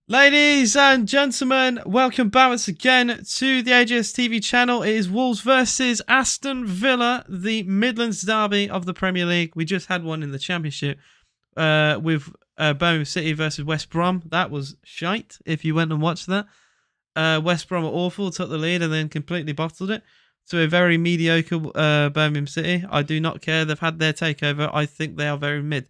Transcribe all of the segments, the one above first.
Ladies and gentlemen, welcome back once again to the AJS TV channel. It is Wolves versus Aston Villa, the Midlands derby of the Premier League. We just had one in the Championship with Birmingham City versus West Brom. That was shite if you went and watched that. West Brom were awful, took the lead and then completely bottled it to a very mediocre Birmingham City. I do not care. They've had their takeover. I think they are very mid.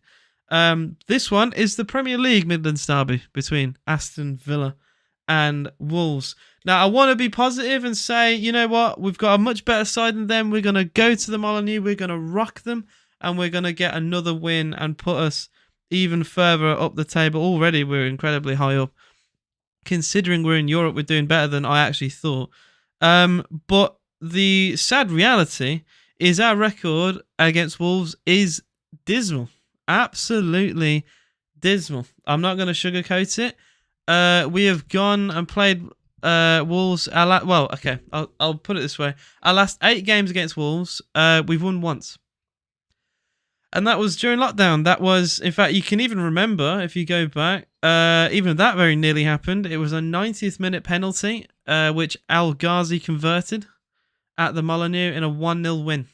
This one is the Premier League Midlands derby between Aston Villa and Wolves. Now, I want to be positive and say, you know what? We've got a much better side than them. We're going to go to the Molineux. We're going to rock them. And we're going to get another win and put us even further up the table. Already, we're incredibly high up. Considering we're in Europe, we're doing better than I actually thought. But the sad reality is our record against Wolves is dismal. Absolutely dismal. I'm not going to sugarcoat it. We have gone and played Wolves. I'll put it this way. Our last 8 games against Wolves, we've won once. And that was during lockdown. That was, in fact, you can even remember, if you go back, even that very nearly happened. It was a 90th minute penalty, which Al Ghazi converted at the Molineux in a 1-0 win.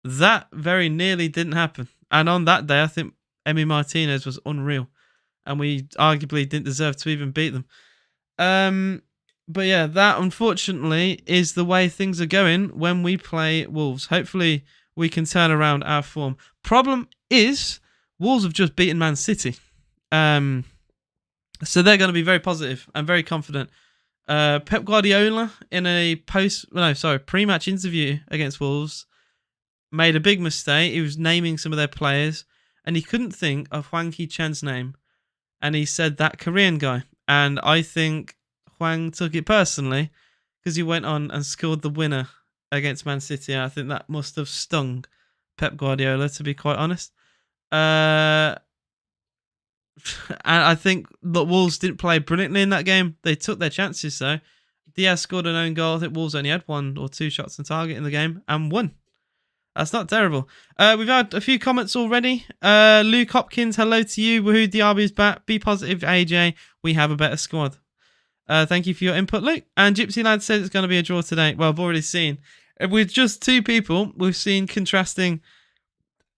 That very nearly didn't happen. And on that day, I think Emi Martinez was unreal. And we arguably didn't deserve to even beat them. But yeah, that unfortunately is the way things are going when we play Wolves. Hopefully we can turn around our form. Problem is, Wolves have just beaten Man City. So they're going to be very positive and very confident. Pep Guardiola in a pre-match interview against Wolves made a big mistake. He was naming some of their players, and he couldn't think of Hwang Hee-chan's name. And he said that Korean guy. And I think Hwang took it personally because he went on and scored the winner against Man City. I think that must have stung Pep Guardiola, to be quite honest. And I think the Wolves didn't play brilliantly in that game. They took their chances, though. Diaz scored an own goal. I think Wolves only had 1 or 2 shots on target in the game and won. That's not terrible. We've had a few comments already. Luke Hopkins, hello to you. Woohoo, Diaby is back. Be positive, AJ. We have a better squad. Thank you for your input, Luke. And Gypsy Lad says it's going to be a draw today. Well, I've already seen. With just 2 people, we've seen contrasting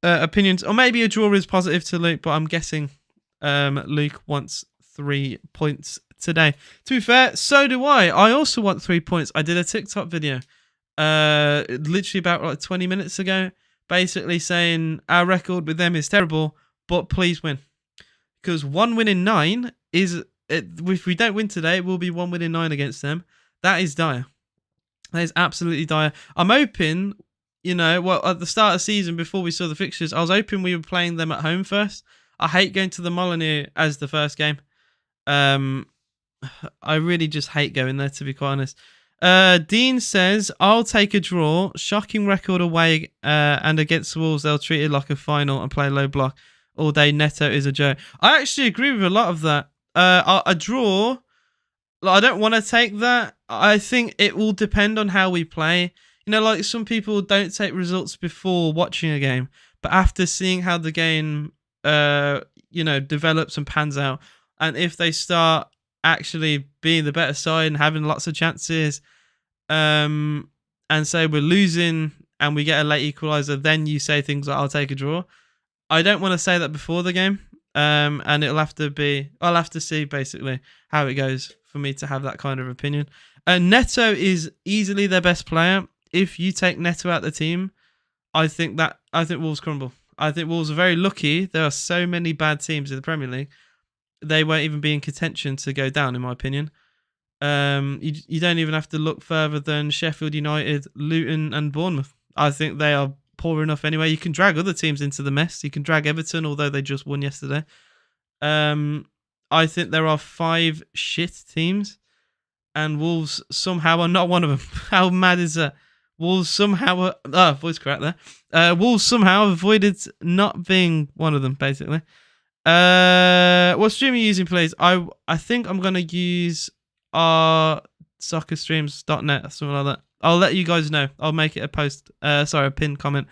opinions. Or maybe a draw is positive to Luke, but I'm guessing Luke wants 3 points today. To be fair, so do I. I also want 3 points. I did a TikTok video literally about 20 minutes ago, basically saying our record with them is terrible, but please win, because 1 win in 9 is, if we don't win today, it will be 1 win in 9 against them. That is dire. That is absolutely dire. I'm hoping, at the start of the season, before we saw the fixtures, I was hoping we were playing them at home first. I hate going to the Molineux as the first game. I really just hate going there, to be quite honest. Dean says, I'll take a draw. Shocking record away, and against Wolves, they'll treat it like a final and play low block all day. Neto is a joke. I actually agree with a lot of that. A draw, I don't want to take that. I think it will depend on how we play. Some people don't take results before watching a game, but after seeing how the game, develops and pans out, and if they start actually being the better side and having lots of chances, and say we're losing and we get a late equaliser, then you say things like, I'll take a draw. I don't want to say that before the game, and I'll have to see basically how it goes for me to have that kind of opinion. Neto is easily their best player. If you take Neto out the team, I think Wolves crumble. I think Wolves are very lucky. There are so many bad teams in the Premier League. They won't even be in contention to go down, in my opinion. You don't even have to look further than Sheffield United, Luton and Bournemouth. I think they are poor enough anyway. You can drag other teams into the mess. You can drag Everton, although they just won yesterday. I think there are 5 shit teams, and Wolves somehow are not one of them. How mad is that? Wolves somehow... voice crack there. Wolves somehow avoided not being one of them, basically. What stream are you using, please? I think I'm going to use our soccerstreams.net or something like that. I'll let you guys know. I'll make it a pinned comment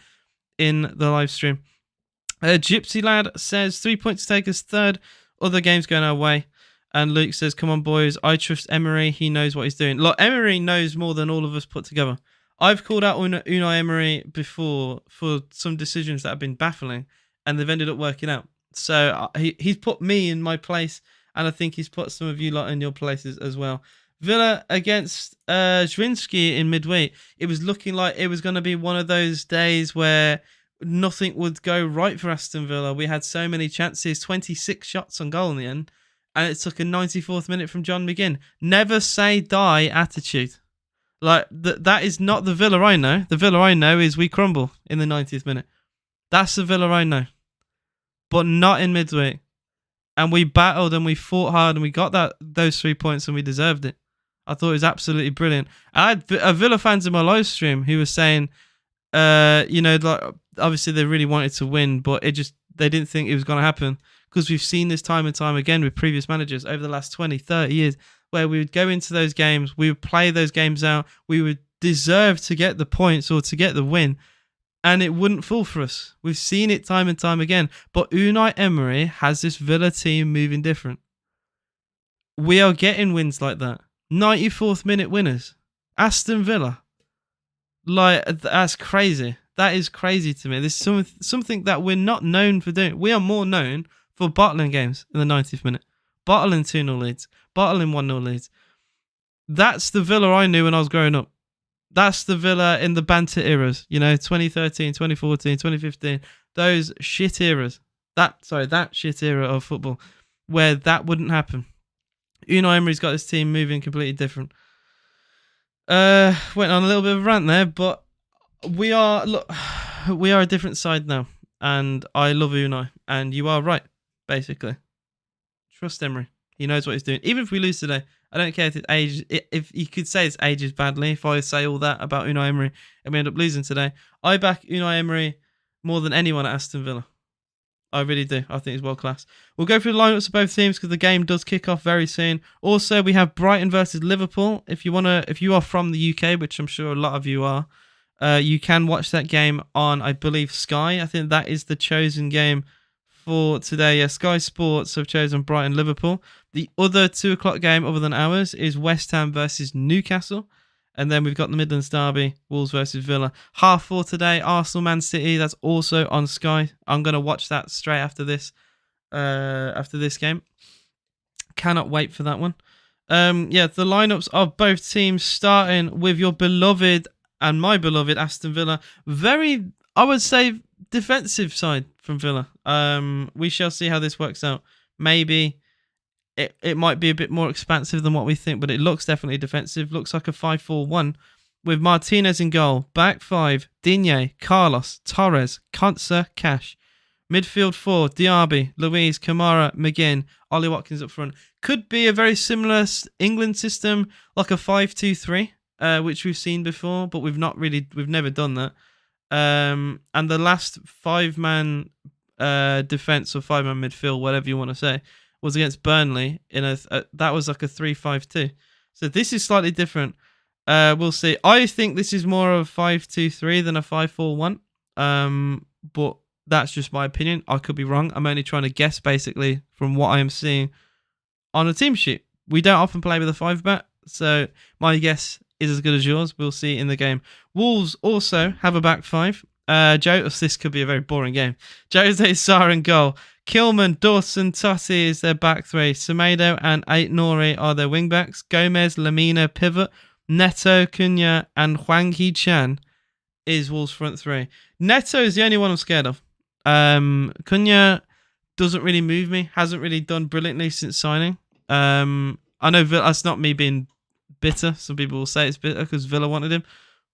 in the live stream. Gypsy Lad says 3 points to take us third. other games going our way. And Luke says, come on, boys. I trust Emery. He knows what he's doing. Look, Emery knows more than all of us put together. I've called out Unai Emery before for some decisions that have been baffling, and they've ended up working out. So he's put me in my place, and I think he's put some of you lot in your places as well. Villa against Zrinski in midweek. It was looking like it was going to be one of those days where nothing would go right for Aston Villa. We had so many chances, 26 shots on goal in the end, and it took a 94th minute from John McGinn. Never say die attitude. Like, that is not the Villa I know. The Villa I know is we crumble in the 90th minute. That's the Villa I know. But not in midweek. And we battled and we fought hard and we got those 3 points and we deserved it. I thought it was absolutely brilliant. I had Villa fans in my live stream who were saying, like, obviously they really wanted to win, but they didn't think it was going to happen. Because we've seen this time and time again with previous managers over the last 20, 30 years, where we would go into those games, we would play those games out, we would deserve to get the points or to get the win, and it wouldn't fall for us. We've seen it time and time again. But Unai Emery has this Villa team moving different. We are getting wins like that. 94th minute winners. Aston Villa. Like, that's crazy. That is crazy to me. This is something that we're not known for doing. We are more known for bottling games in the 90th minute. Bottling 2-0 leads. Bottling 1-0 leads. That's the Villa I knew when I was growing up. That's the Villa in the banter eras. 2013, 2014, 2015. Those shit eras. That shit era of football where that wouldn't happen. Unai Emery's got his team moving completely different. Went on a little bit of a rant there, but we are a different side now. And I love Unai. And you are right, basically. Trust Emery. He knows what he's doing. Even if we lose today, I don't care if it's age. If you could say it's ages badly, if I say all that about Unai Emery and we end up losing today, I back Unai Emery more than anyone at Aston Villa. I really do. I think he's world class. We'll go through the lineups of both teams because the game does kick off very soon. Also, we have Brighton versus Liverpool. If you are from the UK, which I'm sure a lot of you are, you can watch that game on, I believe, Sky. I think that is the chosen game for today. Yeah, Sky Sports have chosen Brighton Liverpool. The other 2 o'clock game other than ours is West Ham versus Newcastle. And then we've got the Midlands Derby, Wolves versus Villa. 4:30 today, Arsenal Man City. That's also on Sky. I'm going to watch that straight after this game. Cannot wait for that one. The lineups of both teams, starting with your beloved and my beloved Aston Villa. Very, I would say, defensive side from Villa. We shall see how this works out. Maybe it might be a bit more expansive than what we think, but it looks definitely defensive. Looks like a 5-4-1 with Martinez in goal. Back 5, Digne, Carlos, Torres, Konsa, Cash. Midfield 4, Diaby, Louise, Kamara, McGinn, Ollie Watkins up front. Could be a very similar England system, like a 5-2-3, which we've seen before, but we've never done that. And the last 5-man defense or 5-man midfield, whatever you want to say, was against Burnley that was like a 3-5-2. So this is slightly different. We'll see. I think this is more of a 5-2-3 than a 5-4-1. But that's just my opinion. I could be wrong. I'm only trying to guess basically from what I am seeing on a team sheet. We don't often play with a 5-back, so my guess is as good as yours. We'll see in the game. Wolves also have a back 5. This could be a very boring game. Jose Sarr in goal. Kilman, Dawson, Totti is their back 3. Semedo and Ait-Nouri are their wing backs. Gomez, Lamina, pivot. Neto, Cunha, and Hwang Hee-chan is Wolves front 3. Neto is the only one I'm scared of. Cunha doesn't really move me. Hasn't really done brilliantly since signing. I know that's not me being bitter. Some people will say it's bitter because Villa wanted him.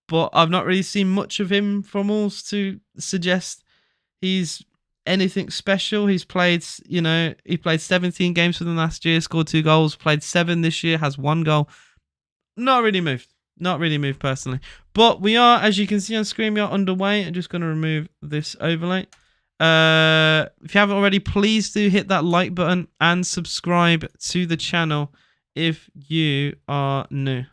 But I've not really seen much of him from Wolves to suggest he's anything special. He played 17 games for them last year, scored 2 goals, played 7 this year, has 1 goal. Not really moved personally. But we are, as you can see on screen, we are underway. I'm just going to remove this overlay. If you haven't already, please do hit that like button and subscribe to the channel if you are new.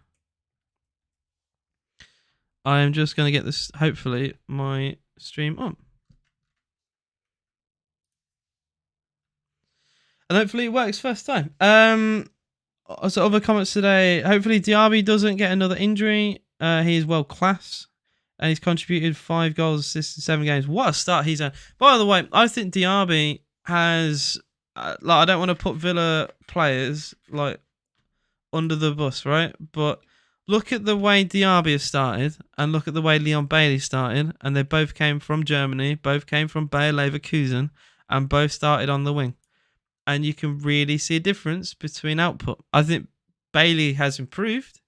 I am just going to get this, hopefully, my stream on. And hopefully it works first time. So other comments today. Hopefully Diaby doesn't get another injury. He is world class. And he's contributed 5 goals, assists in 7 games. What a start he's had. By the way, I think Diaby has... like, I don't want to put Villa players like under the bus, right? But look at the way Diaby has started and look at the way Leon Bailey started. And they both came from Germany. Both came from Bayer Leverkusen. And both started on the wing. And you can really see a difference between output. I think Bailey has improved.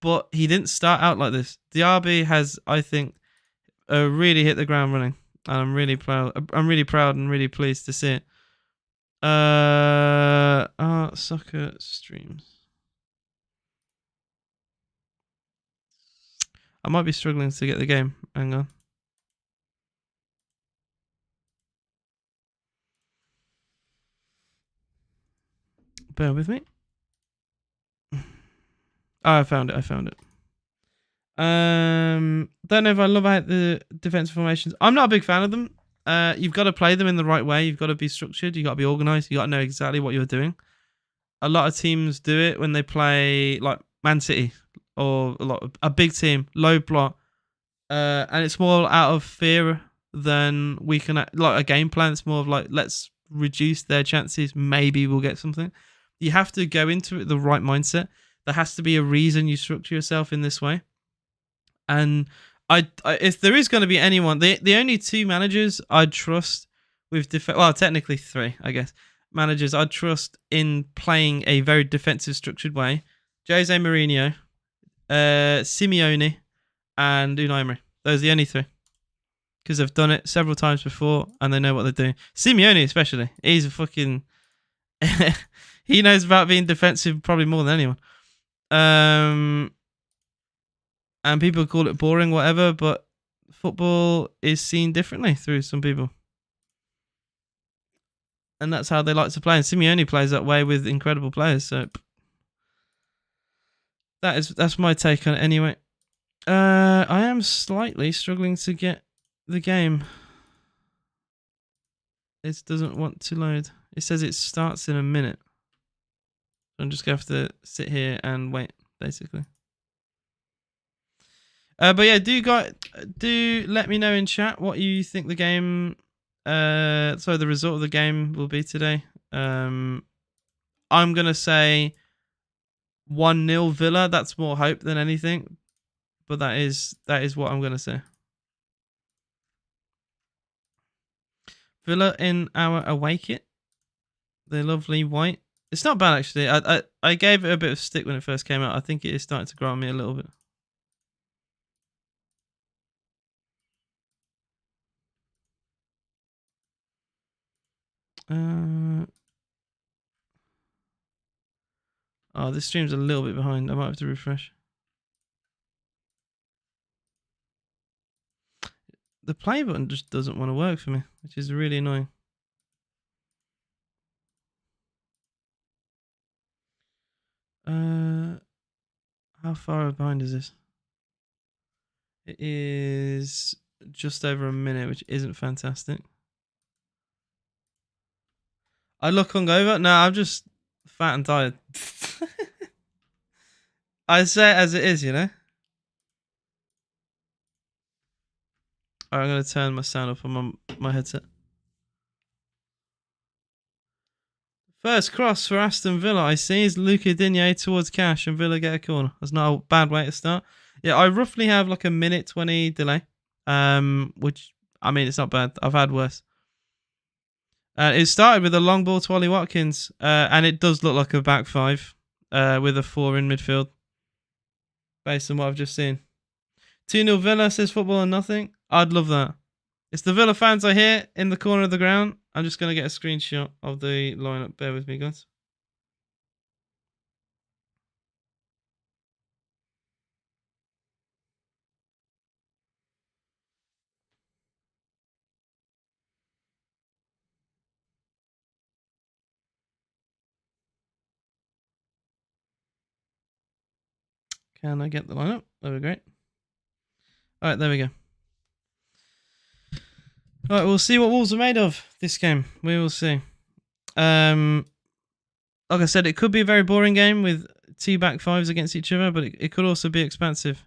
But he didn't start out like this. Diaby has, I think, really hit the ground running, and I'm really proud. I'm really proud and really pleased to see it. Soccer streams. I might be struggling to get the game. Hang on. Bear with me. Oh, I found it. Don't know if I love the defensive formations. I'm not a big fan of them. You've got to play them in the right way. You've got to be structured. You've got to be organised. You've got to know exactly what you're doing. A lot of teams do it when they play like Man City or a big team, low block. And it's more out of fear than we can, like a game plan. It's more of like, let's reduce their chances. Maybe we'll get something. You have to go into it the right mindset. There has to be a reason you structure yourself in this way. And I if there is going to be anyone, the only 2 managers I'd trust with technically 3, I guess, managers I'd trust in playing a very defensive structured way: Jose Mourinho, Simeone, and Unai Emery. Those are the only 3. Because they've done it several times before and they know what they're doing. Simeone especially. He's a fucking... he knows about being defensive probably more than anyone. And people call it boring, whatever, but football is seen differently through some people. And that's how they like to play. And Simeone plays that way with incredible players. So that's my take on it anyway. I am slightly struggling to get the game. It doesn't want to load. It says it starts in a minute. I'm just going to have to sit here and wait, basically. But yeah, do let me know in chat what you think the game, the result of the game will be today. I'm gonna say 1-0 Villa. That's more hope than anything, but that is what I'm gonna say. Villa in our away kit, the lovely white. It's not bad actually. I gave it a bit of stick when it first came out. I think it is starting to grow on me a little bit. Oh, this stream's a little bit behind. I might have to refresh. The play button just doesn't want to work for me, which is really annoying. How far behind is this? It is just over a minute, which isn't fantastic. I look hungover. No, I'm just fat and tired. I say it as it is, you know. Alright, I'm gonna turn my sound up on my headset. First cross for Aston Villa, I see, is Luca Digne towards Cash and Villa get a corner. That's not a bad way to start. Yeah, I roughly have like a minute 20 delay. Which, I mean, it's not bad. I've had worse. It started with a long ball to Ollie Watkins, and it does look like a back 5 with a 4 in midfield, based on what I've just seen. 2-0 Villa, says football and nothing. I'd love that. It's the Villa fans I hear in the corner of the ground. I'm just going to get a screenshot of the lineup. Bear with me, guys. Can I get the lineup? That'd be great. All right, there we go. All right, we'll see what Wolves are made of this game. We will see. Like I said, it could be a very boring game with two back fives against each other, but it could also be expansive.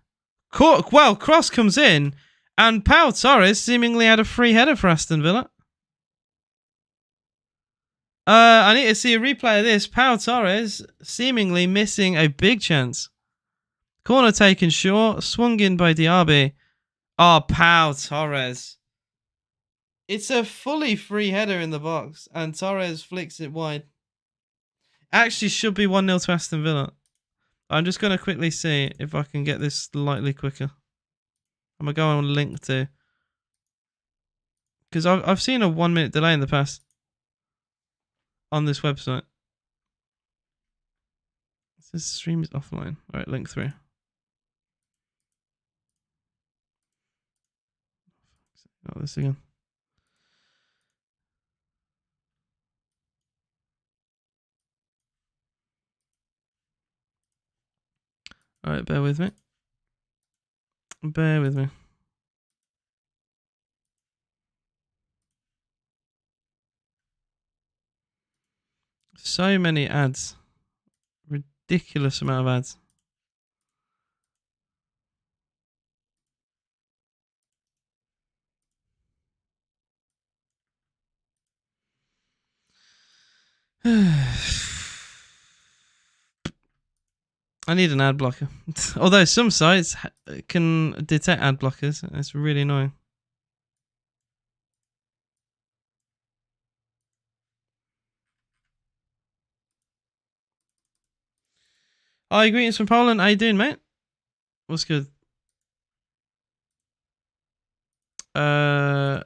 Well, Cross comes in, and Pau Torres seemingly had a free header for Aston Villa. I need to see a replay of this. Pau Torres seemingly missing a big chance. Corner taken short, swung in by Diaby. Oh, Pau Torres. It's a fully free header in the box, and Torres flicks it wide. Actually should be 1-0 to Aston Villa. I'm just going to quickly see if I can get this slightly quicker. I'm going to go on link to. Because I've seen a 1 minute delay in the past. On this website. It says stream is offline. Alright, link through. Oh, this again. Alright, bear with me. Bear with me. So many ads. Ridiculous amount of ads. I need an ad blocker. Although some sites can detect ad blockers. It's really annoying. Hi, greetings from Poland. How you doing, mate? What's good? Are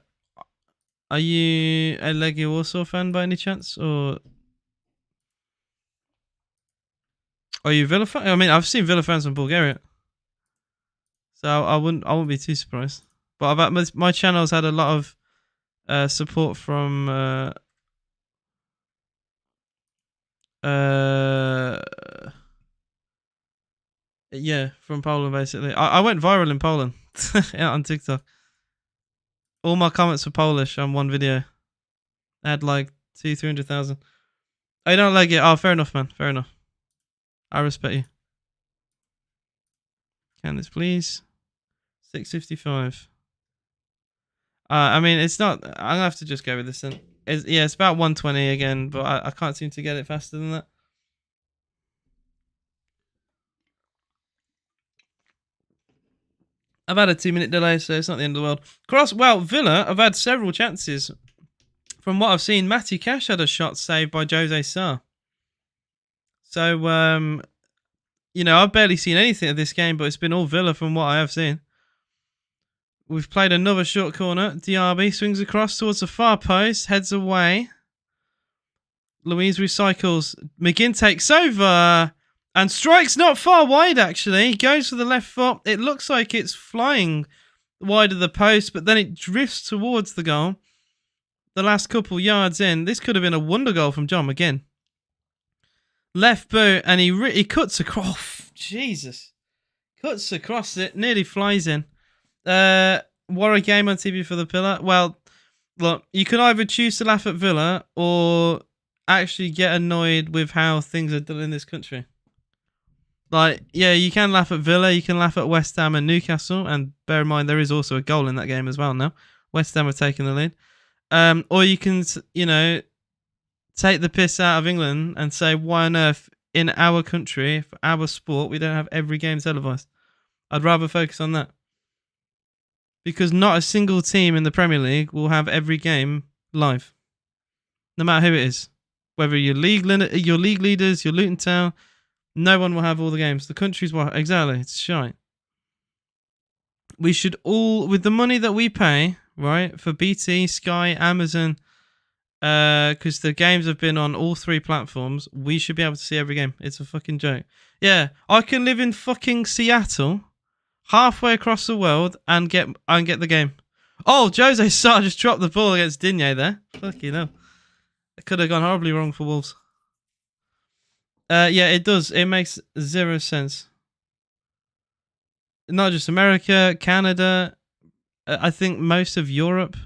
you a Legia Warsaw fan by any chance, or are you Villa fan? I mean, I've seen Villa fans from Bulgaria, so I wouldn't be too surprised. But my channel's had a lot of support from yeah, from Poland basically. I went viral in Poland on TikTok. All my comments were Polish on one video. I had like 200,000-300,000. I don't like it. Oh, fair enough, man. Fair enough. I respect you. Can this please? 655. I mean, it's not. I'm gonna have to just go with this then. It's about 120 again, but I can't seem to get it faster than that. I've had a 2-minute delay, so it's not the end of the world. Well, Villa, I've had several chances. From what I've seen, Matty Cash had a shot saved by Jose Sarr. So, you know, I've barely seen anything of this game, but it's been all Villa from what I have seen. We've played another short corner. Diaby swings across towards the far post, heads away. Louise recycles. McGinn takes over and strikes not far wide, actually. He goes for the left foot. It looks like it's flying wide of the post, but then it drifts towards the goal. The last couple yards in. This could have been a wonder goal from John McGinn. Left boot, and he cuts across. Oh, Jesus. Cuts across it. Nearly flies in. What a game on TV for the Pillar. Well, look, you can either choose to laugh at Villa or actually get annoyed with how things are done in this country. Like, yeah, you can laugh at Villa, you can laugh at West Ham and Newcastle, and bear in mind there is also a goal in that game as well now. West Ham have taken the lead. Or you can, you know, take the piss out of England and say, why on earth in our country, for our sport, we don't have every game televised? I'd rather focus on that. Because not a single team in the Premier League will have every game live. No matter who it is. Whether you're league leaders, you're Luton Town, no one will have all the games. The country's what? Exactly. It's shite. We should all, with the money that we pay, right, for BT, Sky, Amazon, because the games have been on all three platforms, we should be able to see every game. It's a fucking joke. Yeah, I can live in fucking Seattle, halfway across the world, and get the game. Oh, Jose Sarr just dropped the ball against Digne there. Fuck you know. It could have gone horribly wrong for Wolves. Yeah, it does. It makes zero sense. Not just America, Canada, I think most of Europe.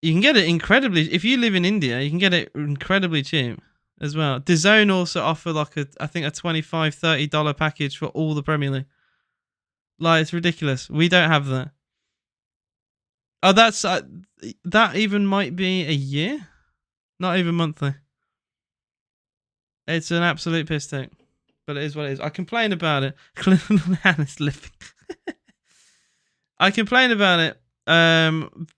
You can get it incredibly. If you live in India, you can get it incredibly cheap as well. DAZN also offer like I think a $25-$30 package for all the Premier League. Like, it's ridiculous. We don't have that. Oh, that's that even might be a year, not even monthly. It's an absolute piss take, but it is what it is. I complain about it. Is living. I complain about it.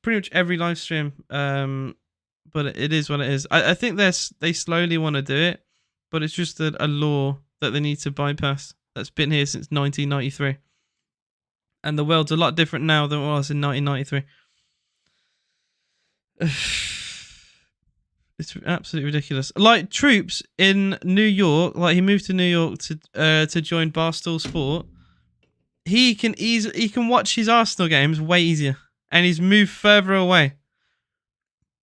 Pretty much every live stream. But it is what it is. I think they slowly want to do it, but it's just a law that they need to bypass. That's been here since 1993, and the world's a lot different now than it was in 1993. It's absolutely ridiculous. Like Troops in New York, like he moved to New York to join Barstool Sport. He can watch his Arsenal games way easier, and he's moved further away.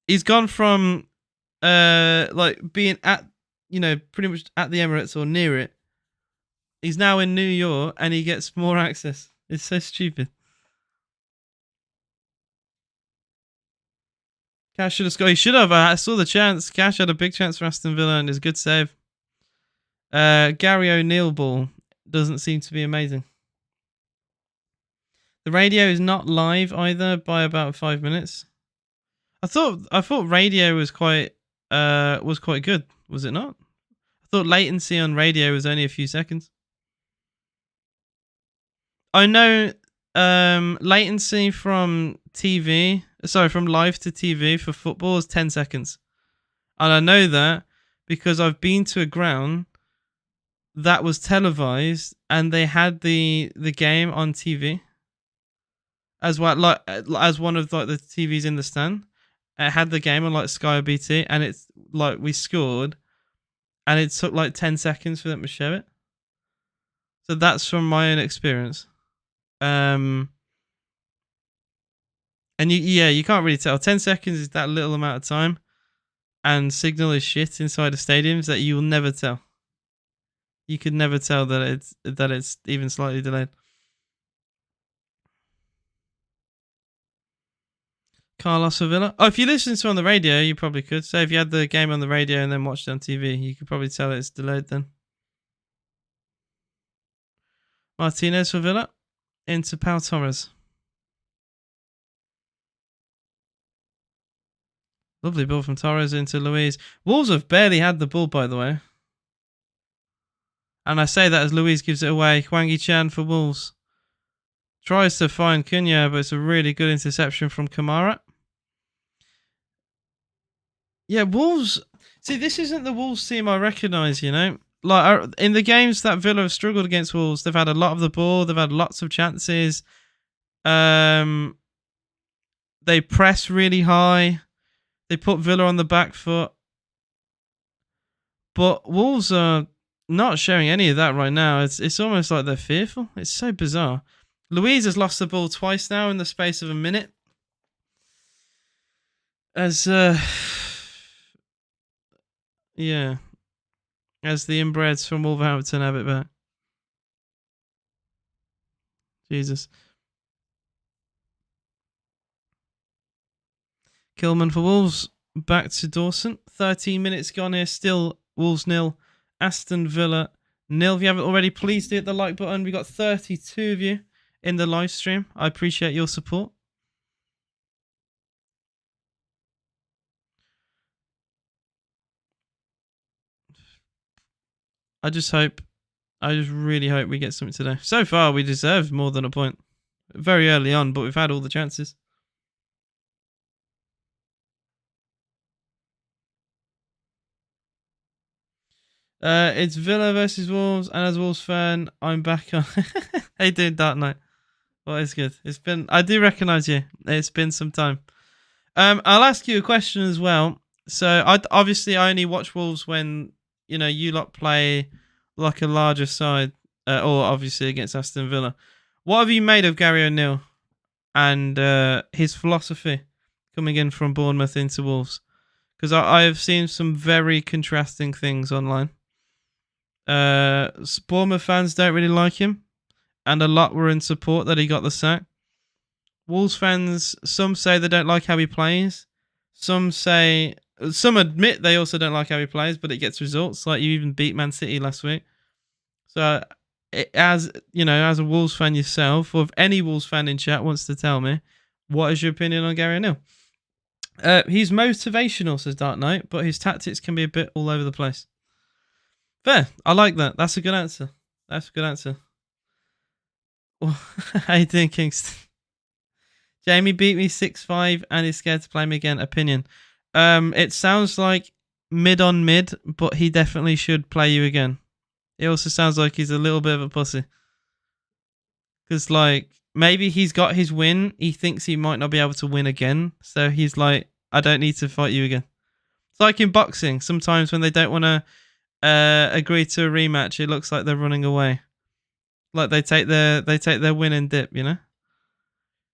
He's gone from like being at pretty much at the Emirates or near it. He's now in New York, and he gets more access. It's so stupid. Cash should have scored. He should have. I saw the chance. Cash had a big chance for Aston Villa and his good save. Gary O'Neill ball doesn't seem to be amazing. The radio is not live either by about 5 minutes. I thought radio was quite good. Was it not? I thought latency on radio was only a few seconds. I know latency from live to TV for football is 10 seconds. And I know that because I've been to a ground that was televised and they had the game on TV as well, like as one of like the TVs in the stand. It had the game on like Sky or BT, and it's like we scored and it took like 10 seconds for them to show it. So that's from my own experience. And you can't really tell. 10 seconds is that little amount of time, and signal is shit inside of stadiums that you will never tell. You could never tell that it's even slightly delayed. Carlos Sevilla. Oh, if you listen to it on the radio, you probably could. So if you had the game on the radio and then watched it on TV, you could probably tell it's delayed then. Martinez for Villa into Pau Torres. Lovely ball from Torres into Luiz. Wolves have barely had the ball, by the way. And I say that as Luiz gives it away. Hwang Chan for Wolves. Tries to find Cunha, but it's a really good interception from Kamara. Yeah, Wolves. See, this isn't the Wolves team I recognise, you know. Like in the games that Villa have struggled against Wolves, they've had a lot of the ball. They've had lots of chances. They press really high. They put Villa on the back foot. But Wolves are not showing any of that right now. It's almost like they're fearful. It's so bizarre. Luiz has lost the ball twice now in the space of a minute. As the inbreds from Wolverhampton have it back. Jesus. Kilman for Wolves. Back to Dawson. 13 minutes gone here. Still Wolves 0. Aston Villa 0. If you haven't already, please hit the like button. We got 32 of you in the live stream. I appreciate your support. I just really hope we get something today. So far, we deserved more than a point. Very early on, but we've had all the chances. It's Villa versus Wolves, and as a Wolves fan, I'm back on. How you doing, Dark Knight? Well, it's good. I do recognise you. It's been some time. I'll ask you a question as well. So, I only watch Wolves when you lot play like a larger side, or obviously against Aston Villa. What have you made of Gary O'Neill and his philosophy coming in from Bournemouth into Wolves? Because I have seen some very contrasting things online. Bournemouth fans don't really like him, and a lot were in support that he got the sack. Wolves fans, some say they don't like how he plays, Some say, some admit they also don't like how he plays, but it gets results. Like you even beat Man City last week. So, as you know, as a Wolves fan yourself, or if any Wolves fan in chat wants to tell me, what is your opinion on Gary O'Neill? He's motivational, says Dark Knight, but his tactics can be a bit all over the place. Fair. I like that. That's a good answer. That's a good answer. How you doing, Kingston? Jamie beat me 6-5 and is scared to play me again. Opinion. It sounds like mid on mid, but he definitely should play you again. It also sounds like he's a little bit of a pussy. Because, like, maybe he's got his win. He thinks he might not be able to win again. So he's like, I don't need to fight you again. It's like in boxing. Sometimes when they don't want to agree to a rematch, it looks like they're running away. Like they take their win and dip, you know?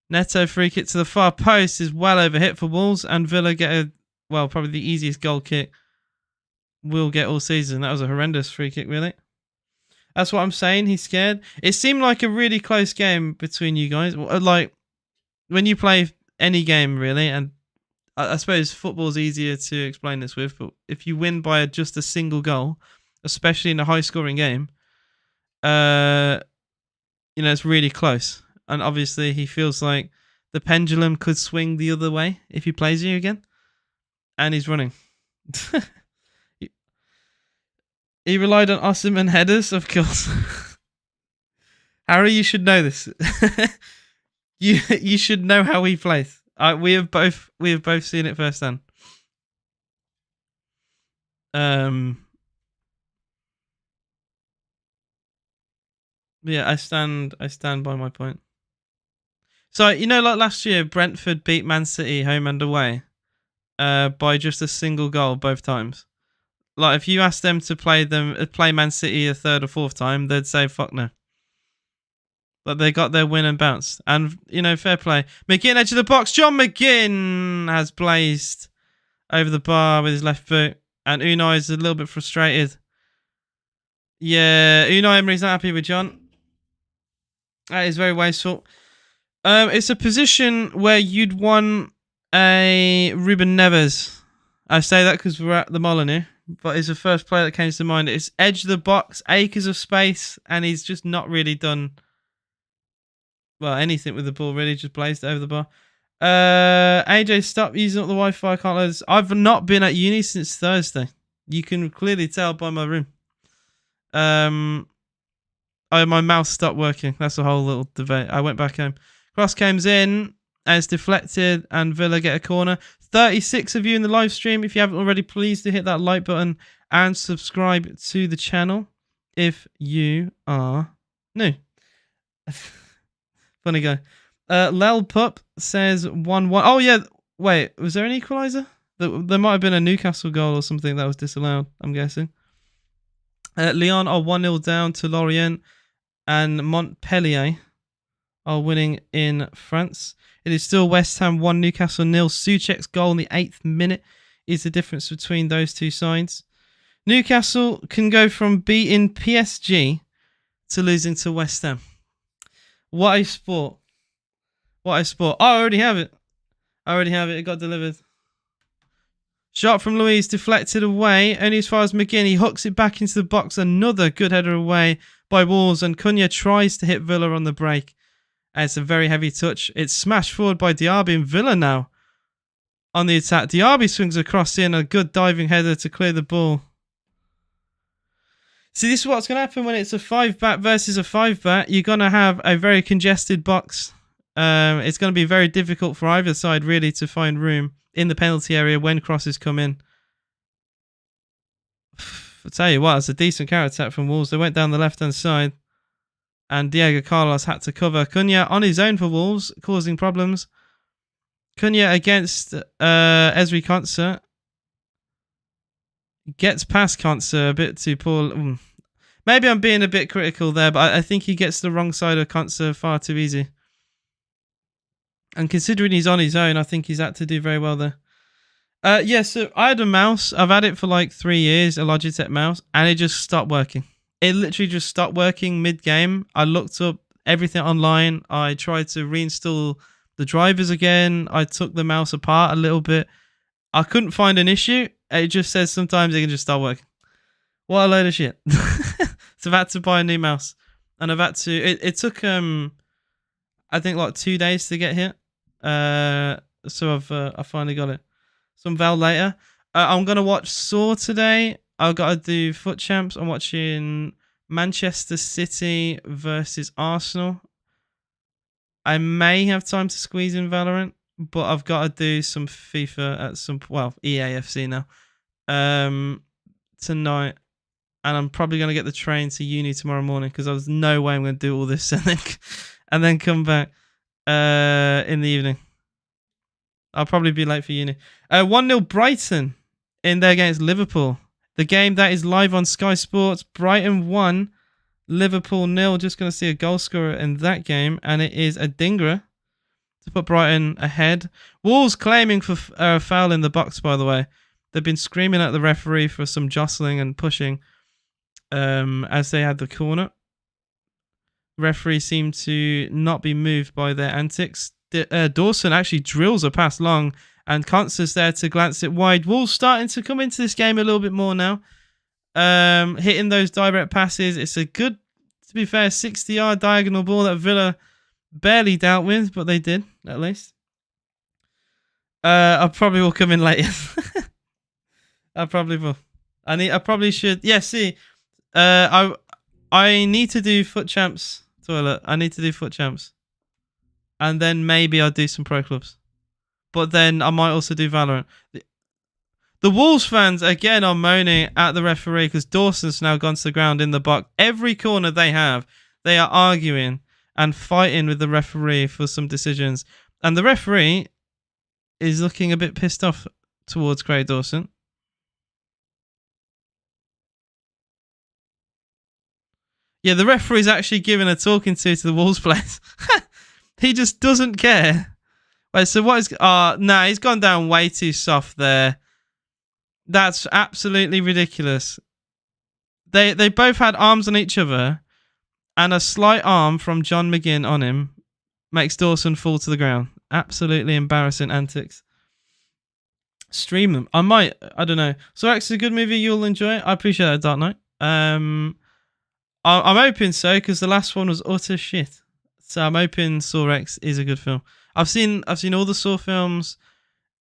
Neto free kick to the far post is well over hit for Wolves, and Villa get probably the easiest goal kick we'll get all season. That was a horrendous free kick, really. That's what I'm saying. He's scared. It seemed like a really close game between you guys. Like when you play any game, really, and I suppose football's easier to explain this with, but if you win by just a single goal, especially in a high-scoring game, it's really close. And obviously, he feels like the pendulum could swing the other way if he plays you again. And he's running. He relied on Osimhen headers, of course. Harry, you should know this. You should know how he plays. We have both seen it firsthand. Yeah, I stand by my point. So, like last year, Brentford beat Man City home and away by just a single goal both times. Like, if you asked them to play Man City a third or fourth time, they'd say, fuck no. But they got their win and bounced. And, fair play. McGinn, edge of the box. John McGinn has blazed over the bar with his left boot. And Unai is a little bit frustrated. Yeah, Unai Emery's not happy with John. That is very wasteful. It's a position where you'd want a Ruben Neves. I say that because we're at the Molineux, but it's the first player that came to mind. It's edge of the box, acres of space, and he's just not really done anything with the ball. Really, just blazed it over the bar. AJ, stop using up the Wi-Fi. I can't load this. I've not been at uni since Thursday. You can clearly tell by my room. My mouse stopped working. That's a whole little debate. I went back home. Cross comes in as deflected, and Villa get a corner. 36 of you in the live stream. If you haven't already, please do hit that like button and subscribe to the channel if you are new. Funny guy. Lel Pup says 1-1. Oh, yeah. Wait, was there an equaliser? There might have been a Newcastle goal or something that was disallowed, I'm guessing. Lyon are 1-0 down to Lorient, and Montpellier are winning in France. It is still West Ham 1, Newcastle 0. Souček's goal in the 8th minute is the difference between those two sides. Newcastle can go from beating PSG to losing to West Ham. What a sport. What a sport. Oh, I already have it. It got delivered. Shot from Luiz, deflected away, only as far as McGinn. He hooks it back into the box. Another good header away by Wolves, and Cunha tries to hit Villa on the break. And it's a very heavy touch. It's smashed forward by Diaby, and Villa now on the attack. Diaby swings across in a good diving header to clear the ball. See, this is what's going to happen when it's a 5-back versus a 5-back. You're going to have a very congested box. It's going to be very difficult for either side, really, to find room in the penalty area when crosses come in. I'll tell you what, it's a decent counter-attack from Wolves. They went down the left-hand side, and Diego Carlos had to cover. Cunha on his own for Wolves, causing problems. Cunha against Ezri Konsa. Gets past Konsa a bit too poor. Maybe I'm being a bit critical there, but I think he gets the wrong side of Konsa far too easy. And considering he's on his own, I think he's had to do very well there. So I had a mouse. I've had it for like 3 years, a Logitech mouse, and it just stopped working. It literally just stopped working mid-game. I looked up everything online. I tried to reinstall the drivers again. I took the mouse apart a little bit, I couldn't find an issue. It just says sometimes it can just start working. What a load of shit. So I've had to buy a new mouse. And I've had to... It took, I think, like 2 days to get here. So I finally got it. Some Val later. I'm going to watch Saw today. I've got to do Foot Champs. I'm watching Manchester City versus Arsenal. I may have time to squeeze in Valorant, but I've got to do some FIFA at some... Well, EAFC now. Tonight. And I'm probably going to get the train to uni tomorrow morning because there's no way I'm going to do all this and then come back in the evening. I'll probably be late for uni. 1-0 Brighton in there against Liverpool. The game that is live on Sky Sports. Brighton 1, Liverpool 0. Just going to see a goal scorer in that game. And it is a dinger to put Brighton ahead. Wolves claiming for a foul in the box, by the way. They've been screaming at the referee for some jostling and pushing as they had the corner. Referee seemed to not be moved by their antics. Dawson actually drills a pass long and Constance there to glance it wide. Wolves starting to come into this game a little bit more now. Hitting those direct passes. It's a good, to be fair, 60-yard diagonal ball that Villa barely dealt with, but they did, at least. I probably will come in later. I probably will. I probably should. Yeah, see, I need to do Foot Champs toilet. I need to do Foot Champs, and then maybe I'll do some pro clubs. But then I might also do Valorant. The Wolves fans again are moaning at the referee because Dawson's now gone to the ground in the box. Every corner they have, they are arguing and fighting with the referee for some decisions, and the referee is looking a bit pissed off towards Craig Dawson. Yeah, the referee's actually giving a talking to the Wolves players. He just doesn't care. Wait, so what is... nah, he's gone down way too soft there. That's absolutely ridiculous. They both had arms on each other, and a slight arm from John McGinn on him makes Dawson fall to the ground. Absolutely embarrassing antics. Stream them. I might. I don't know. So X is a good movie you'll enjoy. I appreciate that, Dark Knight. I'm hoping so because the last one was utter shit. So I'm hoping Saw X is a good film. I've seen all the Saw films,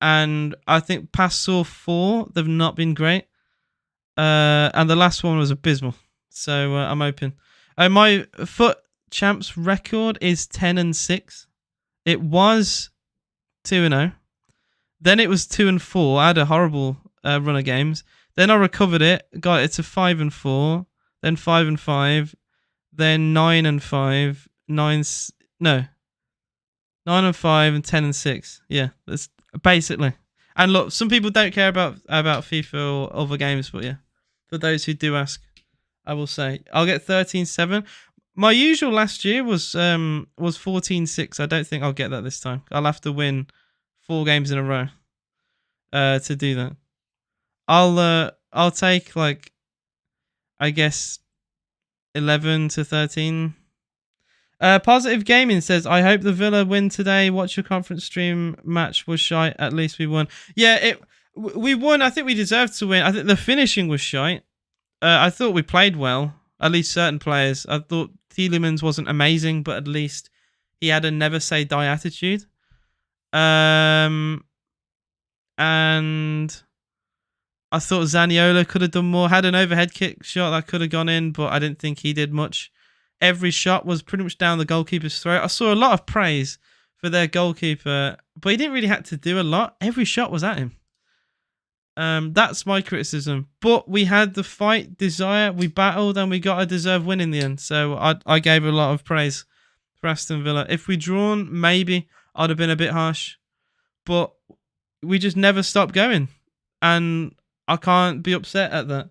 and I think past Saw 4 they've not been great. And the last one was abysmal. So I'm hoping. My Foot Champs record is 10-6. It was 2-0. Then it was 2-4. I had a horrible run of games. Then I recovered it, got it to 5-4. Then 5-5, then 9-5, 9-5 and 10-6. Yeah, that's basically. And look, some people don't care about FIFA or other games, but yeah, for those who do ask, I will say I'll get 13-7. My usual last year was 14-6. I don't think I'll get that this time. I'll have to win 4 games in a row to do that. I'll take like, I guess 11-13. Positive Gaming says, I hope the Villa win today. Watch your conference stream match was shite. At least we won. Yeah, we won. I think we deserved to win. I think the finishing was shite. I thought we played well. At least certain players. I thought Tielemans wasn't amazing, but at least he had a never say die attitude. And I thought Zaniolo could have done more. Had an overhead kick shot that could have gone in, but I didn't think he did much. Every shot was pretty much down the goalkeeper's throat. I saw a lot of praise for their goalkeeper, but he didn't really have to do a lot. Every shot was at him. That's my criticism. But we had the fight, desire, we battled, and we got a deserved win in the end. So I gave a lot of praise for Aston Villa. If we'd drawn, maybe I'd have been a bit harsh. But we just never stopped going. And I can't be upset at that.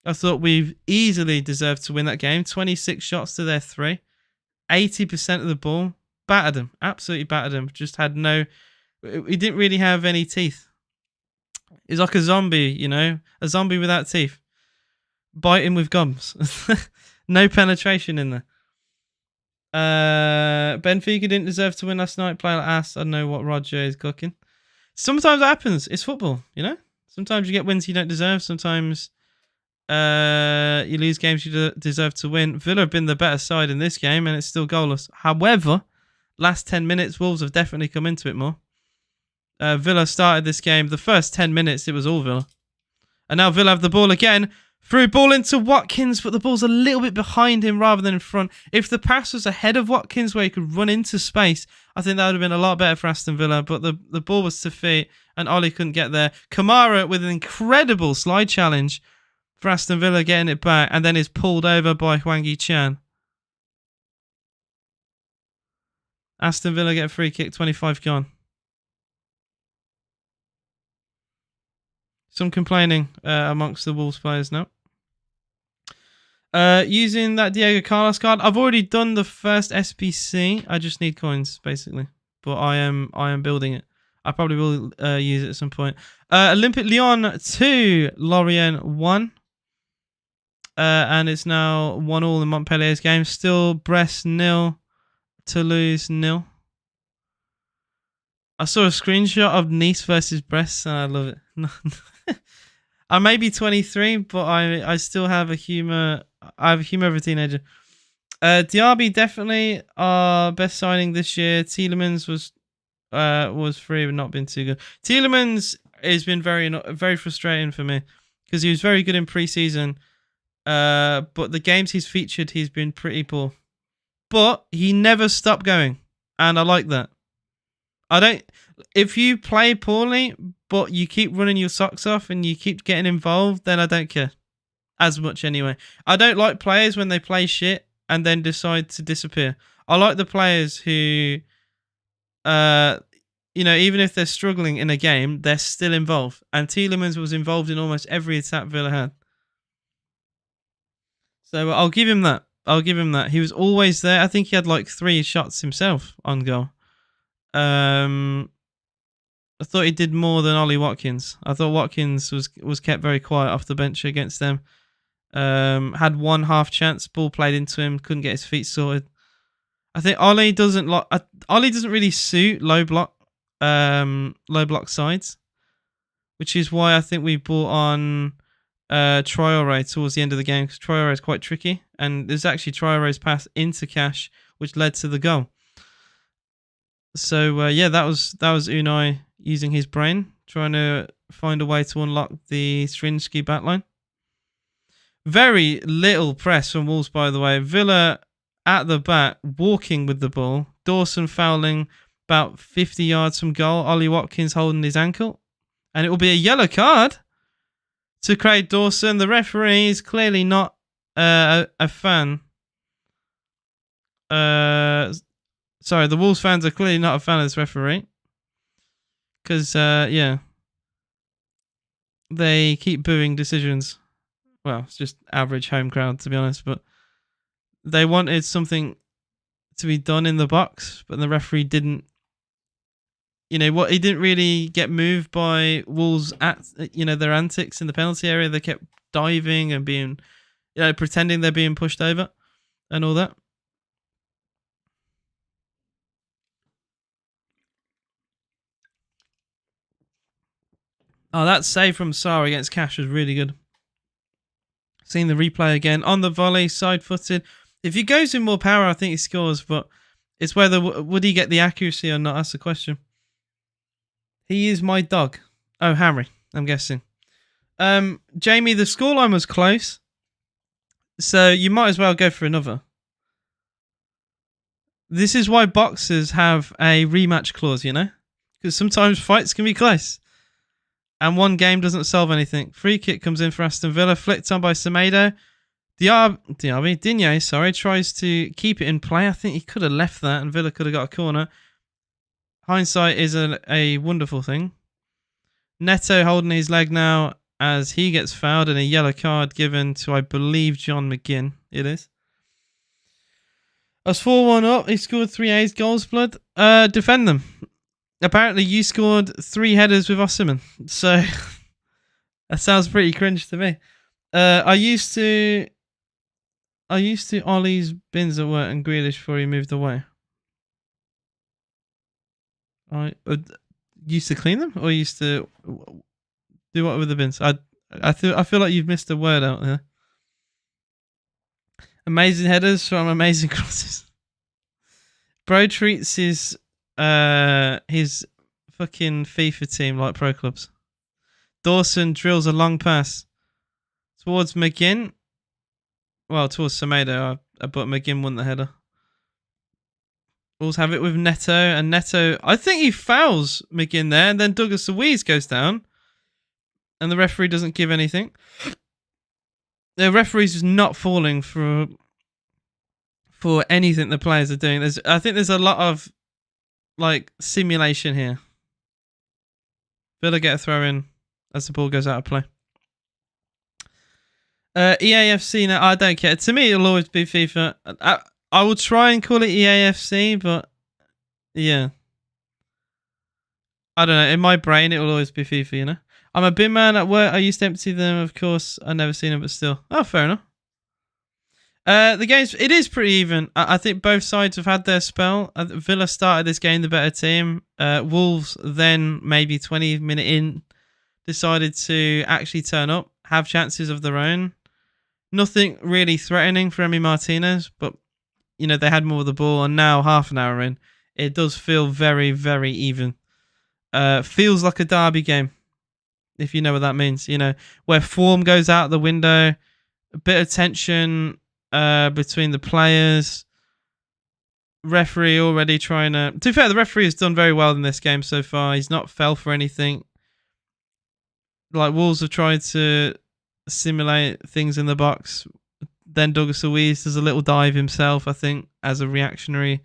I thought we've easily deserved to win that game. 26 shots to their 3. 80% of the ball. Battered them. Absolutely battered them. Just had no... We didn't really have any teeth. It's like a zombie, you know? A zombie without teeth. Biting with gums. No penetration in there. Benfica didn't deserve to win last night. Play like ass. I don't know what Roger is cooking. Sometimes it happens. It's football, you know? Sometimes you get wins you don't deserve. Sometimes you lose games you deserve to win. Villa have been the better side in this game, and it's still goalless. However, last 10 minutes, Wolves have definitely come into it more. Villa started this game. The first 10 minutes, it was all Villa. And now Villa have the ball again. Through ball into Watkins, but the ball's a little bit behind him rather than in front. If the pass was ahead of Watkins where he could run into space, I think that would have been a lot better for Aston Villa. But the ball was to feet and Ollie couldn't get there. Kamara with an incredible slide challenge for Aston Villa getting it back, and then is pulled over by Hwang Chan. Aston Villa get a free kick, 25 gone. Some complaining amongst the Wolves players now. Using that Diego Carlos card, I've already done the first SBC. I just need coins, basically. But I am building it. I probably will use it at some point. Olympique Lyon 2, Lorient 1. And it's now 1-1 in Montpellier's game. Still Brest 0, Toulouse 0. I saw a screenshot of Nice versus Brest, and I love it. I may be 23, but I still have a humour. I have a humour of a teenager. Diaby definitely our best signing this year. Tielemans was free, but not been too good. Tielemans has been very frustrating for me because he was very good in pre-season, but the games he's featured, he's been pretty poor. But he never stopped going, and I like that. If you play poorly, but you keep running your socks off and you keep getting involved, then I don't care. As much anyway. I don't like players when they play shit and then decide to disappear. I like the players who, even if they're struggling in a game, they're still involved. And Tielemans was involved in almost every attack Villa had. So I'll give him that. He was always there. I think he had like 3 shots himself on goal. I thought he did more than Ollie Watkins. I thought Watkins was kept very quiet off the bench against them. Had 1 half chance, ball played into him, couldn't get his feet sorted. I think Ollie doesn't really suit low block sides, which is why I think we brought on Traoré towards the end of the game, because Traoré is quite tricky, and there's actually Traoré's pass into Cash, which led to the goal. So that was Unai using his brain, trying to find a way to unlock the Strinsky backline. Very little press from Wolves, by the way. Villa at the back, walking with the ball. Dawson fouling about 50 yards from goal. Ollie Watkins holding his ankle. And it will be a yellow card to Craig Dawson. The referee is clearly not a fan. Sorry, the Wolves fans are clearly not a fan of this referee. Because, they keep booing decisions. Well, it's just average home crowd, to be honest. But they wanted something to be done in the box, but the referee didn't. He didn't really get moved by Wolves their antics in the penalty area. They kept diving and being, pretending they're being pushed over and all that. Oh, that save from Sarr against Cash was really good. Seeing the replay again on the volley, side-footed. If he goes in more power, I think he scores, but it's whether would he get the accuracy or not. That's the question. He is my dog. Oh, Harry, I'm guessing. Jamie, the scoreline was close, so you might as well go for another. This is why boxers have a rematch clause, because sometimes fights can be close. And one game doesn't solve anything. Free kick comes in for Aston Villa. Flicked on by Semedo. Digne, tries to keep it in play. I think he could have left that and Villa could have got a corner. Hindsight is a wonderful thing. Neto holding his leg now as he gets fouled and a yellow card given to, I believe, John McGinn. It is. I was 4-1 up. He scored 3 A's goals, blood. Defend them. Apparently, you scored 3 headers with Osimhen, so that sounds pretty cringe to me. I used to Ollie's bins at work and Grealish before he moved away. used to clean them, or used to do what with the bins? I feel like you've missed a word out there. Amazing headers from amazing crosses. Bro treats his fucking FIFA team like pro clubs. Dawson drills a long pass towards McGinn. Well, towards Semedo, but McGinn won the header. Wolves have it with Neto, and Neto, I think he fouls McGinn there, and then Douglas Luiz goes down, and the referee doesn't give anything. The referee's just not falling for anything the players are doing. I think there's a lot of like simulation here. Villa get a throw in as the ball goes out of play. EAFC now, I don't care. To me, it'll always be FIFA. I will try and call it EAFC, but yeah. I don't know. In my brain, it will always be FIFA, you know? I'm a bin man at work. I used to empty them, of course. I've never seen them, but still. Oh, fair enough. The games, it is pretty even. I think both sides have had their spell. Villa started this game the better team. Wolves then, maybe 20 minutes in, decided to actually turn up, have chances of their own. Nothing really threatening for Emi Martinez, but you know, they had more of the ball, and now half an hour in, it does feel very, very even. Feels like a derby game, if you know what that means. You know, where form goes out the window, a bit of tension between the players. Referee already trying to be fair, the referee has done very well in this game so far. He's not fell for anything. Like, Wolves have tried to simulate things in the box. Then Douglas Luiz does a little dive himself, I think, as a reactionary,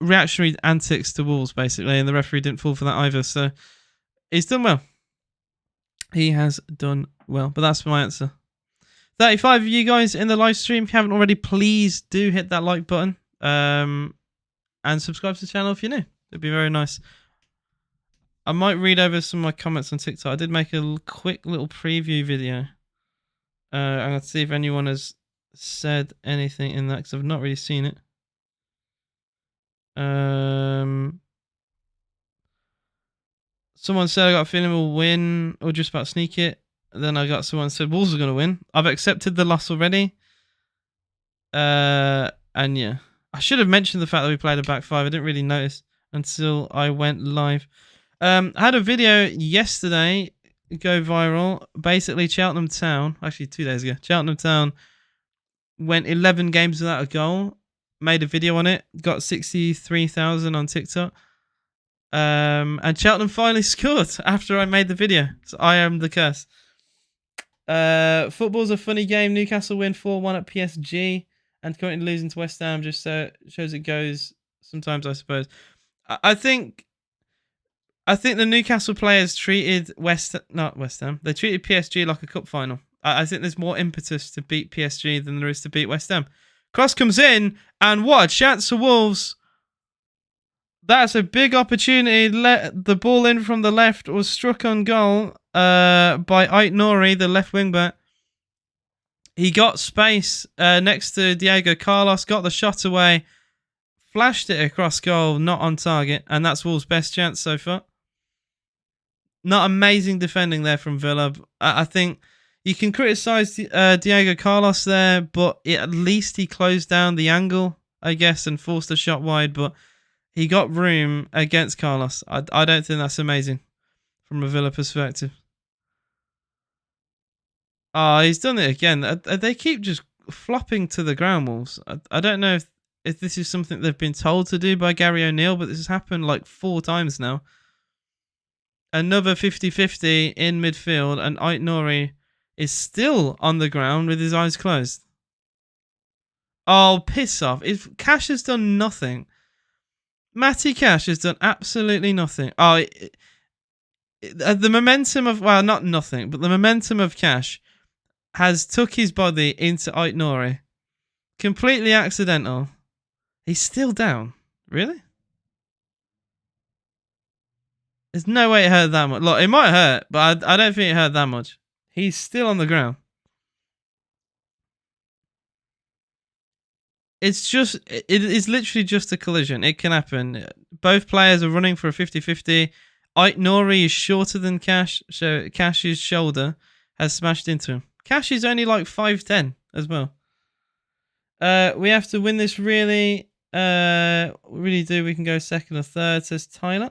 reactionary antics to Wolves, basically, and the referee didn't fall for that either. So he's done well. He has done well, but that's my answer. 35 of you guys in the live stream. If you haven't already, please do hit that like button and subscribe to the channel if you're new. It'd be very nice. I might read over some of my comments on TikTok. I did make a quick little preview video. And let's see if anyone has said anything in that, because I've not really seen it. Someone said I got a feeling we'll win, or just about sneak it. Then I got someone said Wolves are going to win. I've accepted the loss already. And yeah, I should have mentioned the fact that we played a back five. I didn't really notice until I went live. I had a video yesterday go viral. Basically, Cheltenham Town, actually 2 days ago, Cheltenham Town went 11 games without a goal. Made a video on it. Got 63,000 on TikTok. And Cheltenham finally scored after I made the video. So I am the curse. Football's a funny game. Newcastle win 4-1 at PSG. And currently losing to West Ham just shows it goes sometimes, I suppose. I think the Newcastle players treated not West Ham. They treated PSG like a cup final. I think there's more impetus to beat PSG than there is to beat West Ham. Cross comes in, and what a chance for Wolves. That's a big opportunity. Let the ball in from the left, was struck on goal by Ait Nouri, the left wing back. He got space next to Diego Carlos, got the shot away, flashed it across goal, not on target, and that's Wolves' best chance so far. Not amazing defending there from Villa. I think you can criticise Diego Carlos there, but at least he closed down the angle, I guess, and forced a shot wide, but he got room against Carlos. I don't think that's amazing from a Villa perspective. Oh, he's done it again. They keep just flopping to the ground, Wolves. I don't know if this is something they've been told to do by Gary O'Neill, but this has happened like 4 times now. Another 50-50 in midfield, and Ait Nouri is still on the ground with his eyes closed. Oh, piss off. Cash has done nothing. Matty Cash has done absolutely nothing. Oh, the momentum of, well, not nothing, but the momentum of Cash has took his body into Ait Nouri. Completely accidental. He's still down. Really? There's no way it hurt that much. Look, it might hurt, but I don't think it hurt that much. He's still on the ground. It's just, it is literally just a collision. It can happen. Both players are running for a 50-50. Ait Nori is shorter than Cash, so Cash's shoulder has smashed into him. Cash is only like 5'10" as well. We have to win this really. Really do. We can go second or third, says Tyler.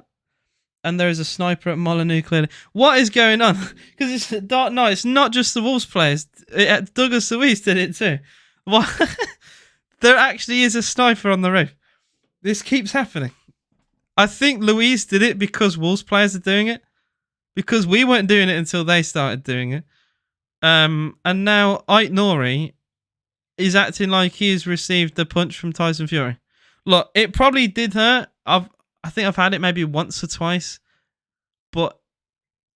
And there is a sniper at Molyneux clearly. What is going on? Because it's a dark night. It's not just the Wolves players. Douglas Luiz did it too. What? There actually is a sniper on the roof. This keeps happening. I think Luiz did it because Wolves players are doing it. Because we weren't doing it until they started doing it. And now Ait Nori is acting like he has received the punch from Tyson Fury. Look, it probably did hurt. I think I've had it maybe once or twice. But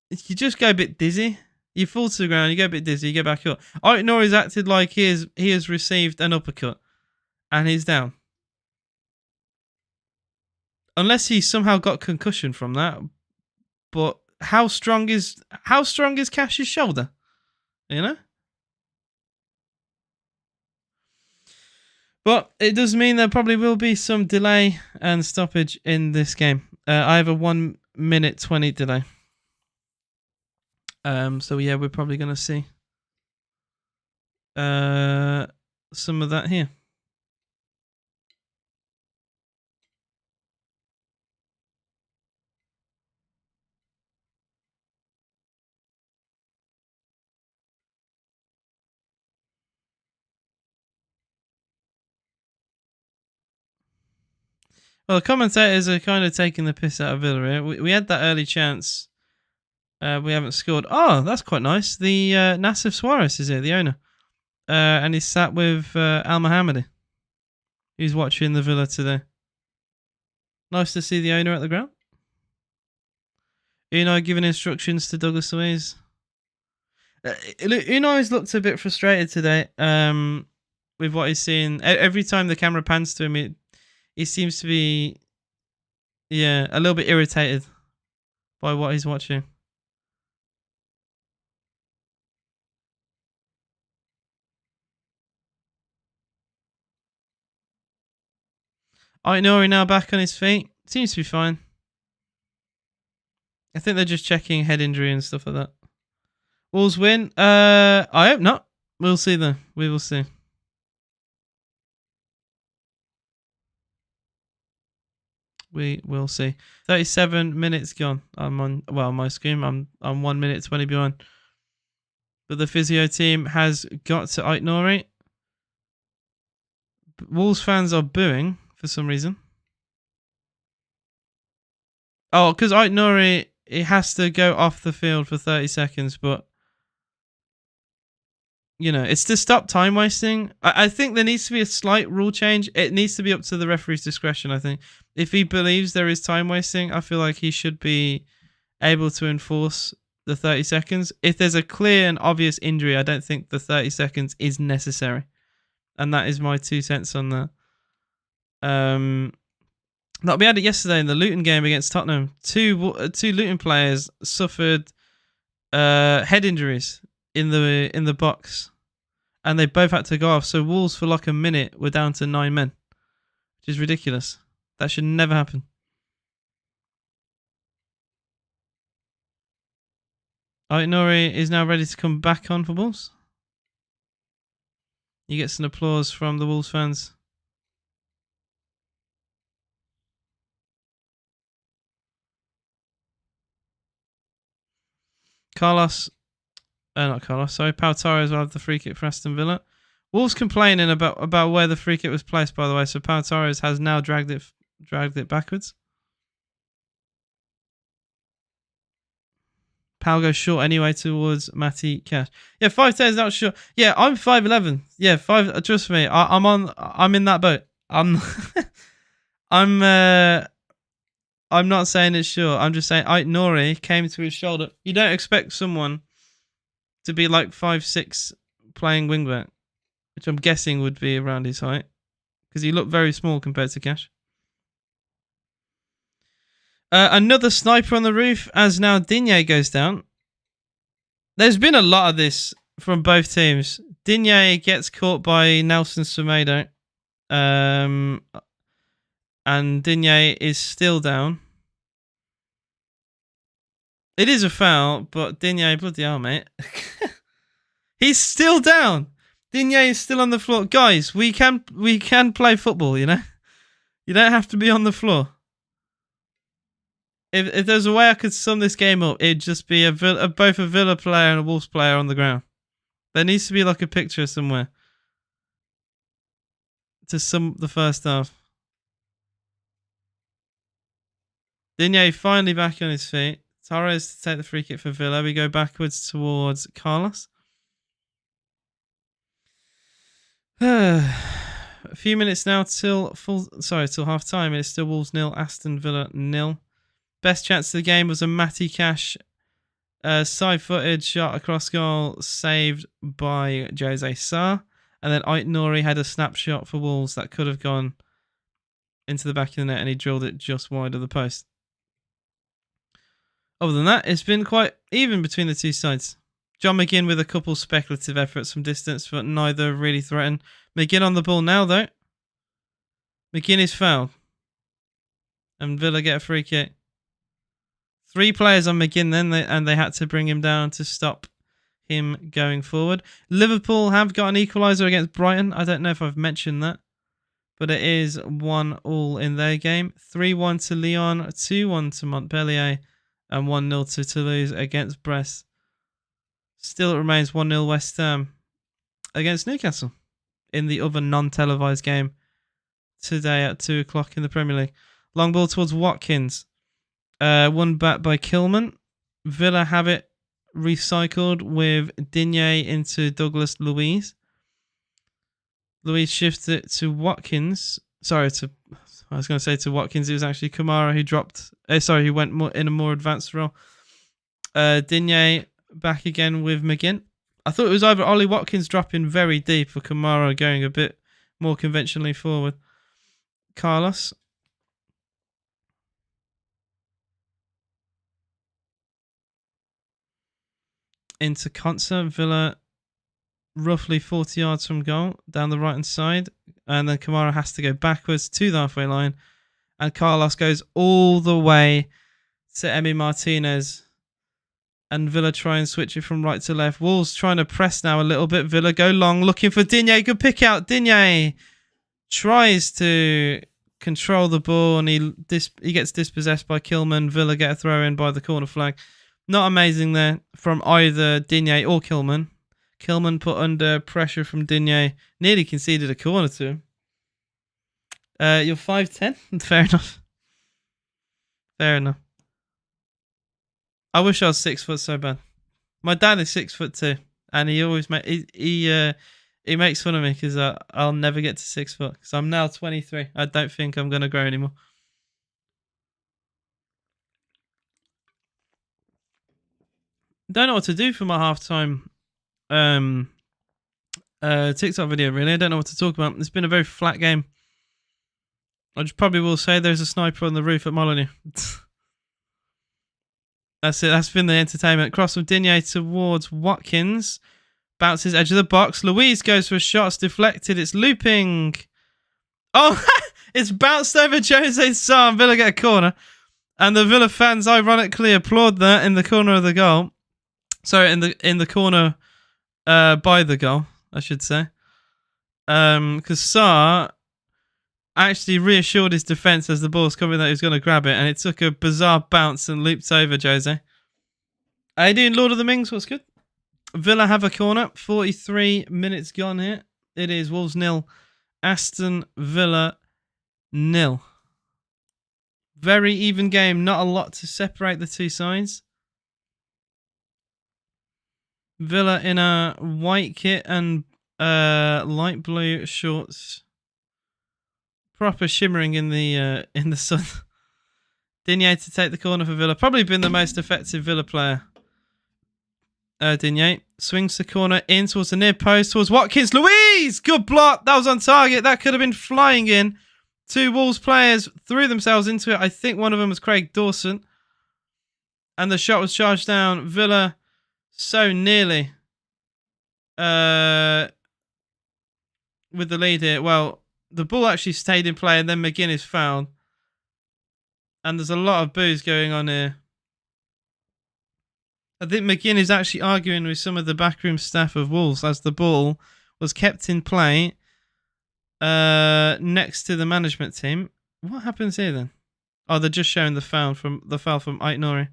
you just go a bit dizzy. You fall to the ground, you go a bit dizzy, you get back up. Ait Nori's acted like he has received an uppercut. And he's down. Unless he somehow got concussion from that. But how strong is Cash's shoulder? You know? But it does mean there probably will be some delay and stoppage in this game. I have a 1 minute 20 delay. So yeah, we're probably going to see some of that here. Well, the commentators are kind of taking the piss out of Villa here. We had that early chance. We haven't scored. Oh, that's quite nice. The Nassif Suarez is here, the owner. And he's sat with Al Mohammadi, who's watching the Villa today. Nice to see the owner at the ground. Unai giving instructions to Douglas Luiz. Unai's looked a bit frustrated today with what he's seeing. Every time the camera pans to him, he seems to be, a little bit irritated by what he's watching. Ait Nori now back on his feet. Seems to be fine. I think they're just checking head injury and stuff like that. Wolves win. I hope not. We'll see though. We will see. We will see. 37 minutes gone. I'm on my screen. I'm 1 minute 20 behind. But the physio team has got to Ait Nori. Wolves fans are booing for some reason. Oh, because Ait Nori, it has to go off the field for 30 seconds, but it's to stop time wasting. I think there needs to be a slight rule change. It needs to be up to the referee's discretion, I think. If he believes there is time wasting, I feel like he should be able to enforce the 30 seconds. If there's a clear and obvious injury, I don't think the 30 seconds is necessary. And that is my 2 cents on that. We had it yesterday in the Luton game against Tottenham. Two Luton players suffered head injuries in the box, and they both had to go off. So Wolves for like a minute were down to 9 men, which is ridiculous. That should never happen. Ait Nori is now ready to come back on for Wolves. He gets an applause from the Wolves fans. Pau Torres will have the free kick for Aston Villa. Wolves complaining about where the free kick was placed, by the way. So Pau Torres has now dragged it backwards. Pau goes short anyway towards Matty Cash. Yeah, 5'10" is not short. Yeah, I'm 5'11". Yeah, 5. Trust me, I'm in that boat. I'm not saying it's short. I'm just saying Ait Nori came to his shoulder. You don't expect someone to be like 5'6" playing wingback, which I'm guessing would be around his height, because he looked very small compared to Cash. Another sniper on the roof as now Digne goes down. There's been a lot of this from both teams. Digne gets caught by Nelson Semedo And Digne is still down. It is a foul, but Digne, bloody hell, mate. He's still down. Digne is still on the floor. Guys, we can play football, you know? You don't have to be on the floor. If there's a way I could sum this game up, it'd just be both a Villa player and a Wolves player on the ground. There needs to be like a picture somewhere to sum the first half. Digne finally back on his feet. Torres to take the free kick for Villa. We go backwards towards Carlos. A few minutes now till half time. It's still Wolves 0, Aston Villa 0. Best chance of the game was a Matty Cash side-footed shot across goal saved by Jose Sarr. And then Ait Nouri had a snapshot for Wolves that could have gone into the back of the net and he drilled it just wide of the post. Other than that, it's been quite even between the two sides. John McGinn with a couple speculative efforts from distance, but neither really threatened. McGinn on the ball now, though. McGinn is fouled. And Villa get a free kick. 3 players on McGinn then, and they had to bring him down to stop him going forward. Liverpool have got an equaliser against Brighton. I don't know if I've mentioned that. But it is 1-1 in their game. 3-1 to Lyon, 2-1 to Montpellier, and 1-0 to Toulouse against Brest. Still, it remains 1-0 West Ham against Newcastle in the other non-televised game today at 2 o'clock in the Premier League. Long ball towards Watkins. Won back by Kilman. Villa have it recycled with Digne into Douglas Luiz. Luiz shifts it to Watkins. I was going to say to Watkins. It was actually Kamara who dropped. Who went more in a more advanced role. Digne back again with McGinn. I thought it was either Ollie Watkins dropping very deep or Kamara going a bit more conventionally forward. Carlos. Into Konsa. Villa roughly 40 yards from goal down the right hand side. And then Kamara has to go backwards to the halfway line. And Carlos goes all the way to Emi Martinez. And Villa try and switch it from right to left. Wolves trying to press now a little bit. Villa go long, looking for Digne. Good pick out. Digne tries to control the ball and he gets dispossessed by Kilman. Villa get a throw in by the corner flag. Not amazing there from either Digne or Kilman. Kilman put under pressure from Digne. Nearly conceded a corner to him. You're 5'10". Fair enough. Fair enough. I wish I was 6 foot so bad. My dad is 6'2", and he always he makes fun of me because I'll never get to 6 foot. Because I'm now 23. I don't think I'm gonna grow anymore. Don't know what to do for my halftime TikTok video. Really, I don't know what to talk about. It's been a very flat game. I just probably will say there's a sniper on the roof at Molyneux. That's it. That's been the entertainment. Cross from Digne towards Watkins. Bounces edge of the box. Luiz goes for a shot. It's deflected. It's looping. Oh, it's bounced over Jose Sarr. Villa get a corner. And the Villa fans ironically applaud that in the corner of the goal. Sorry, in the corner by the goal, I should say. Because Sarr actually reassured his defence as the ball's coming that he was going to grab it, and it took a bizarre bounce and looped over Jose. How you doing, Lord of the Mings? What's good? Villa have a corner. 43 minutes gone here. It is Wolves 0, Aston Villa 0. Very even game. Not a lot to separate the two sides. Villa in a white kit and light blue shorts. Proper shimmering in the sun. Digne to take the corner for Villa. Probably been the most effective Villa player. Digne swings the corner in towards the near post, towards Watkins. Luiz! Good block. That was on target. That could have been flying in. 2 Wolves players threw themselves into it. I think one of them was Craig Dawson. And the shot was charged down. Villa so nearly with the lead here. Well, the ball actually stayed in play, and then McGinn fouled. And there's a lot of boos going on here. I think McGinn is actually arguing with some of the backroom staff of Wolves as the ball was kept in play next to the management team. What happens here then? Oh, they're just showing the foul from Aït-Nouri.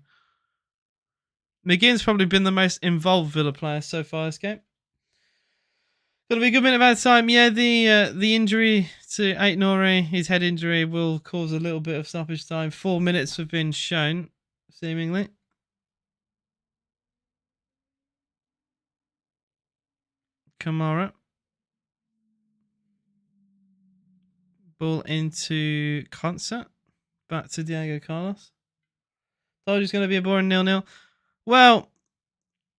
McGinn's probably been the most involved Villa player so far this game. Gonna be a good minute of added time. Yeah, the injury to Aït-Nouri, his head injury, will cause a little bit of stoppage time. 4 minutes have been shown, seemingly. Kamara. Ball into Concert. Back to Diego Carlos. Told you it's going to be a boring 0-0. Well,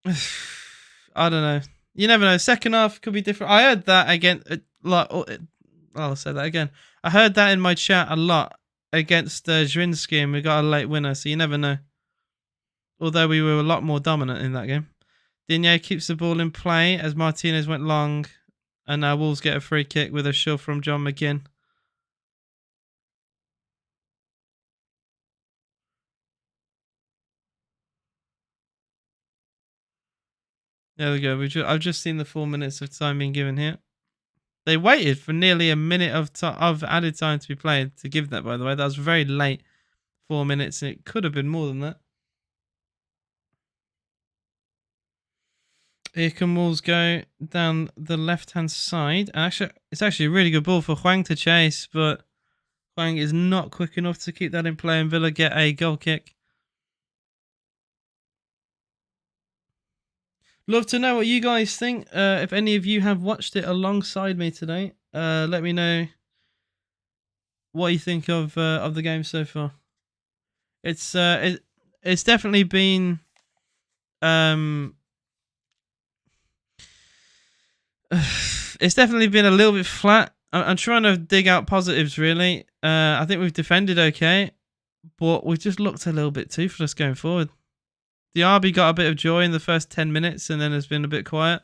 I don't know. You never know. Second half could be different. I heard that again. I'll say that again. I heard that in my chat a lot against Zrinski, and we got a late winner, so you never know. Although we were a lot more dominant in that game. Digne keeps the ball in play as Martinez went long, and now Wolves get a free kick with a shove from John McGinn. There we go. I've just seen the 4 minutes of time being given here. They waited for nearly a minute of added time to be played to give that, by the way. That was very late. 4 minutes. It could have been more than that. Here can Wolves go down the left-hand side. Actually, it's actually a really good ball for Hwang to chase, but Hwang is not quick enough to keep that in play, and Villa get a goal kick. Love to know what you guys think. If any of you have watched it alongside me today, let me know what you think of the game so far. It's definitely been it's definitely been a little bit flat. I'm trying to dig out positives, really. I think we've defended okay, but we've just looked a little bit toothless going forward. Diaby got a bit of joy in the first 10 minutes and then has been a bit quiet.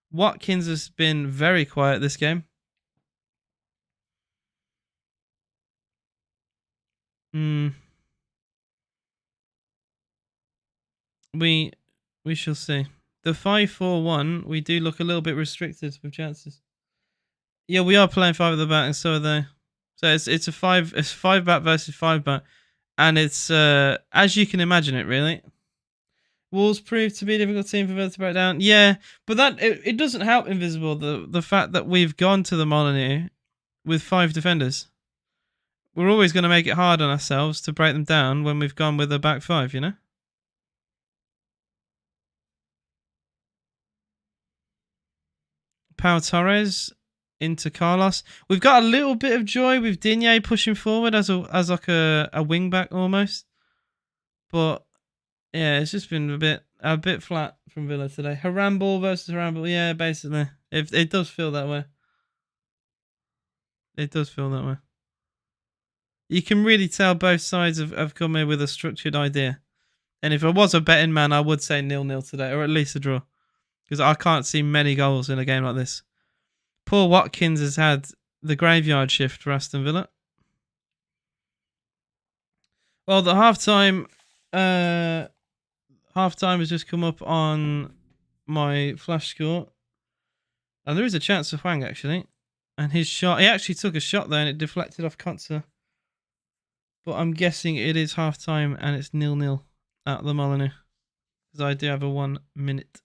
Watkins has been very quiet this game. We shall see. The 5-4-1, we do look a little bit restricted with chances. Yeah, we are playing 5 at the back, and so are they. So it's a 5 back versus 5 back, and it's as you can imagine it, really. Wolves proved to be a difficult team for Villa to break down. Yeah, but that it doesn't help Invisible the fact that we've gone to the Molineux with 5 defenders. We're always going to make it hard on ourselves to break them down when we've gone with a back 5, you know? Pau Torres into Carlos. We've got a little bit of joy with Digne pushing forward as like a wing back almost. But yeah, it's just been a bit flat from Villa today. Harambal versus Harambal. Yeah, basically. It does feel that way. It does feel that way. You can really tell both sides have come in with a structured idea. And if I was a betting man, I would say 0-0 today, or at least a draw. Because I can't see many goals in a game like this. Poor Watkins has had the graveyard shift for Aston Villa. Well, the halftime has just come up on my flash score. And there is a chance for Hwang, actually. And his shot, he actually took a shot there and it deflected off Konsa. But I'm guessing it is halftime and it's 0-0 at the Molineux. Because I do have a 1 minute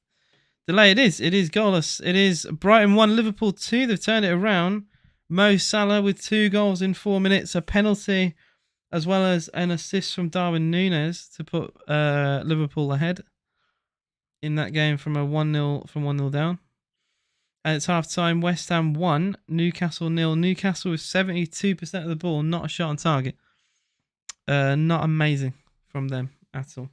delay. It is goalless. It is Brighton 1, Liverpool 2. They've turned it around. Mo Salah with 2 goals in 4 minutes. A penalty as well as an assist from Darwin Núñez to put Liverpool ahead in that game from 1-0 down. And it's half-time. West Ham 1, Newcastle 0. Newcastle with 72% of the ball, not a shot on target. Not amazing from them at all.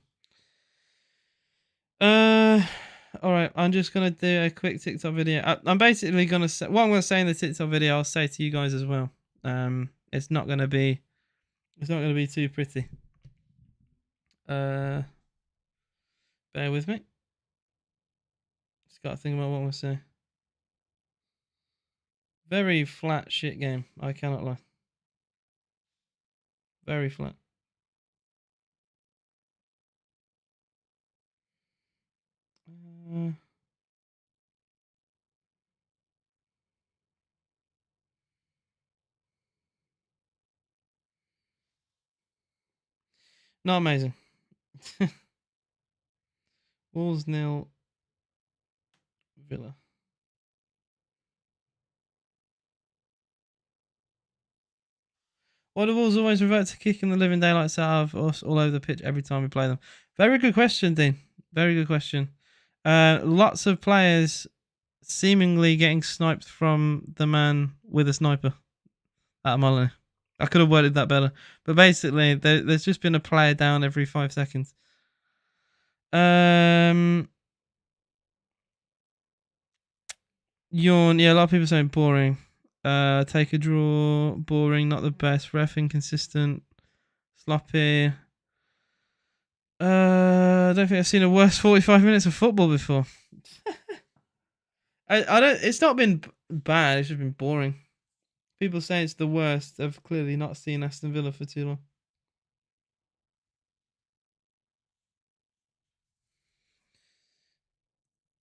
All right, I'm just gonna do a quick TikTok video. I'm basically gonna say what I'm gonna say in the TikTok video. I'll say to you guys as well. It's not gonna be too pretty. Bear with me. Just gotta think about what I'm gonna say. Very flat shit game. I cannot lie. Very flat. Not amazing. Wolves 0, Villa. Why do Wolves always revert to kicking the living daylights out of us all over the pitch every time we play them? Very good question, Dean. Very good question. Lots of players seemingly getting sniped from the man with a sniper at Molyneux. I could have worded that better. But basically, there's just been a player down every 5 seconds. Yawn. Yeah, a lot of people saying boring. Take a draw. Boring. Not the best. Ref inconsistent. Sloppy. I don't think I've seen a worse 45 minutes of football before. I don't. It's not been bad. It's just been boring. People say it's the worst. I've clearly not seen Aston Villa for too long.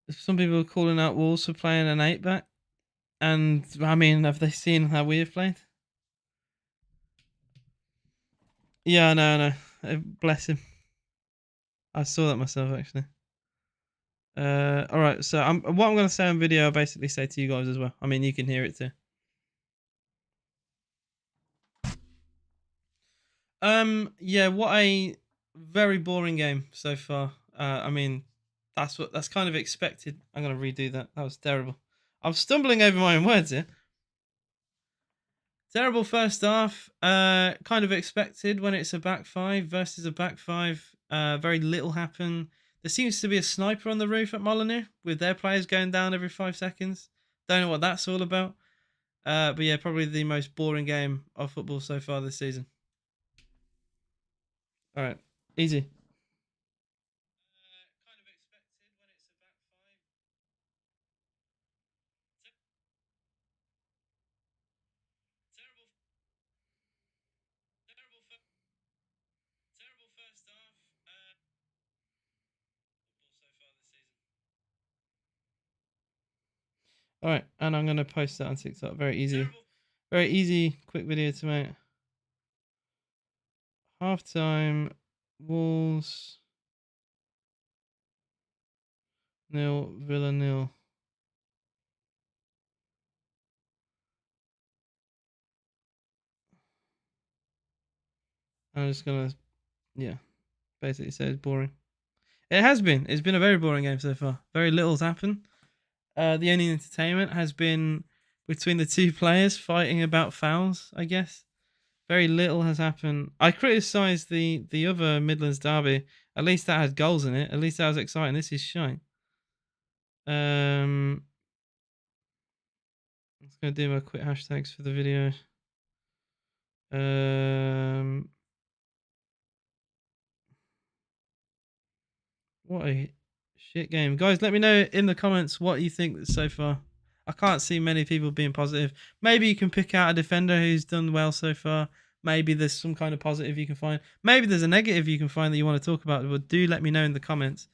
Some people are calling out Wolves for playing an 8-back. And, I mean, have they seen how we have played? Yeah, no. Bless him. I saw that myself, actually. Alright, so what I'm going to say on video, I'll basically say to you guys as well. I mean, you can hear it too. Yeah, what a very boring game so far. I mean, that's kind of expected. I'm going to redo that. That was terrible. I'm stumbling over my own words here. Terrible first half. Kind of expected when it's a back five versus a back five. Very little happened. There seems to be a sniper on the roof at Molyneux with their players going down every 5 seconds. Don't know what that's all about. But yeah, probably the most boring game of football so far this season. All right, easy. All right, and I'm gonna post that on TikTok. Very easy, quick video to make. Halftime, Wolves 0, Villa 0. I'm just gonna, yeah, basically say it's boring. It has been. It's been a very boring game so far. Very little's happened. The only entertainment has been between the two players fighting about fouls, I guess. Very little has happened. I criticised the other Midlands derby. At least that had goals in it. At least that was exciting. This is shite. I'm just gonna do my quick hashtags for the video. What a shit game, guys. Let me know in the comments what you think so far. I can't see many people being positive. Maybe you can pick out a defender who's done well so far. Maybe there's some kind of positive you can find. Maybe there's a negative you can find that you want to talk about. But do let me know in the comments.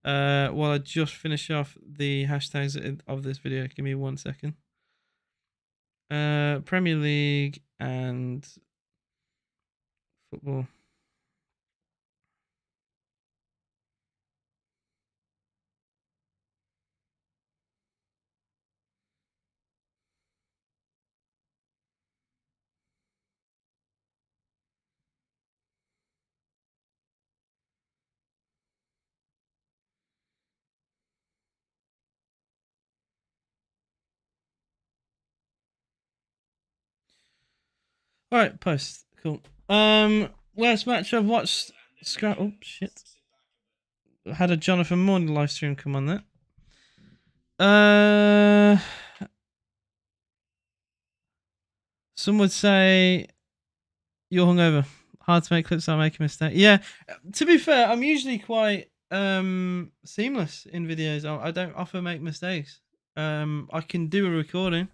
While I just finish off the hashtags of this video. Give me 1 second. Premier League and football. All right, post. Cool. Worst match I've watched. Oh shit! I had a Jonathan Morning live stream come on there. Some would say you're hungover. Hard to make clips. I make a mistake. Yeah. To be fair, I'm usually quite seamless in videos. I don't often make mistakes. I can do a recording,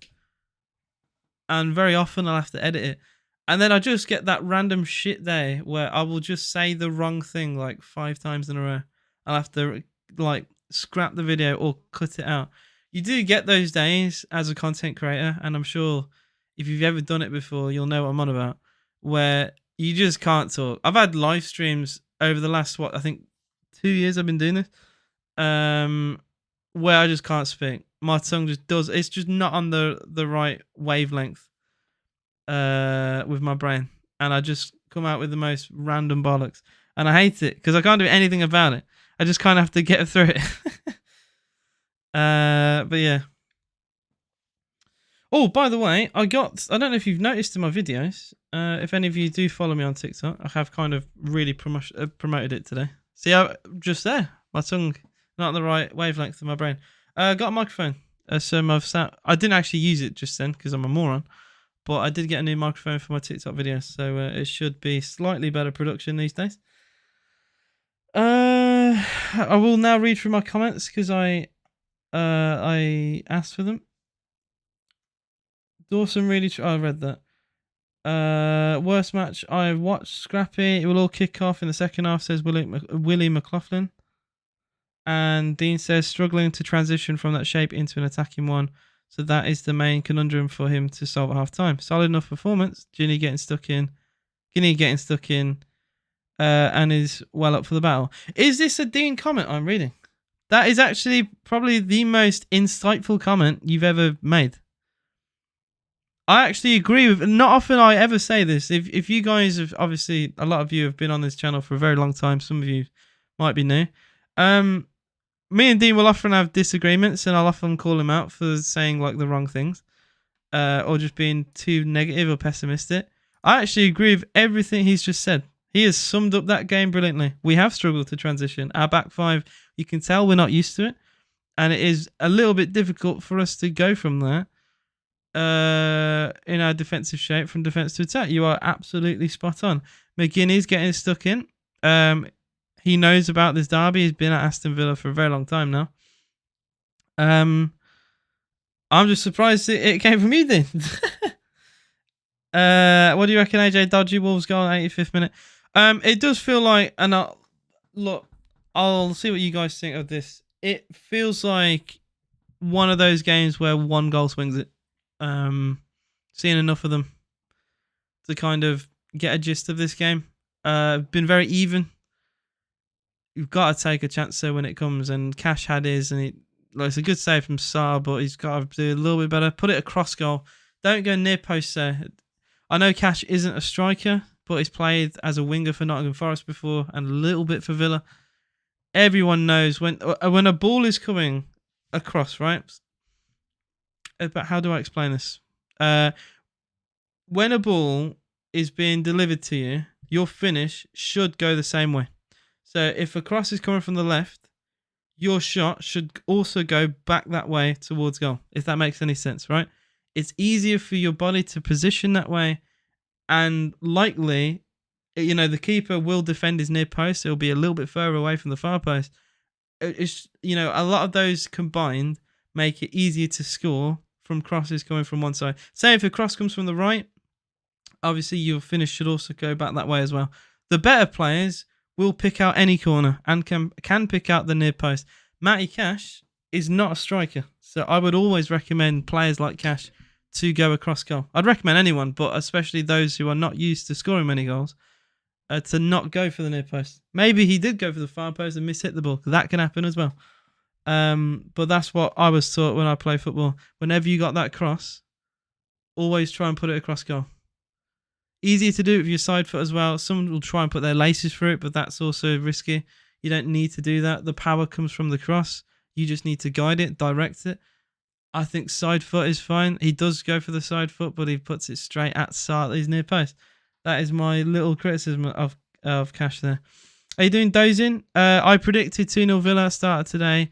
and very often I'll have to edit it. And then I just get that random shit day where I will just say the wrong thing like 5 times in a row. I'll have to like scrap the video or cut it out. You do get those days as a content creator, and I'm sure if you've ever done it before, you'll know what I'm on about, where you just can't talk. I've had live streams over the last, I think 2 years I've been doing this, where I just can't speak. My tongue just does, it's just not on the right wavelength with my brain, and I just come out with the most random bollocks, and I hate it because I can't do anything about it. I just kind of have to get through it. But yeah. Oh, by the way, I don't know if you've noticed in my videos, if any of you do follow me on TikTok, I have kind of really promoted it today. See how just there, my tongue not the right wavelength of my brain. Got a microphone. So I didn't actually use it just then because I'm a moron, but I did get a new microphone for my TikTok videos, so it should be slightly better production these days. I will now read through my comments because I asked for them. Dawson really. I read that. Worst match I've watched. Scrappy. It will all kick off in the second half, says Willie McLaughlin. And Dean says struggling to transition from that shape into an attacking one. So that is the main conundrum for him to solve at half time. Solid enough performance. Guinea getting stuck in. And is well up for the battle. Is this a Dean comment I'm reading? That is actually probably the most insightful comment you've ever made. I actually agree with. Not often I ever say this. If you guys have, obviously a lot of you have been on this channel for a very long time. Some of you might be new. Me and Dean will often have disagreements, and I'll often call him out for saying like the wrong things, or just being too negative or pessimistic. I actually agree with everything he's just said. He has summed up that game brilliantly. We have struggled to transition. Our back five, you can tell we're not used to it, and it is a little bit difficult for us to go from there in our defensive shape from defense to attack. You are absolutely spot on. McGinney's getting stuck in. He knows about this derby. He's been at Aston Villa for a very long time now. I'm just surprised it came from you, Dean. What do you reckon, AJ? Dodgy Wolves goal, 85th minute. It does feel like, and I'll see what you guys think of this. It feels like one of those games where one goal swings it. Seeing enough of them to kind of get a gist of this game. Been very even. You've got to take a chance there when it comes, and Cash had his, and it's a good save from Sarr, but he's got to do a little bit better. Put it across goal. Don't go near post there. I know Cash isn't a striker, but he's played as a winger for Nottingham Forest before and a little bit for Villa. Everyone knows when a ball is coming across, right? But how do I explain this? When a ball is being delivered to you, your finish should go the same way. So if a cross is coming from the left, your shot should also go back that way towards goal, if that makes any sense, right? It's easier for your body to position that way, and likely, the keeper will defend his near post. It'll be a little bit further away from the far post. It's, a lot of those combined make it easier to score from crosses coming from one side. Say if a cross comes from the right, obviously your finish should also go back that way as well. The better players will pick out any corner and can pick out the near post. Matty Cash is not a striker, so I would always recommend players like Cash to go across goal. I'd recommend anyone, but especially those who are not used to scoring many goals, to not go for the near post. Maybe he did go for the far post and mishit the ball. That can happen as well. But that's what I was taught when I play football. Whenever you got that cross, always try and put it across goal. Easier to do it with your side foot as well. Some will try and put their laces through it, but that's also risky. You don't need to do that. The power comes from the cross. You just need to guide it, direct it. I think side foot is fine. He does go for the side foot, but he puts it straight at his near post. That is my little criticism of Cash there. Are you doing dozing? I predicted 2-0 Villa started today.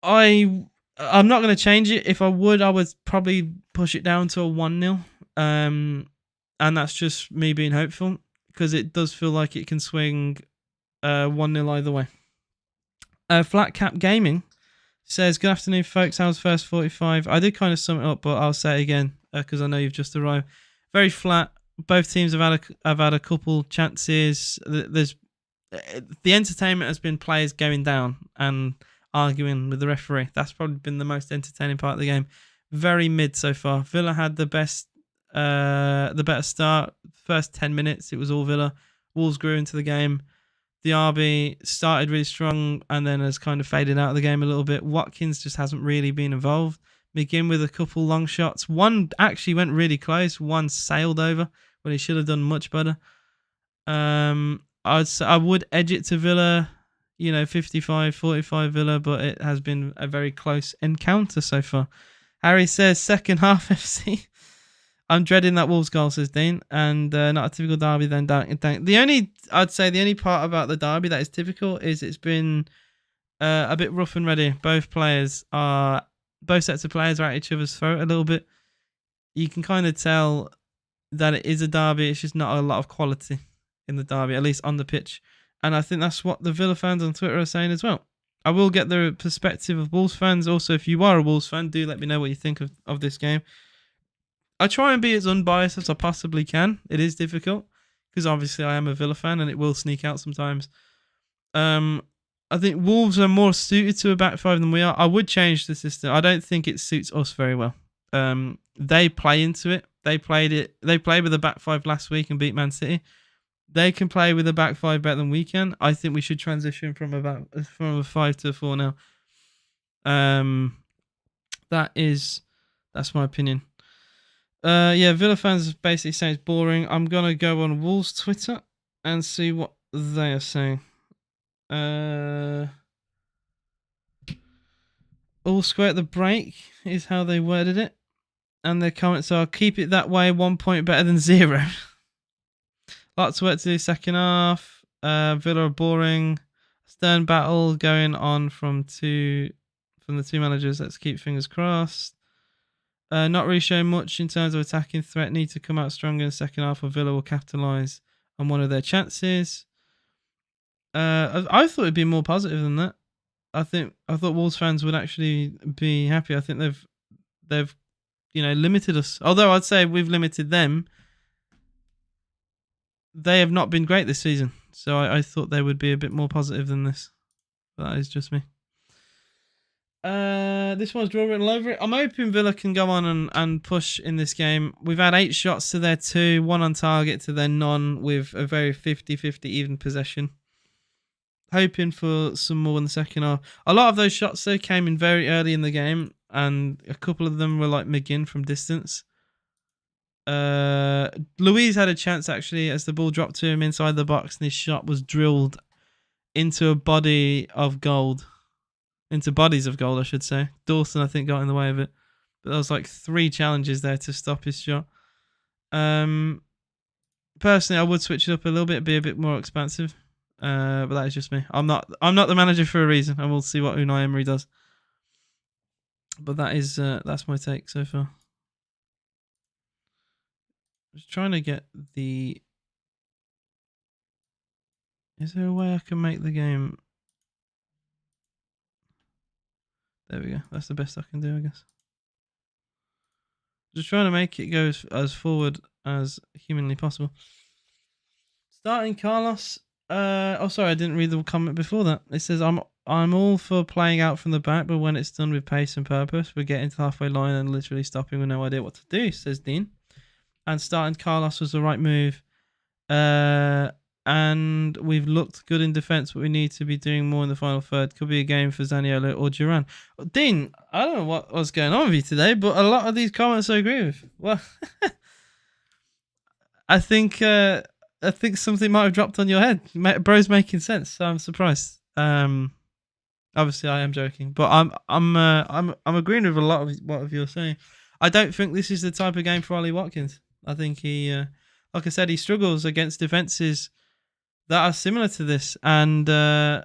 I'm not going to change it. If I would probably push it down to a 1-0. And that's just me being hopeful, because it does feel like it can swing 1-0 either way. Flat Cap Gaming Says, good afternoon, folks. How's first 45? I did kind of sum it up, but I'll say it again because I know you've just arrived. Very flat. Both teams have had a couple chances. There's the entertainment has been players going down and arguing with the referee. That's probably been the most entertaining part of the game. Very mid so far. Villa had the better start. First 10 minutes, it was all Villa. Wolves grew into the game. The RB started really strong and then has kind of faded out of the game a little bit. Watkins just hasn't really been involved. McGinn with a couple long shots. One actually went really close. One sailed over when he should have done much better. I would edge it to Villa, 55-45 Villa, but it has been a very close encounter so far. Harry says, second half FC. I'm dreading that Wolves goal, says Dean, and not a typical derby then. I'd say the only part about the derby that is typical is it's been a bit rough and ready. Both sets of players are at each other's throat a little bit. You can kind of tell that it is a derby. It's just not a lot of quality in the derby, at least on the pitch. And I think that's what the Villa fans on Twitter are saying as well. I will get the perspective of Wolves fans. Also, if you are a Wolves fan, do let me know what you think of this game. I try and be as unbiased as I possibly can. It is difficult because obviously I am a Villa fan and it will sneak out sometimes. I think Wolves are more suited to a back five than we are. I would change the system. I don't think it suits us very well. They play into it. They played with a back five last week and beat Man City. They can play with a back five better than we can. I think we should transition from a 5 to a 4 now. That's my opinion. Villa fans basically saying it's boring. I'm gonna go on Wolves Twitter and see what they are saying. All square at the break is how they worded it, and their comments are keep it that way. 1 point better than 0. Lots of work to do second half. Villa are boring. Stern battle going on from the two managers. Let's keep fingers crossed. Not really showing much in terms of attacking threat. Need to come out stronger in the second half, or Villa will capitalise on one of their chances. I thought it'd be more positive than that. I thought Wolves fans would actually be happy. I think they've limited us. Although I'd say we've limited them. They have not been great this season, so I thought they would be a bit more positive than this. But that is just me. This one's draw written all over it. I'm hoping Villa can go on and push in this game. We've had 8 shots to their 2, 1 on target to their none, with a very 50-50 even possession. Hoping for some more in the second half. A lot of those shots though came in very early in the game, and a couple of them were like McGinn from distance. Luiz had a chance actually as the ball dropped to him inside the box, and his shot was drilled into a body of gold. Into bodies of gold, I should say. Dawson, I think, got in the way of it. But there was like 3 challenges there to stop his shot. Personally, I would switch it up a little bit, be a bit more expansive. But that is just me. I'm not the manager for a reason, and we'll see what Unai Emery does. But that's my take so far. Just trying to get the... Is there a way I can make the game... There we go. That's the best I can do, I guess. Just trying to make it go as forward as humanly possible. Starting Carlos. Sorry, I didn't read the comment before that. It says, I'm all for playing out from the back, but when it's done with pace and purpose, we're getting to the halfway line and literally stopping with no idea what to do, says Dean. And starting Carlos was the right move. And we've looked good in defence, but we need to be doing more in the final third. Could be a game for Zaniolo or Duran. Dean, I don't know what's going on with you today, but a lot of these comments I agree with. Well, I think something might have dropped on your head. Bro's making sense, so I'm surprised. Obviously, I am joking, but I'm agreeing with a lot of what you're saying. I don't think this is the type of game for Ollie Watkins. I think he, like I said, he struggles against defences that are similar to this, and I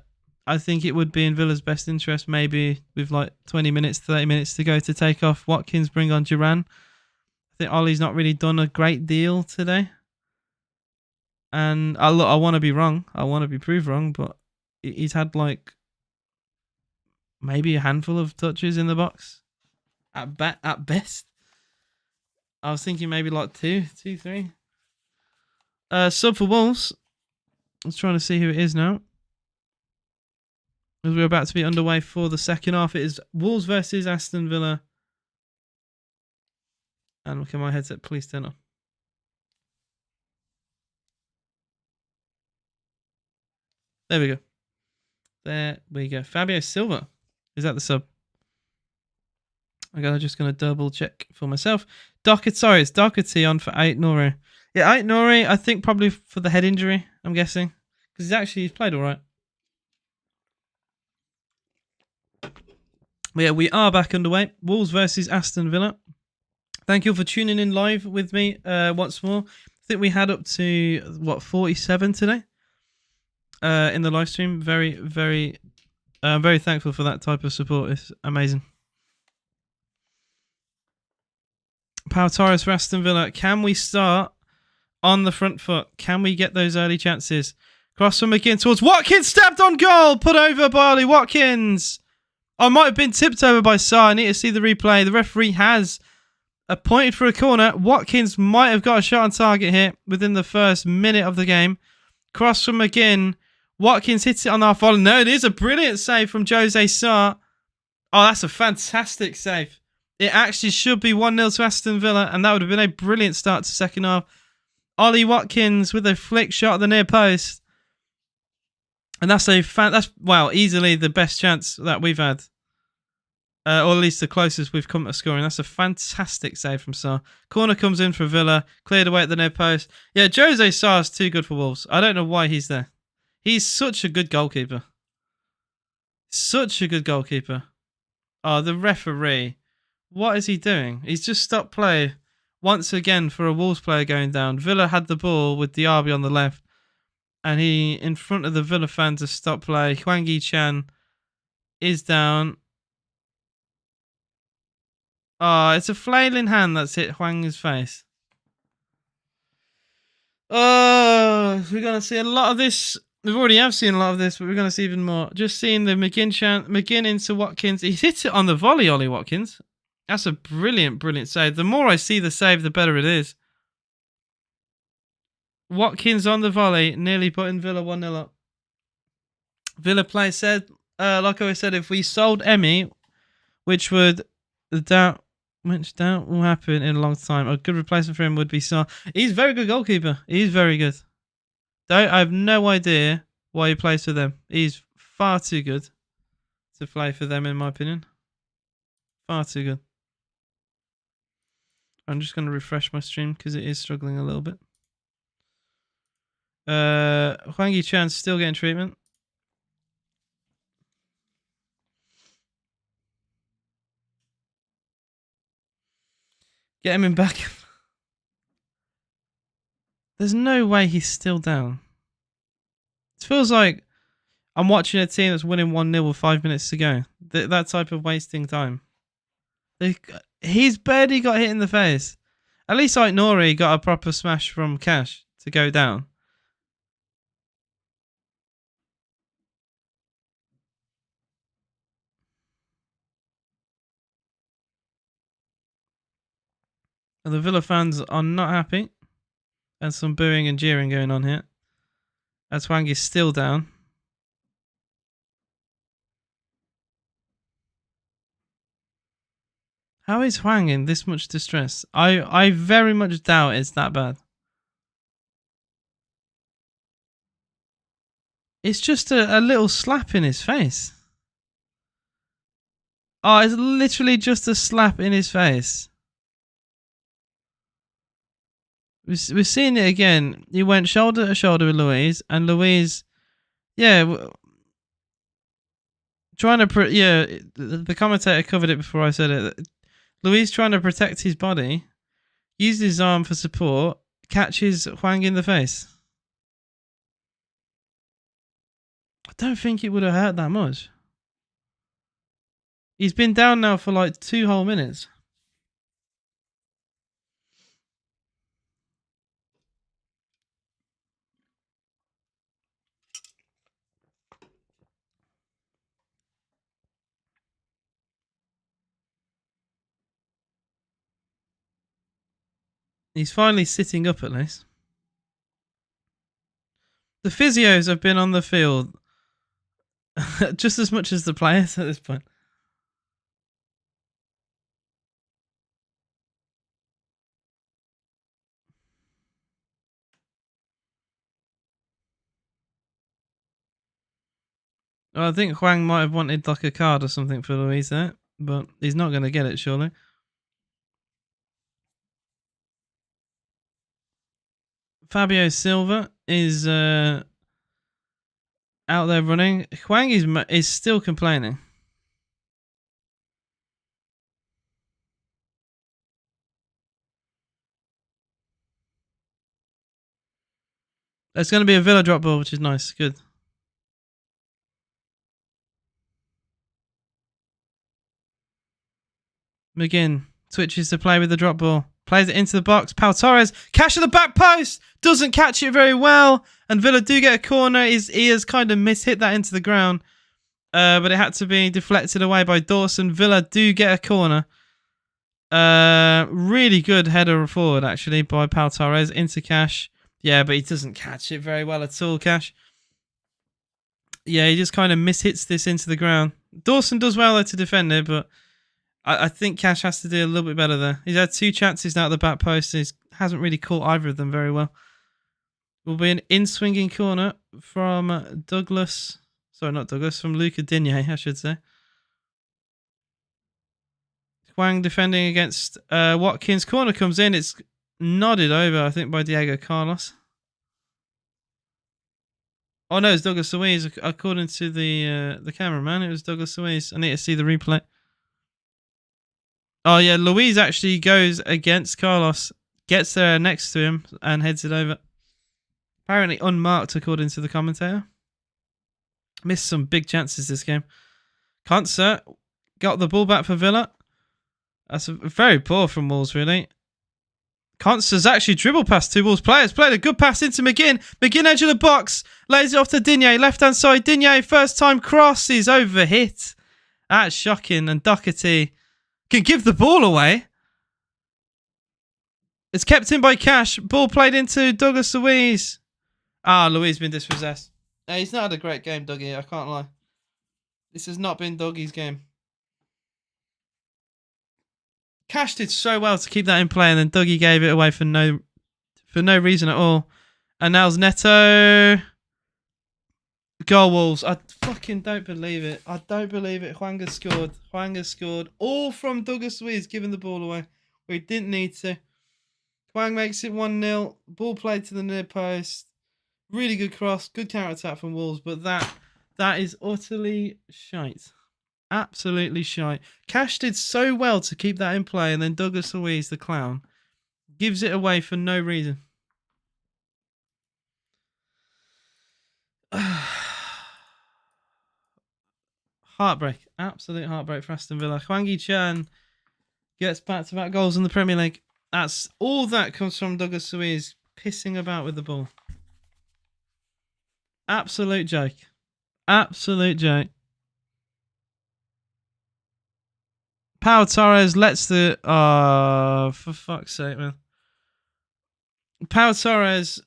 think it would be in Villa's best interest, maybe with like 20 minutes, 30 minutes to go, to take off Watkins, bring on Duran. I think Ollie's not really done a great deal today. And I want to be wrong. I want to be proved wrong, but he's had like maybe a handful of touches in the box. At best. I was thinking maybe like two, three. Sub for Wolves. I was trying to see who it is now. As we're about to be underway for the second half, it is Wolves versus Aston Villa. And look at my headset, please turn on. There we go. There we go. Fabio Silva. Is that the sub? I'm just going to double check for myself. Sorry, it's Doherty on for Ait-Nouri. Yeah, Ait-Nouri, I think probably for the head injury, I'm guessing. Because he's played all right. But yeah, we are back underway. Wolves versus Aston Villa. Thank you for tuning in live with me once more. I think we had up to, 47 today in the live stream. Very, very, very thankful for that type of support. It's amazing. Pau Torres for Aston Villa. Can we start on the front foot? Can we get those early chances? Cross from McGinn towards Watkins. Stabbed on goal. Put over by Ollie Watkins. I might have been tipped over by Sarr. I need to see the replay. The referee has pointed for a corner. Watkins might have got a shot on target here within the first minute of the game. Cross from McGinn. Watkins hits it on our follow. No, it is a brilliant save from Jose Sarr. Oh, that's a fantastic save. It actually should be 1-0 to Aston Villa, and that would have been a brilliant start to second half. Ollie Watkins with a flick shot at the near post. And that's easily the best chance that we've had. Or at least the closest we've come to scoring. That's a fantastic save from Sarr. Corner comes in for Villa. Cleared away at the near post. Yeah, Jose Sarr is too good for Wolves. I don't know why he's there. He's such a good goalkeeper. Such a good goalkeeper. Oh, the referee. What is he doing? He's just stopped play once again for a Wolves player going down. Villa had the ball with Diaby on the left. And he, in front of the Villa fans, has stopped play. Hwang Yi-chan is down. Oh, it's a flailing hand that's hit Hwang's face. Oh, we're going to see a lot of this. We already have seen a lot of this, but we're going to see even more. Just seeing the McGinn into Watkins. He hits it on the volley, Ollie Watkins. That's a brilliant, brilliant save. The more I see the save, the better it is. Watkins on the volley, nearly putting Villa 1-0 up. Villa player said, like I said, if we sold Emmy, which will happen in a long time. A good replacement for him would be Sarr. He's a very good goalkeeper. He's very good. I have no idea why he plays for them. He's far too good to play for them, in my opinion. Far too good. I'm just going to refresh my stream because it is struggling a little bit. Hwang Yi-chan's still getting treatment. Get him in back. There's no way he's still down. It feels like I'm watching a team that's winning 1-0 with 5 minutes to go. That type of wasting time. He's barely got hit in the face. At least Ait-Nouri got a proper smash from Cash to go down. And the Villa fans are not happy. And some booing and jeering going on here. As Hwang is still down. How is Hwang in this much distress? I very much doubt it's that bad. It's just a little slap in his face. Oh, it's literally just a slap in his face. We're seeing it again. He went shoulder to shoulder with Louise, and Louise, the commentator covered it before I said it. Louise trying to protect his body, used his arm for support, catches Hwang in the face. I don't think it would have hurt that much. He's been down now for like 2 whole minutes. He's finally sitting up at least. The physios have been on the field just as much as the players at this point. Well, I think Huang might have wanted like a card or something for Luis there, but he's not going to get it, surely. Fabio Silva is out there running. Huang is still complaining. There's going to be a Villa drop ball, which is nice. Good. McGinn switches to play with the drop ball. Plays it into the box. Pau Torres. Cash at the back post. Doesn't catch it very well. And Villa do get a corner. He has kind of mishit that into the ground. But it had to be deflected away by Dawson. Villa do get a corner. Really good header forward, actually, by Pau Torres into Cash. Yeah, but he doesn't catch it very well at all, Cash. Yeah, he just kind of mishits this into the ground. Dawson does well there to defend it, but I think Cash has to do a little bit better there. He's had 2 chances now at the back post. He hasn't really caught either of them very well. Will be an in-swinging corner from Douglas. Sorry, not Douglas. From Luca Digne, I should say. Huang defending against Watkins. Corner comes in. It's nodded over, I think, by Diego Carlos. Oh, no, it's Douglas Luiz. According to the cameraman, it was Douglas Luiz. I need to see the replay. Oh, yeah, Luiz actually goes against Carlos, gets there next to him, and heads it over. Apparently unmarked, according to the commentator. Missed some big chances this game. Concert got the ball back for Villa. That's very poor from Wolves, really. Concert's actually dribbled past 2 Wolves players. Played a good pass into McGinn. McGinn edge of the box. Lays it off to Digne. Left-hand side. Digne, first time cross. He's overhit. That's shocking. And Doherty can give the ball away. It's kept in by Cash. Ball played into Douglas Luiz. Luiz been dispossessed. He's not had a great game, Dougie. I can't lie. This has not been Dougie's game. Cash did so well to keep that in play, and then Dougie gave it away for no reason at all. And now's Neto. Goal Wolves. I fucking don't believe it. I don't believe it. Huang has scored. Huang has scored. All from Douglas Luiz giving the ball away where he didn't need to. Huang makes it 1-0. Ball played to the near post. Really good cross. Good counter-attack from Wolves. But that is utterly shite. Absolutely shite. Cash did so well to keep that in play, and then Douglas Luiz, the clown, gives it away for no reason. Heartbreak. Absolute heartbreak for Aston Villa. Hwang Hee-chan gets back-to-back goals in the Premier League. That's all that comes from Douglas Luiz pissing about with the ball. Absolute joke. Absolute joke. Pau Torres lets the... Oh, for fuck's sake, man. Pau Torres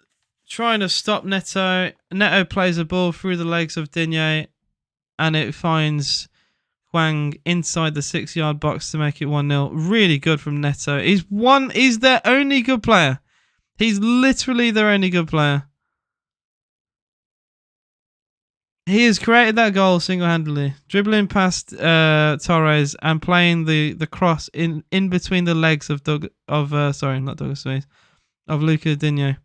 trying to stop Neto. Neto plays a ball through the legs of Digne, and it finds Hwang inside the 6-yard box to make it 1-0. Really good from Neto. He's their only good player. He's literally their only good player. He has created that goal single-handedly, dribbling past Torres and playing the cross in between the legs of of Luca Digne.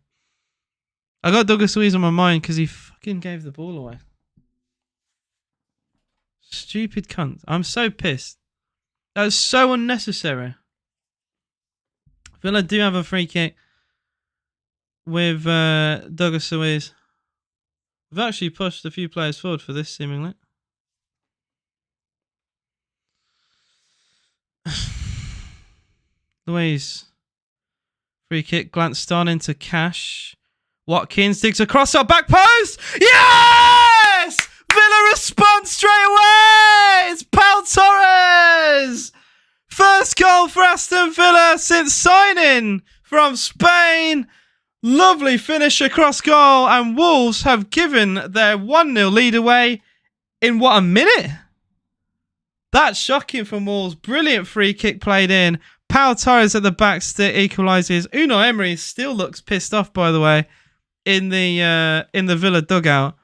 I got Douglas Luiz on my mind because he fucking gave the ball away. Stupid cunt. I'm so pissed. That was so unnecessary. Villa do have a free kick with Douglas Luiz. We've actually pushed a few players forward for this, seemingly. Luiz. Free kick, glanced on into Cash. Watkins digs across our back post. Yes! Villa responds straight away! It's Pau Torres! First goal for Aston Villa since signing from Spain. Lovely finish across goal, and Wolves have given their 1-0 lead away in what, a minute? That's shocking from Wolves. Brilliant free kick played in. Pau Torres at the back still equalises. Unai Emery still looks pissed off, by the way, in the Villa dugout.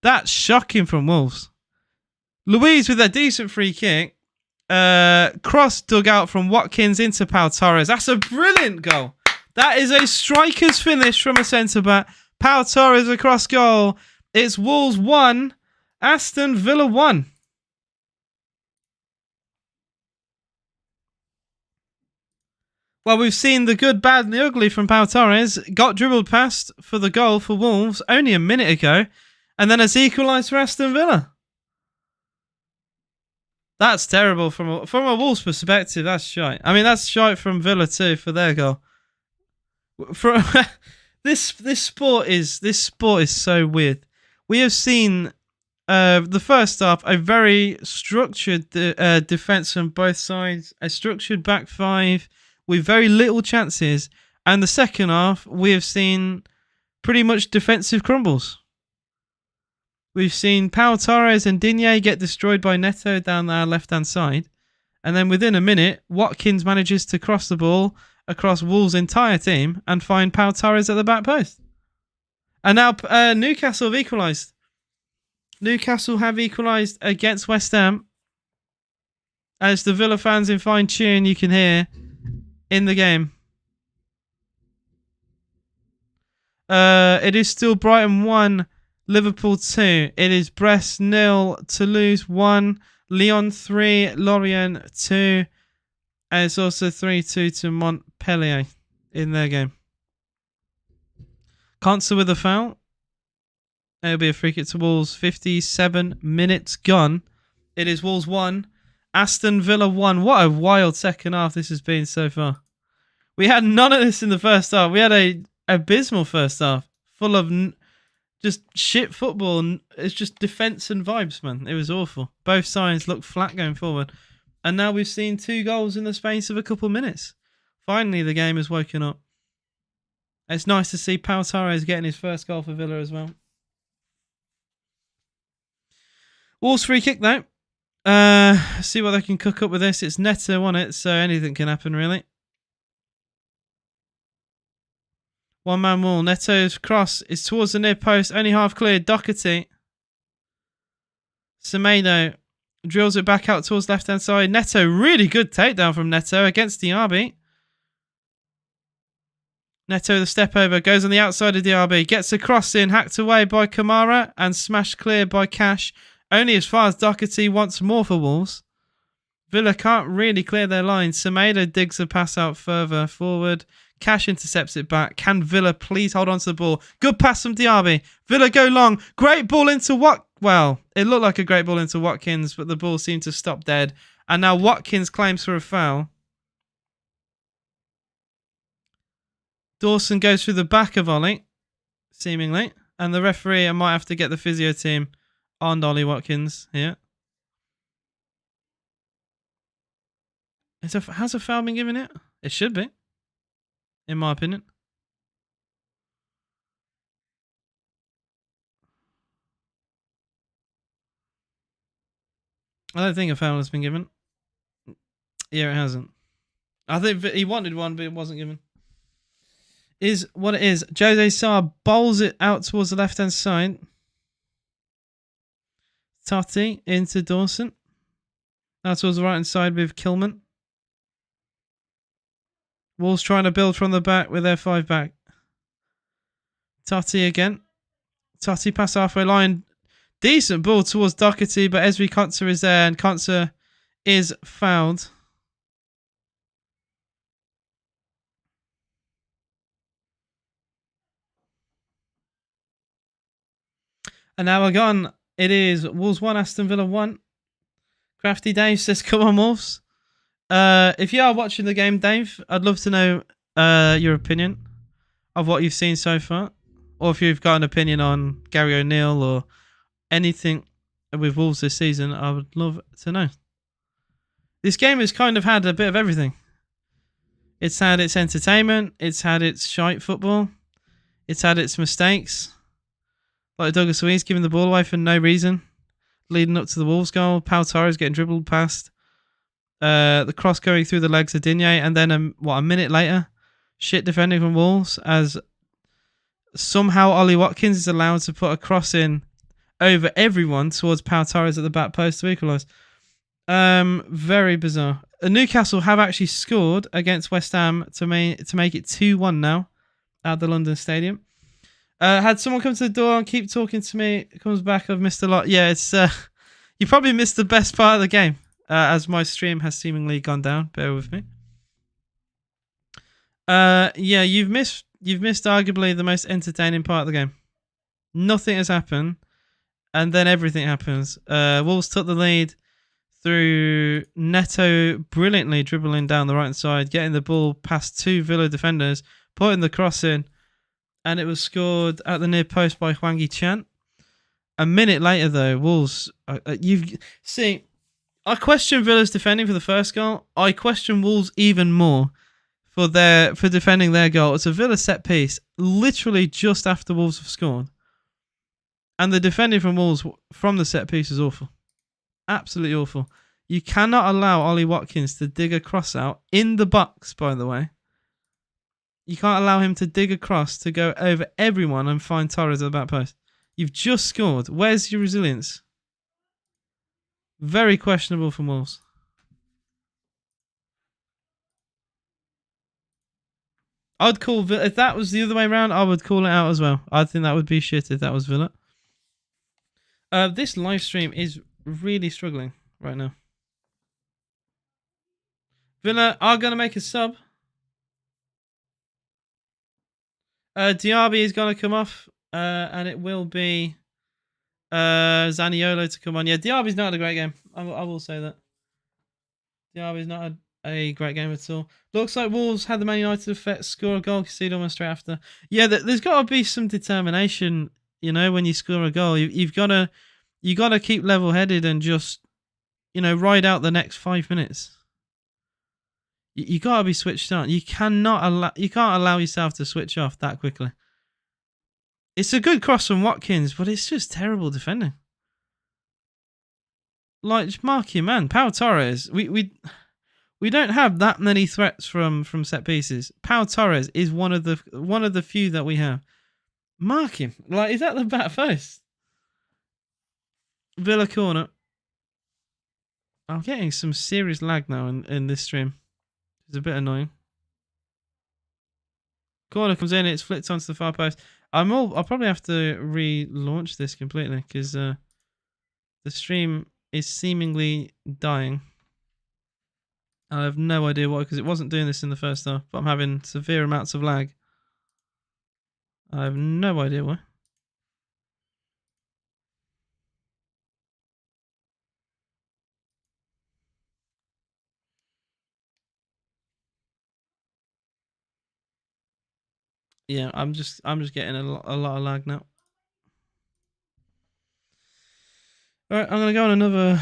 That's shocking from Wolves. Luiz with a decent free kick. Cross dug out from Watkins into Pau Torres. That's a brilliant goal. That is a striker's finish from a centre-back. Pau Torres across goal. It's Wolves 1, Aston Villa 1. Well, we've seen the good, bad and the ugly from Pau Torres. Got dribbled past for the goal for Wolves only a minute ago. And then it's equalised for Aston Villa. That's terrible from a Wolves perspective. That's shite. I mean, that's shite from Villa too for their goal. For this sport is so weird. We have seen the first half a very structured defense on both sides, a structured back five with very little chances, and the second half we have seen pretty much defensive crumbles. We've seen Pau Torres and Digne get destroyed by Neto down our left-hand side, and then within a minute, Watkins manages to cross the ball across Wolves' entire team and find Pau Torres at the back post. And now Newcastle have equalised. Newcastle have equalised against West Ham. As the Villa fans in fine tune, you can hear in the game. It is still Brighton 1, Liverpool 2. It is Brest 0, Toulouse 1, Lyon 3, Lorient 2. And it's also 3-2 to Montpellier in their game. Conser with a foul. It'll be a free kick to Wolves. 57 minutes gone. It is Wolves 1, Aston Villa 1. What a wild second half this has been so far. We had none of this in the first half. We had a abysmal first half. Full of just shit football. It's just defence and vibes, man. It was awful. Both sides looked flat going forward. And now we've seen 2 goals in the space of a couple of minutes. Finally, the game has woken up. It's nice to see Pau Torres getting his first goal for Villa as well. Wolves free kick, though. See what they can cook up with this. It's Neto on it, so anything can happen, really. One-man wall. Neto's cross is towards the near post. Only half cleared. Doherty. Semedo drills it back out towards left-hand side. Neto, really good takedown from Neto against Diaby. Neto, the step over, goes on the outside of Diaby. Gets a cross in, hacked away by Kamara and smashed clear by Cash. Only as far as Doherty wants more for Wolves. Villa can't really clear their line. Semedo digs a pass out further forward. Cash intercepts it back. Can Villa please hold on to the ball? Good pass from Diaby. Villa go long. Great ball into Well, it looked like a great ball into Watkins, but the ball seemed to stop dead. And now Watkins claims for a foul. Dawson goes through the back of Ollie, seemingly. And the referee, I might have to get the physio team on Ollie Watkins here. Has a foul been given it? It should be, in my opinion. I don't think a foul has been given. Yeah, it hasn't. I think he wanted one, but it wasn't given. Is what it is. Jose Sarr bowls it out towards the left-hand side. Totti into Dawson. Now towards the right-hand side with Kilman. Wolves trying to build from the back with their 5 back. Totti again. Totti pass halfway line. Decent ball towards Doherty, but Ezri Konsa is there, and Konsa is fouled. And now we're gone. It is Wolves 1, Aston Villa 1. Crafty Dave says, come on, Wolves. If you are watching the game, Dave, I'd love to know your opinion of what you've seen so far. Or if you've got an opinion on Gary O'Neill or anything with Wolves this season, I would love to know. This game has kind of had a bit of everything. It's had its entertainment. It's had its shite football. It's had its mistakes. Like Douglas Luiz giving the ball away for no reason. Leading up to the Wolves goal. Pau Torres getting dribbled past. The cross going through the legs of Digne. And then, a minute later, shit defending from Wolves as somehow Ollie Watkins is allowed to put a cross in over everyone towards Pau Torres at the back post to equalise. Very bizarre. Newcastle have actually scored against West Ham to make it 2-1 now at the London Stadium. Had someone come to the door and keep talking to me. It comes back. I've missed a lot. Yeah, it's you probably missed the best part of the game as my stream has seemingly gone down. Bear with me. Yeah, you've missed arguably the most entertaining part of the game. Nothing has happened, and then everything happens. Wolves took the lead through Neto brilliantly dribbling down the right side, getting the ball past two Villa defenders, putting the cross in, and it was scored at the near post by Hwang Chan. A minute later, though, Wolves. I question Villa's defending for the first goal. I question Wolves even more for defending their goal. It's a Villa set piece, literally just after Wolves have scored, and the defending from Wolves from the set piece is awful. Absolutely awful. You cannot allow Ollie Watkins to dig a cross out in the box, by the way. You can't allow him to dig a cross to go over everyone and find Torres at the back post. You've just scored. Where's your resilience? Very questionable from Wolves. I'd call Villa. If that was the other way around, I would call it out as well. I think that would be shit if that was Villa. This live stream is really struggling right now. Villa are going to make a sub. Diaby is going to come off, and it will be Zaniolo to come on. Yeah, Diaby's not a great game. I will say that. Diaby's not a great game at all. Looks like Wolves had the Man United effect, score a goal, concede almost straight after. Yeah, there's got to be some determination. You know, when you score a goal, you've got to keep level-headed and just, ride out the next 5 minutes. You got to be switched on. You can't allow yourself to switch off that quickly. It's a good cross from Watkins, but it's just terrible defending. Like, just mark your man, Pau Torres. We don't have that many threats from set pieces. Pau Torres is one of the few that we have. Mark him. Like, he's at the back post. Villa corner. I'm getting some serious lag now in this stream. It's a bit annoying. Corner comes in, it's flipped onto the far post. I'll probably have to relaunch this completely because the stream is seemingly dying. I have no idea why, because it wasn't doing this in the first half, but I'm having severe amounts of lag. I have no idea why. Yeah, I'm just getting a lot of lag now. All right, I'm gonna go on another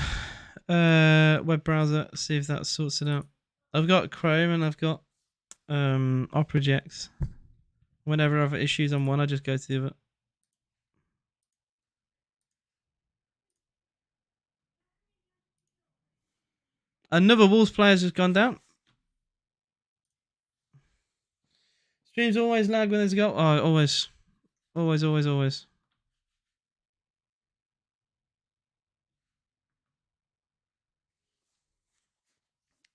web browser, see if that sorts it out. I've got Chrome and I've got Operagex. Whenever I have issues on one, I just go to the other. Another Wolves player's just gone down. Streams always lag when there's a goal. Oh, always. Always.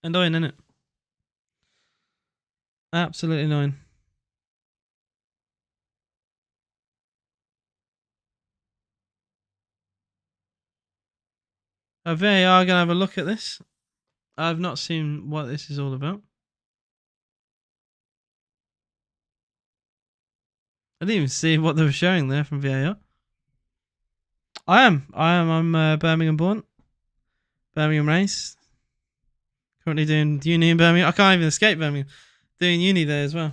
Annoying, isn't it? Absolutely annoying. VAR gonna have a look at this. I've not seen what this is all about. I didn't even see what they were showing there from VAR. I'm Birmingham born. Birmingham raised. Currently doing uni in Birmingham. I can't even escape Birmingham. Doing uni there as well.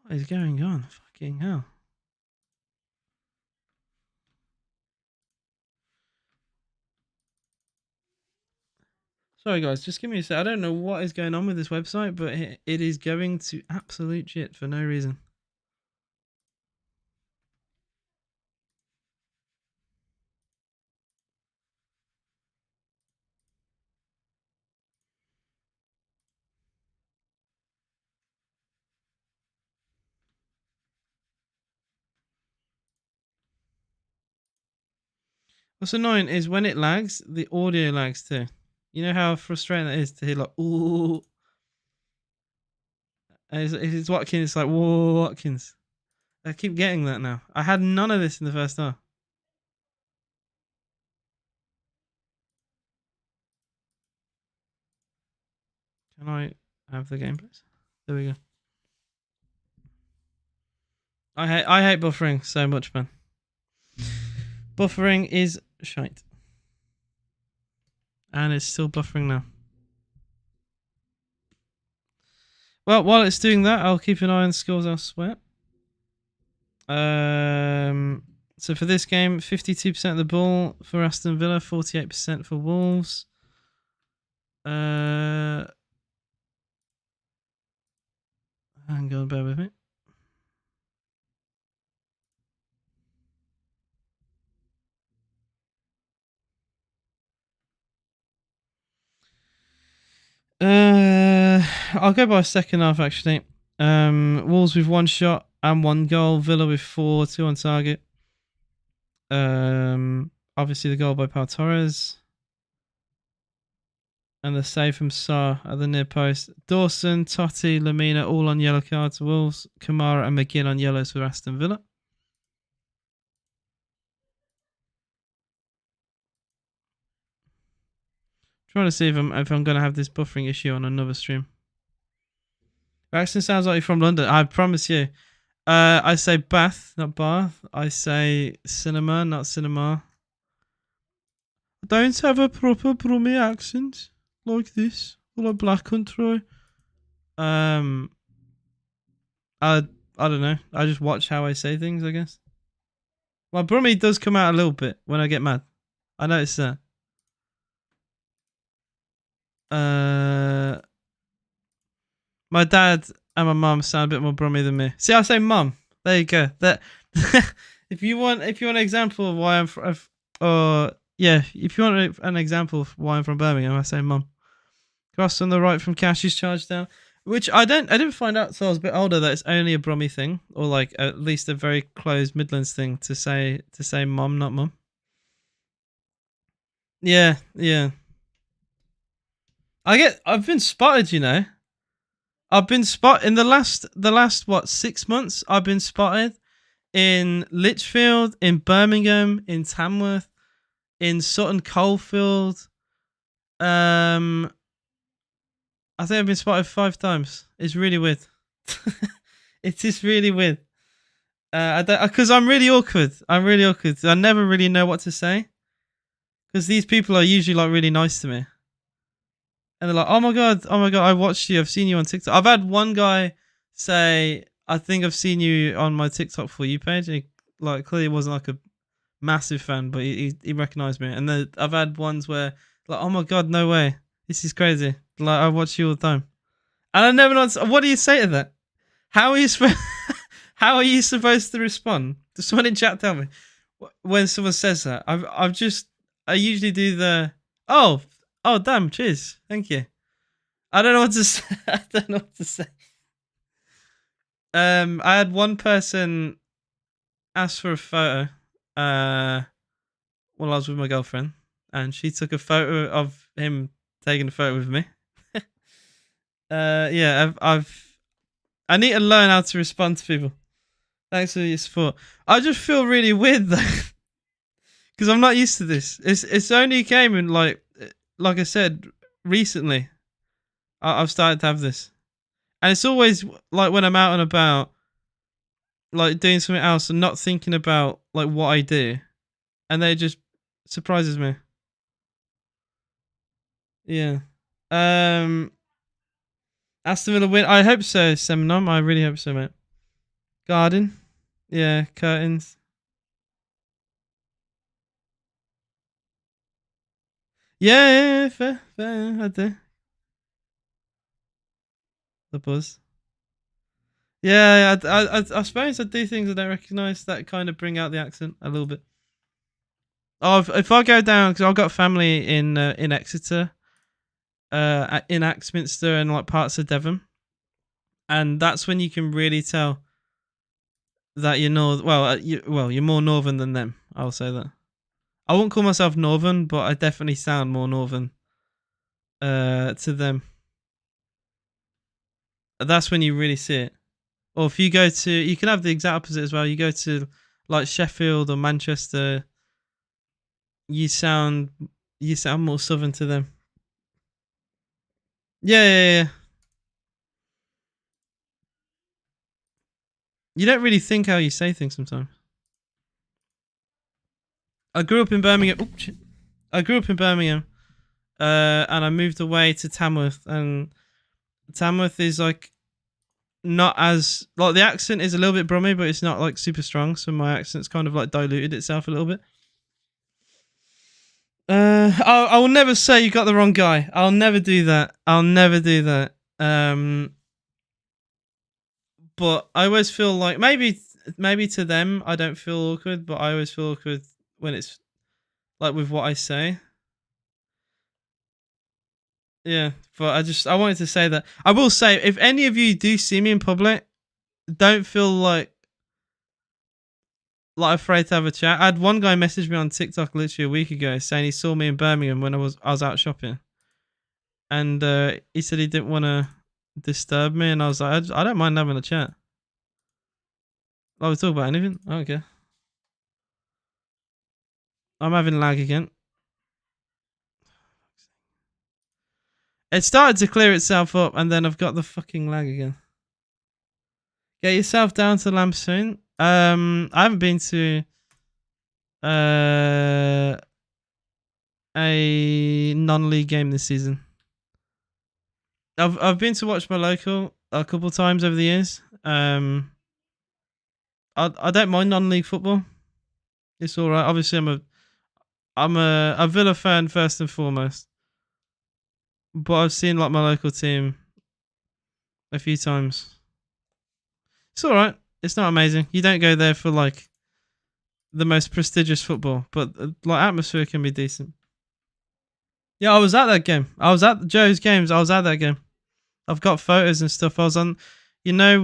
What is going on? Fucking hell. Sorry guys, just give me a sec. I don't know what is going on with this website, but it is going to absolute shit for no reason. What's annoying is when it lags, the audio lags too. You know how frustrating that is to hear like, ooh. It's Watkins, it's like, whoa, Watkins. I keep getting that now. I had none of this in the first half. Can I have the game, please? There we go. I hate buffering so much, man. Buffering is shite. And it's still buffering now. Well, while it's doing that, I'll keep an eye on scores elsewhere. So for this game, 52% of the ball for Aston Villa, 48% for Wolves. Hang on, bear with me. I'll go by second half actually. Wolves with 1 shot and 1 goal. Villa with 4, 2 on target. Obviously the goal by Pau Torres. And the save from Sarr at the near post. Dawson, Totti, Lamina all on yellow cards. Wolves, Kamara and McGinn on yellows for Aston Villa. Trying to see if I'm going to have this buffering issue on another stream. Braxton sounds like you're from London. I promise you. I say Bath, not Bath. I say cinema, not cinema. I don't have a proper Brummie accent like this, or like Black Country. I don't know. I just watch how I say things, I guess. My Brummie does come out a little bit when I get mad. I notice that. My dad and my mum sound a bit more Brummie than me. See, I say mum. There you go. That if you want an example of why I'm from, if you want an example of why I'm from Birmingham, I say mum. Cross on the right from Cash's charge down, which I didn't find out until I was a bit older that it's only a Brummie thing, or like at least a very close Midlands thing to say mum, not mum. Yeah. I've been spotted, you know. I've been spotted in the last what 6 months. I've been spotted in Lichfield, in Birmingham, in Tamworth, in Sutton Coldfield. I think I've been spotted 5 times. It's really weird. It is really weird. Because I'm really awkward. I never really know what to say. Because these people are usually like really nice to me. And they're like, oh my god, I watched you. I've seen you on TikTok. I've had one guy say, I think I've seen you on my TikTok For You page. And he like clearly wasn't like a massive fan, but he recognized me. And then I've had ones where like, oh my god, no way. This is crazy. Like I watch you all the time. And I never know what do you say to that? How are you supposed to respond? Does someone in chat tell me when someone says that? I usually do the oh damn, cheers, thank you. I don't know what to say. I had one person ask for a photo while I was with my girlfriend, and she took a photo of him taking a photo with me. I need to learn how to respond to people. Thanks for your support. I just feel really weird though, because I'm not used to this. It's only came in like I said recently. I've started to have this, and it's always like when I'm out and about, like doing something else and not thinking about like what I do, and then it just surprises me. Yeah. Aston Villa win. I hope so, Seminom. I really hope so, mate. Garden. Yeah, curtains. Yeah, fair, fair. I do. The buzz. Yeah, I suppose I do things I don't recognise that kind of bring out the accent a little bit. Oh, if I go down, because I've got family in Exeter, in Axminster and like parts of Devon, and that's when you can really tell that you're you're more northern than them. I'll say that. I won't call myself northern, but I definitely sound more northern to them. That's when you really see it. Or if you go to, you can have the exact opposite as well. You go to like Sheffield or Manchester, you sound more southern to them. Yeah. You don't really think how you say things sometimes. I grew up in Birmingham. Oops. I grew up in Birmingham, and I moved away to Tamworth, and Tamworth is like not as like the accent is a little bit Brummy, but it's not like super strong. So my accent's kind of like diluted itself a little bit. I will never say you got the wrong guy. I'll never do that. I'll never do that. But I always feel like maybe to them I don't feel awkward, but I always feel awkward when it's like with what I say. Yeah, but I wanted to say that. I will say if any of you do see me in public, don't feel like afraid to have a chat. I had one guy message me on TikTok literally a week ago saying he saw me in Birmingham when I was out shopping, and he said he didn't want to disturb me, and I was like, I don't mind having a chat. Like we talk about anything. I don't care. I'm having lag again. It started to clear itself up, and then I've got the fucking lag again. Get yourself down to Lamsoon. I haven't been to a non-league game this season. I've been to watch my local a couple times over the years. I don't mind non-league football. It's all right. Obviously, I'm a Villa fan first and foremost, but I've seen like my local team a few times. It's all right. It's not amazing. You don't go there for like the most prestigious football, but like atmosphere can be decent. Yeah, I was at that game. I was at Joe's games. I was at that game. I've got photos and stuff. I was on, you know,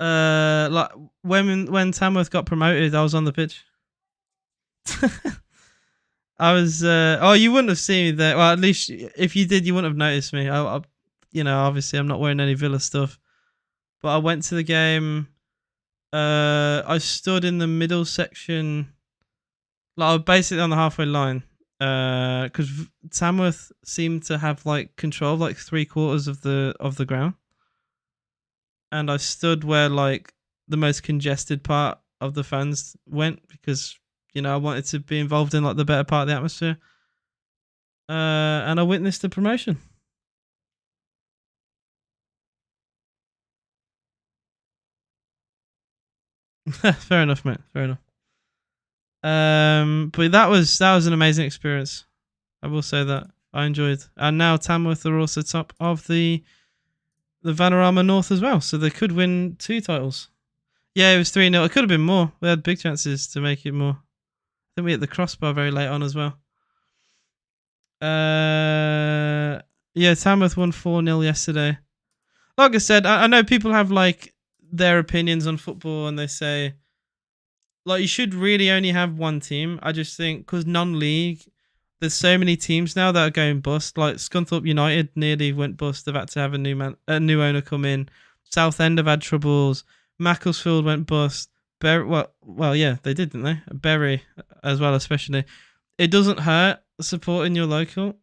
like when Tamworth got promoted, I was on the pitch. I was. Oh, you wouldn't have seen me there. Well, at least if you did, you wouldn't have noticed me. You know, obviously, I'm not wearing any Villa stuff, but I went to the game. I stood in the middle section, like basically on the halfway line, because Tamworth seemed to have like control, like 3/4 of the ground, and I stood where like the most congested part of the fans went because I wanted to be involved in like the better part of the atmosphere, and I witnessed the promotion. Fair enough, mate. Fair enough. But that was an amazing experience. I will say that I enjoyed, and now Tamworth are also top of the Vanarama North as well, so they could win 2 titles. Yeah, it was 3-0. It could have been more. We had big chances to make it more. I think we hit the crossbar very late on as well. Yeah, Tamworth won 4-0 yesterday. Like I said, I know people have like their opinions on football, and they say like you should really only have one team. I just think because non-league, there's so many teams now that are going bust. Like Scunthorpe United nearly went bust. They've had to have a new owner come in. Southend have had troubles. Macclesfield went bust. Well, yeah, they did, didn't they? Bury as well, especially. It doesn't hurt supporting your local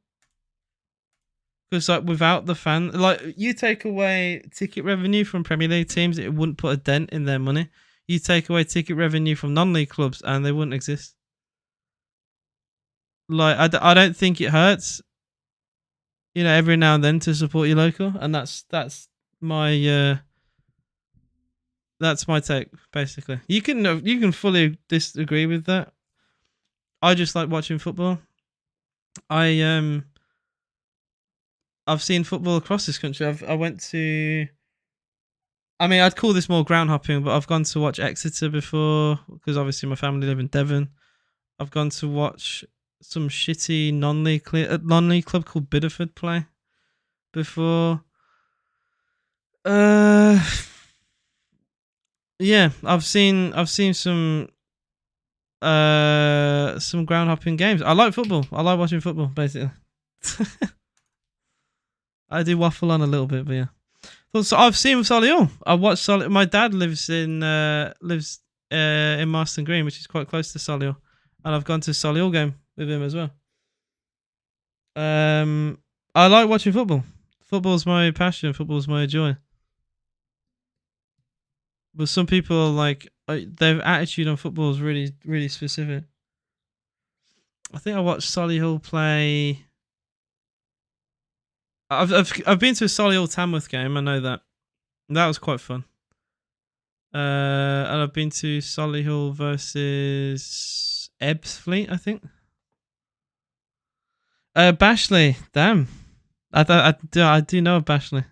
because, like, without the fan, like, you take away ticket revenue from Premier League teams, it wouldn't put a dent in their money. You take away ticket revenue from non-league clubs, and they wouldn't exist. Like, I don't think it hurts, every now and then to support your local, and that's my That's my take, basically. You can fully disagree with that. I just like watching football. I've seen football across this country. I went to. I mean, I'd call this more ground hopping, but I've gone to watch Exeter before because obviously my family live in Devon. I've gone to watch some shitty non-league club called Biddeford play before. Yeah, I've seen some ground hopping games. I like football. I like watching football, basically. I do waffle on a little bit, but yeah. So I've seen Solihull. I watched Solihull. My dad lives in Marston Green, which is quite close to Solihull, and I've gone to Solihull game with him as well. I like watching football. Football's my passion. Football's my joy. But some people like their attitude on football is really, really specific. I think I watched Solihull play. I've been to a Solihull Tamworth game. I know that. That was quite fun. And I've been to Solihull versus Ebbsfleet, I think. Bashley, damn. I do know of Bashley.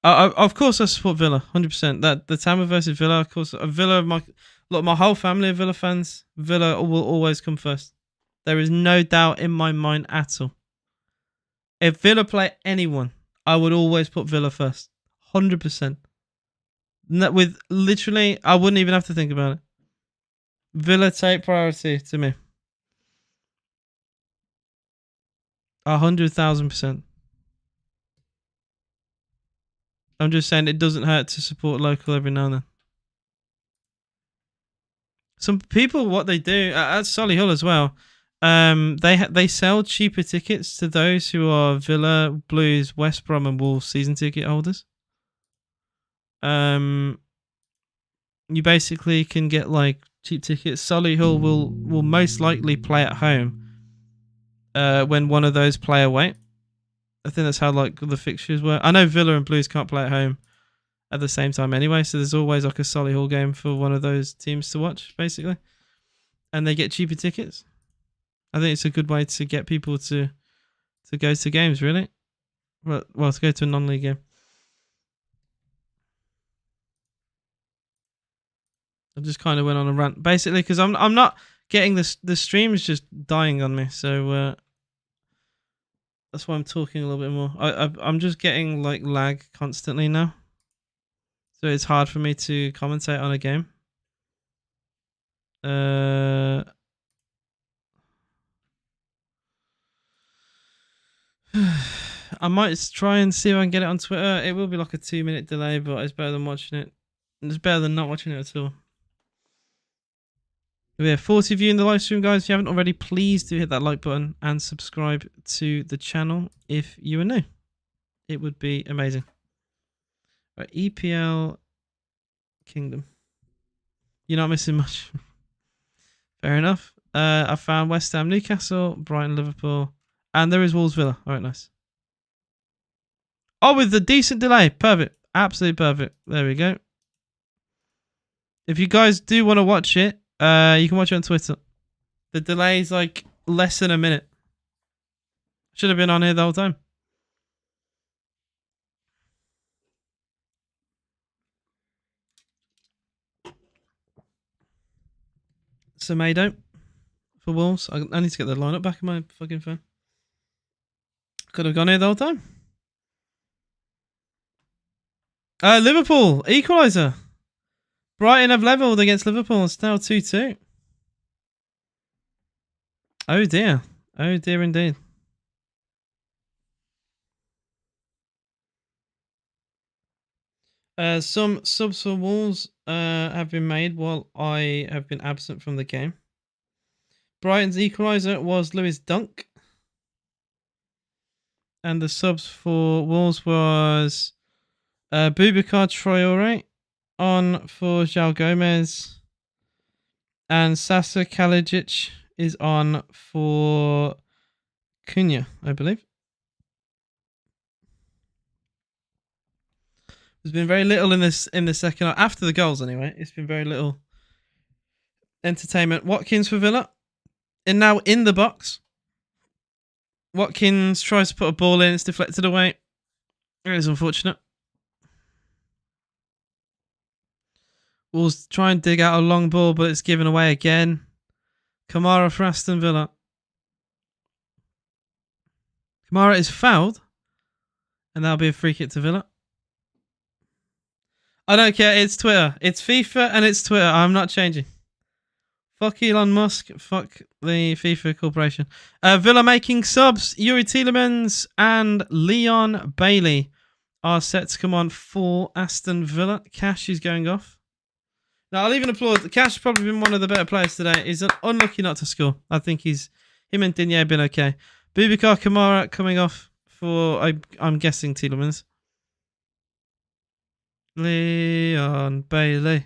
Of course I support Villa, 100%. That the Tamworth versus Villa, of course. Villa, my whole family are Villa fans. Villa will always come first. There is no doubt in my mind at all. If Villa play anyone, I would always put Villa first, 100%. With literally, I wouldn't even have to think about it. Villa take priority to me. 100,000%. I'm just saying it doesn't hurt to support local every now and then. Some people, what they do at Solihull as well, they sell cheaper tickets to those who are Villa, Blues, West Brom, and Wolves season ticket holders. You basically can get like cheap tickets. Solihull will most likely play at home when one of those play away. I think that's how like the fixtures work. I know Villa and Blues can't play at home at the same time anyway, so there's always like a Solihull game for one of those teams to watch, basically. And they get cheaper tickets. I think it's a good way to get people to go to games, really. Well, to go to a non-league game. I just kind of went on a rant, basically, because I'm not getting the stream is just dying on me, so that's why I'm talking a little bit more. I'm just getting like lag constantly now, so it's hard for me to commentate on a game. I might try and see if I can get it on Twitter. It will be like a 2-minute delay, but it's better than watching it. It's better than not watching it at all. We have 40 of you in the live stream, guys. If you haven't already, please do hit that like button and subscribe to the channel if you are new. It would be amazing. Right, EPL Kingdom. You're not missing much. Fair enough. I found West Ham, Newcastle, Brighton, Liverpool, and there is Wolves, Villa. All right, nice. Oh, with the decent delay. Perfect. Absolutely perfect. There we go. If you guys do want to watch it, you can watch it on Twitter. The delay is like less than a minute. Should have been on here the whole time. Semedo for Wolves. I need to get the lineup back in my fucking phone. Could have gone here the whole time. Liverpool equaliser. Brighton have levelled against Liverpool. It's now 2-2. Oh dear. Oh dear indeed. Some subs for Wolves have been made while I have been absent from the game. Brighton's equaliser was Lewis Dunk. And the subs for Wolves was Boubacar Traore on for João Gomez. And Sasa Kalajic is on for Cunha, I believe. There's been very little in the second half. After the goals, anyway. It's been very little entertainment. Watkins for Villa. And now in the box. Watkins tries to put a ball in. It's deflected away. It is unfortunate. Wolves try and dig out a long ball, but it's given away again. Kamara for Aston Villa. Kamara is fouled. And that'll be a free kick to Villa. I don't care. It's Twitter. It's FIFA and it's Twitter. I'm not changing. Fuck Elon Musk. Fuck the FIFA corporation. Villa making subs. Yuri Tielemans and Leon Bailey are set to come on for Aston Villa. Cash is going off. Now, I'll even applaud. Cash has probably been one of the better players today. He's unlucky not to score. I think him and Digne have been okay. Boubacar Kamara coming off for, I'm guessing, Tielemans. Leon Bailey.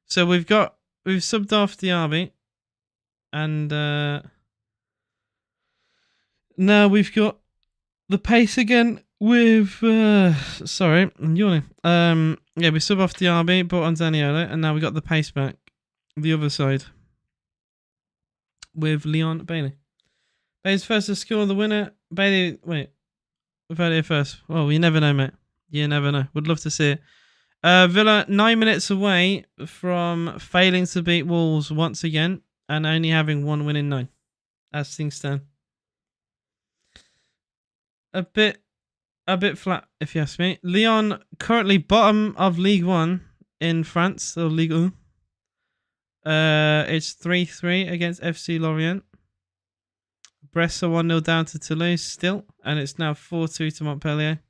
So we've subbed off the army. And now we've got the pace again with sorry, I'm yawning. Yeah, we sub off the RB, brought on Zaniolo, and now we got the pace back the other side with Leon Bailey. Bailey's first to score the winner. Bailey, wait, we've heard it here first. Well, you never know, mate. You never know. Would love to see it. Villa 9 minutes away from failing to beat Wolves once again and only having 1 win in 9, as things stand. A bit flat, if you ask me. Lyon currently bottom of Ligue 1 in France, or Ligue 1. It's 3-3 against FC Lorient. Brest are 1-0 down to Toulouse still, and it's now 4-2 to Montpellier.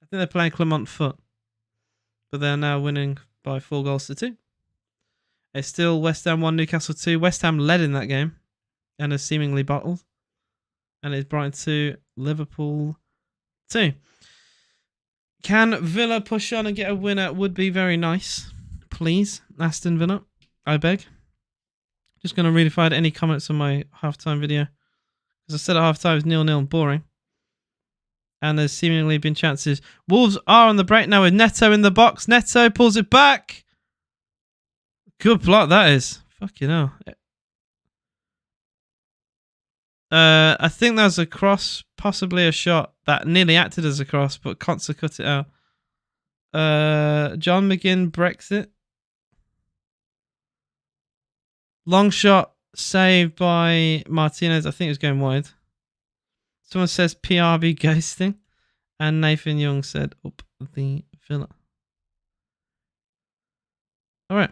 I think they're playing Clermont Foot, but they're now winning by 4-2. It's still West Ham 1, Newcastle 2. West Ham led in that game and is seemingly bottled. And it's Brighton 2, Liverpool 2. Can Villa push on and get a winner? Would be very nice. Please, Aston Villa, I beg. Just going to read if I had any comments on my halftime video. As I said at halftime, it's 0-0 and boring. And there's seemingly been chances. Wolves are on the break now with Neto in the box. Neto pulls it back. Good block that is. Fucking hell. I think that was a cross, possibly a shot that nearly acted as a cross, but Konsa cut it out. John McGinn breaks it. Long shot saved by Martinez. I think it was going wide. Someone says PRB ghosting. And Nathan Young said up the Villa. Alright.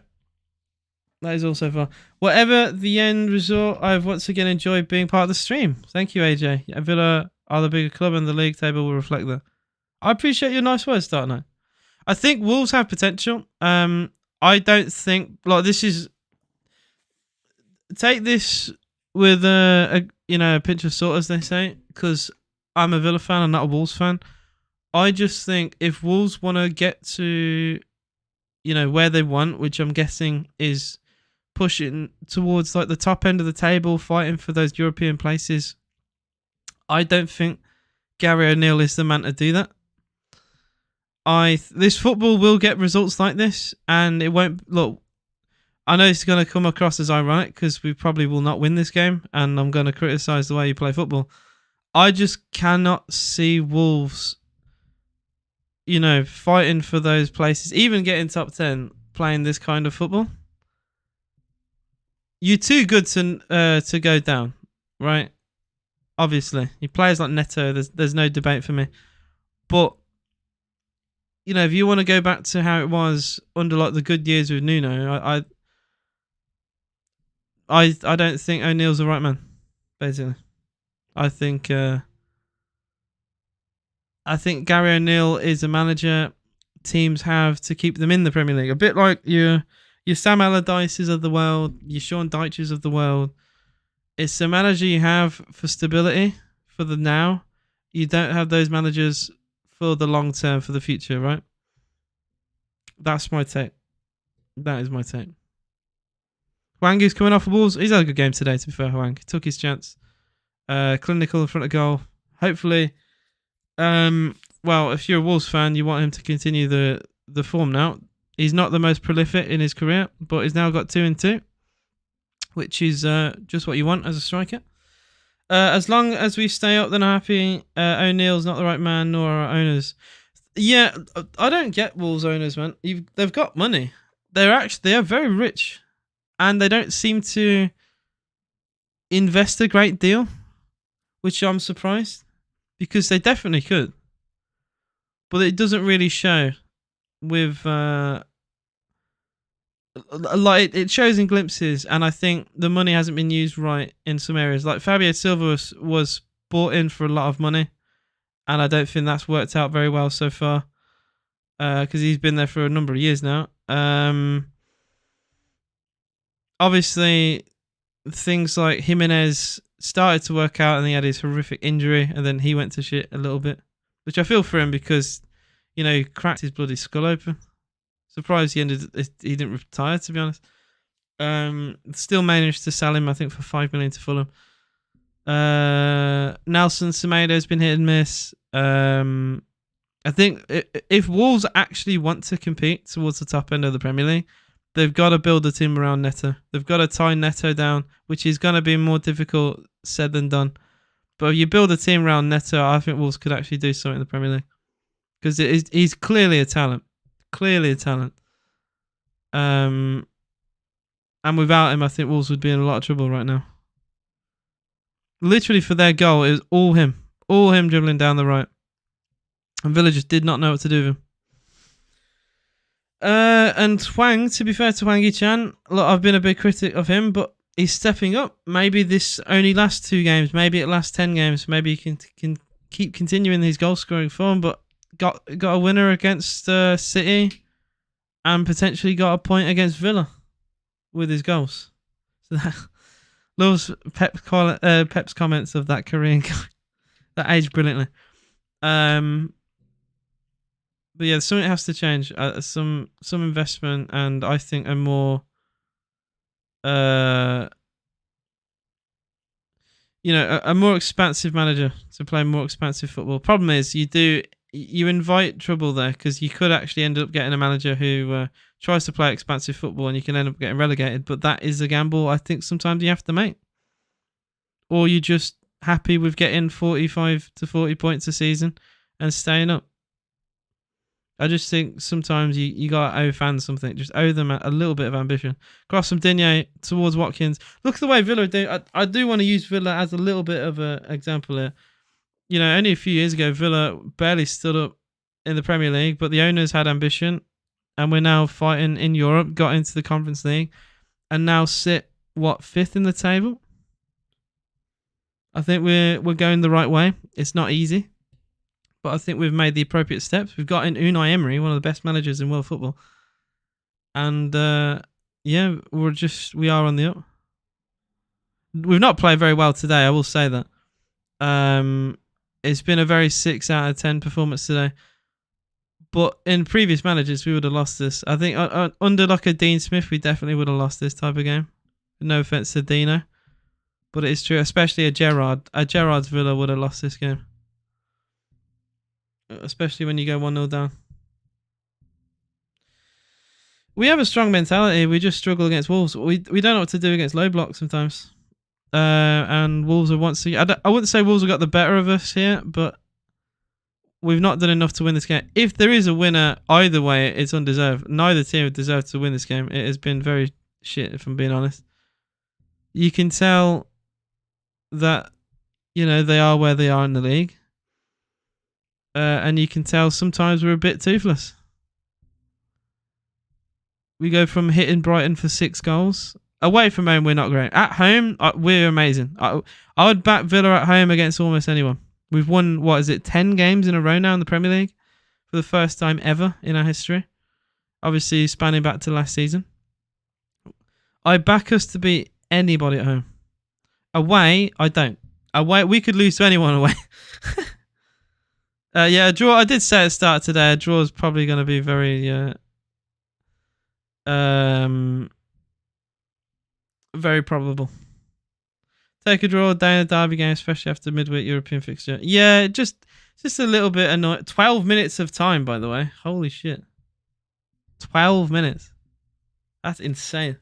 That is also far. Whatever the end result, I've once again enjoyed being part of the stream. Thank you, AJ. Villa are the bigger club and the league table will reflect that. I appreciate your nice words, Dark Knight. I think Wolves have potential. I don't think... like this is... take this with a pinch of salt, as they say, because I'm a Villa fan and not a Wolves fan. I just think if Wolves want to get to, where they want, which I'm guessing is pushing towards like the top end of the table, fighting for those European places, I don't think Gary O'Neill is the man to do that. This football will get results like this, and it won't look. I know it's going to come across as ironic because we probably will not win this game, and I'm going to criticise the way you play football. I just cannot see Wolves, fighting for those places, even getting top 10, playing this kind of football. You're too good to go down, right? Obviously, you players like Neto, there's no debate for me. But if you want to go back to how it was under like the good years with Nuno, I don't think O'Neill's the right man. Basically, I think Gary O'Neill is a manager teams have to keep them in the Premier League. A bit like your Sam Allardyces of the world, your Sean Dyches of the world. It's a manager you have for stability, for the now. You don't have those managers for the long term, for the future, right? That's my take. That is my take. Hwangi's coming off the Wolves. He's had a good game today, to be fair, Hwang. He took his chance. Clinical in front of goal. Hopefully, well, if you're a Wolves fan, you want him to continue the form now. He's not the most prolific in his career, but he's now got 2 and 2, which is just what you want as a striker. As long as we stay up, then I'm happy. O'Neill's not the right man, nor our owners. Yeah, I don't get Wolves owners, man. They've got money. They are very rich, and they don't seem to invest a great deal, which I'm surprised, because they definitely could. But it doesn't really show with like it shows in glimpses, and I think the money hasn't been used right in some areas. Like Fabio Silva was bought in for a lot of money, and I don't think that's worked out very well so far, because he's been there for a number of years now. Obviously, things like Jimenez started to work out, and he had his horrific injury, and then he went to shit a little bit, which I feel for him because, you know, he cracked his bloody skull open. Surprised he didn't retire, to be honest. Still managed to sell him, I think, for $5 million to Fulham. Nelson Semedo's been hit and miss. I think if Wolves actually want to compete towards the top end of the Premier League, they've got to build a team around Neto. They've got to tie Neto down, which is going to be more difficult said than done. But if you build a team around Neto, I think Wolves could actually do something in the Premier League, because he's clearly a talent. Clearly a talent. And without him, I think Wolves would be in a lot of trouble right now. Literally, for their goal, it was all him. All him dribbling down the right. And Villa just did not know what to do with him. And Hwang, to be fair to Hwang Yi-chan, look, I've been a big critic of him, but he's stepping up. Maybe this only lasts 2 games. Maybe it lasts 10 games. Maybe he can keep continuing his goal-scoring form, but got a winner against City, and potentially got a point against Villa with his goals. So that loves Pep's comments of that Korean guy that aged brilliantly. But yeah, something has to change. Some investment, and I think a more a more expansive manager to play more expansive football. Problem is, you invite trouble there, because you could actually end up getting a manager who tries to play expansive football, and you can end up getting relegated. But that is a gamble I think sometimes you have to make. Or you're just happy with getting 45 to 40 points a season and staying up. I just think sometimes you got to owe fans something. Just owe them a little bit of ambition. Cross from Digne towards Watkins. Look at the way Villa do. I do want to use Villa as a little bit of an example here. You know, only a few years ago, Villa barely stood up in the Premier League, but the owners had ambition, and we're now fighting in Europe, got into the Conference League, and now sit, 5th in the table? I think we're going the right way. It's not easy, but I think we've made the appropriate steps. We've got in Unai Emery, one of the best managers in world football. And, yeah, we are on the up. We've not played very well today, I will say that. It's been a very 6 out of 10 performance today. But in previous managers, we would have lost this. I think under like a Dean Smith, we definitely would have lost this type of game. No offense to Dino, but it is true. Especially a Gerrard's Villa would have lost this game. Especially when you go 1-0 down. We have a strong mentality. We just struggle against Wolves. We don't know what to do against low blocks sometimes. And Wolves have once again, I wouldn't say Wolves have got the better of us here, but we've not done enough to win this game. If there is a winner, either way, it's undeserved. Neither team deserved to win this game. It has been very shit, if I'm being honest. You can tell that, they are where they are in the league. And you can tell sometimes we're a bit toothless. We go from hitting Brighton for 6 goals. Away from home, we're not great. At home, we're amazing. I would back Villa at home against almost anyone. We've won, 10 games in a row now in the Premier League for the first time ever in our history. Obviously, spanning back to last season. I back us to beat anybody at home. Away, I don't. Away, we could lose to anyone away. Yeah, a draw. I did say at the start today, a draw is probably going to be very... very probable. Take a draw down a derby game, especially after midweek European fixture. Yeah, just a little bit annoying. 12 minutes of time, by the way. Holy shit. 12 minutes. That's insane.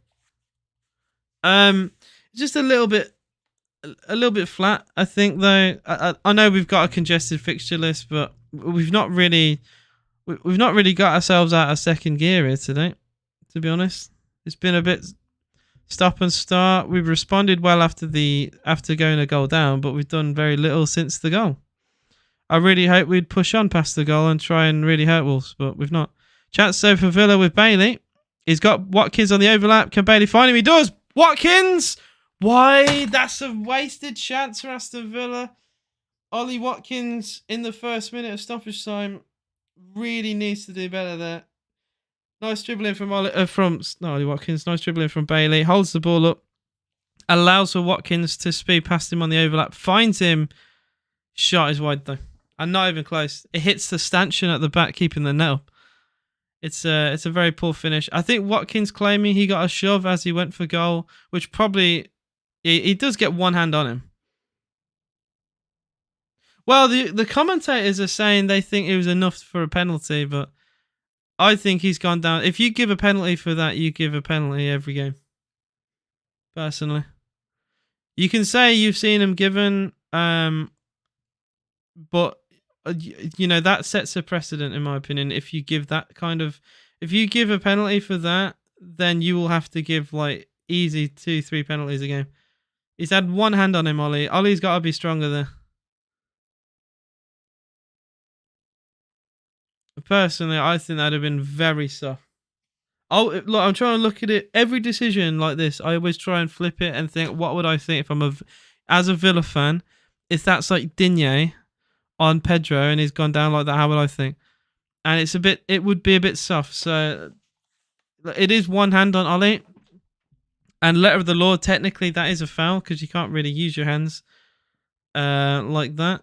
Just a little bit flat, I think, though. I know we've got a congested fixture list, but we've not really got ourselves out of second gear here today, to be honest. It's been a bit stop and start. We've responded well after going a goal down, but we've done very little since the goal. I really hope we'd push on past the goal and try and really hurt Wolves, but we've not. Chance so for Villa with Bailey. He's got Watkins on the overlap. Can Bailey find him? He does. Watkins! Why? That's a wasted chance for Aston Villa. Ollie Watkins in the first minute of stoppage time really needs to do better there. Nice dribbling from Ollie Watkins. Nice dribbling from Bailey. Holds the ball up. Allows for Watkins to speed past him on the overlap. Finds him. Shot is wide though. And not even close. It hits the stanchion at the back, keeping the net up. It's a very poor finish. I think Watkins claiming he got a shove as he went for goal, which probably he does get one hand on him. Well, the commentators are saying they think it was enough for a penalty, but I think he's gone down. If you give a penalty for that, you give a penalty every game. Personally, you can say you've seen him given, but you know that sets a precedent, in my opinion. If you give a penalty for that, then you will have to give like easy 2-3 penalties a game. He's had one hand on him, Ollie. Ollie's got to be stronger there. Personally, I think that'd have been very soft. Oh, look, I'm trying to look at it. Every decision like this, I always try and flip it and think, what would I think if as a Villa fan, if that's like Digne on Pedro and he's gone down like that, how would I think? And it would be a bit soft. So it is one hand on Ollie. And letter of the law, technically that is a foul because you can't really use your hands like that.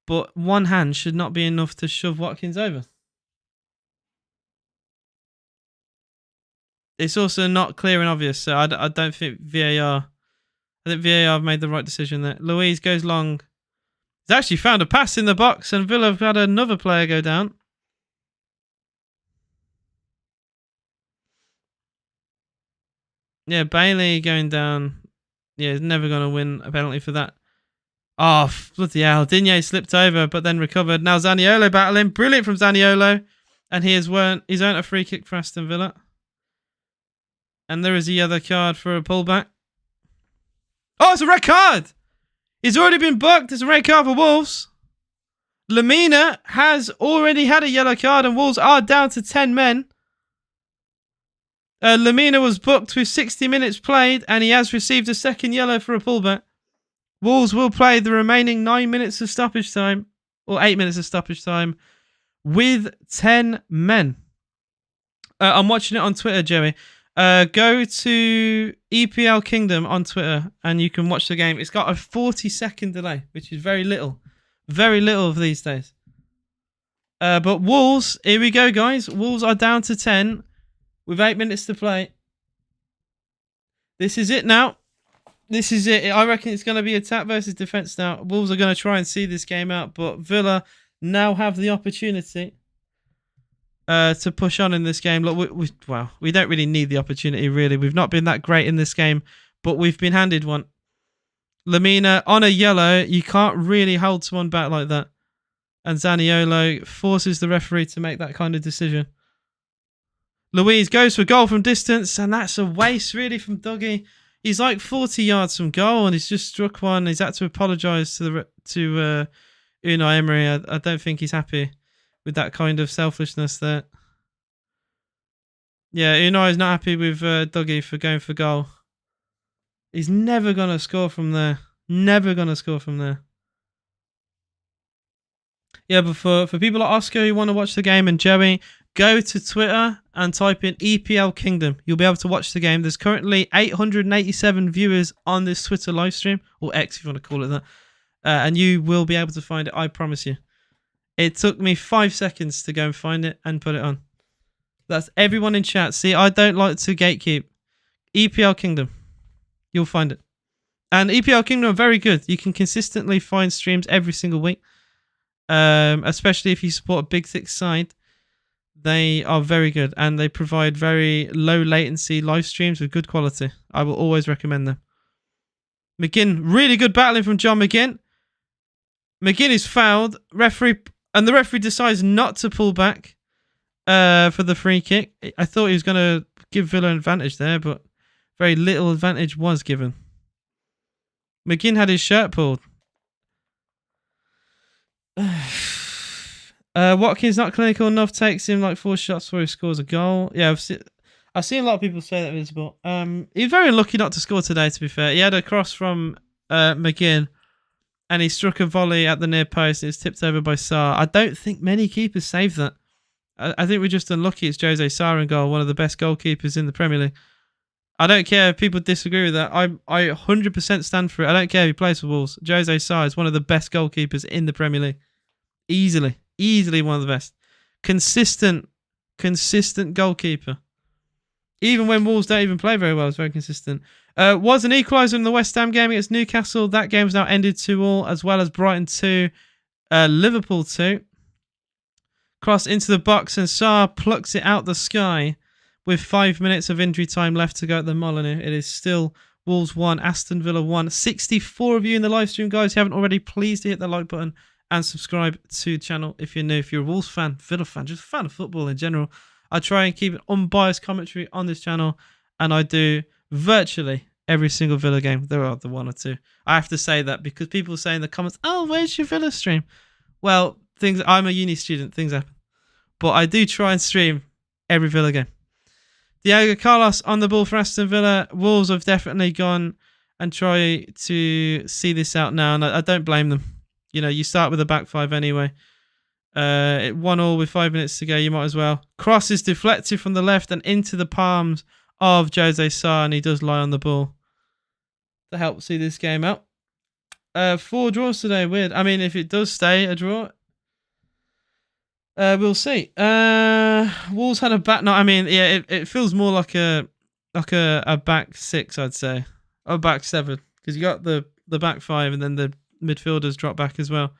But one hand should not be enough to shove Watkins over. It's also not clear and obvious, so I don't think VAR... I think VAR have made the right decision there. Louise goes long. He's actually found a pass in the box, and Villa have had another player go down. Yeah, Bailey going down. Yeah, he's never going to win a penalty for that. Oh, bloody hell. Digne slipped over, but then recovered. Now Zaniolo battling. Brilliant from Zaniolo. And he's earned a free kick for Aston Villa. And there is a yellow card for a pullback. Oh, it's a red card! He's already been booked. It's a red card for Wolves. Lamina has already had a yellow card and Wolves are down to 10 men. Lamina was booked with 60 minutes played and he has received a second yellow for a pullback. Wolves will play the remaining 9 minutes of stoppage time, or 8 minutes of stoppage time, with 10 men. I'm watching it on Twitter, Joey. Go to EPL Kingdom on Twitter and you can watch the game. It's got a 40-second delay, which is very little. Very little of these days. But Wolves, here we go, guys. Wolves are down to 10 with 8 minutes to play. This is it now. This is it. I reckon it's going to be attack versus defence now. Wolves are going to try and see this game out, but Villa now have the opportunity to push on in this game. Look, we don't really need the opportunity, really. We've not been that great in this game, but we've been handed one. Lamina on a yellow. You can't really hold someone back like that. And Zaniolo forces the referee to make that kind of decision. Louise goes for goal from distance, and that's a waste, really, from Dougie. He's like 40 yards from goal, and he's just struck one. He's had to apologise to Unai Emery. I don't think he's happy with that kind of selfishness there. Yeah, Unai is not happy with Dougie for going for goal. He's never going to score from there. Never going to score from there. Yeah, but for people like Oscar who want to watch the game and Joey, go to Twitter and type in EPL Kingdom. You'll be able to watch the game. There's currently 887 viewers on this Twitter live stream, or X if you want to call it that. And you will be able to find it, I promise you. It took me 5 seconds to go and find it and put it on. That's everyone in chat. See, I don't like to gatekeep. EPL Kingdom. You'll find it. And EPL Kingdom are very good. You can consistently find streams every single week, especially if you support a big, thick side. They are very good, and they provide very low latency live streams with good quality. I will always recommend them. McGinn, really good battling from John McGinn. McGinn is fouled. The referee decides not to pull back for the free kick. I thought he was going to give Villa an advantage there, but very little advantage was given. McGinn had his shirt pulled. Watkins not clinical enough, takes him like 4 shots before he scores a goal. Yeah, I've seen a lot of people say that, Visible. He's very unlucky not to score today, to be fair. He had a cross from McGinn, and he struck a volley at the near post. It's tipped over by Sarr. I don't think many keepers saved that. I think we're just unlucky. It's Jose Sarr in goal, one of the best goalkeepers in the Premier League. I don't care if people disagree with that. I 100% stand for it. I don't care if he plays for Wolves. Jose Sarr is one of the best goalkeepers in the Premier League. Easily one of the best. Consistent goalkeeper. Even when Wolves don't even play very well, it's very consistent. Was an equaliser in the West Ham game against Newcastle. That game's now ended 2-2, as well as Brighton 2, Liverpool 2. Cross into the box, and Sarr plucks it out the sky with 5 minutes of injury time left to go at the Molineux. It is still Wolves 1, Aston Villa 1. 64 of you in the live stream, guys. If you haven't already, please do hit the like button and subscribe to the channel if you're new. If you're a Wolves fan, Villa fan, just a fan of football in general, I try and keep an unbiased commentary on this channel, and I do virtually every single Villa game. There are the 1 or 2. I have to say that because people say in the comments, "Oh, where's your Villa stream?" Well, I'm a uni student. Things happen. But I do try and stream every Villa game. Diego Carlos on the ball for Aston Villa. Wolves have definitely gone and try to see this out now, and I don't blame them. You know, you start with a back 5 anyway. 1-1 with 5 minutes to go. You might as well. Cross is deflected from the left and into the palms of Jose Sarr, and he does lie on the ball to help see this game out. 4 draws today. Weird. I mean, if it does stay a draw, we'll see. Wolves had a back. No, I mean, yeah, it feels more like a back 6, I'd say, or back 7, because you got the back 5, and then the midfielders drop back as well.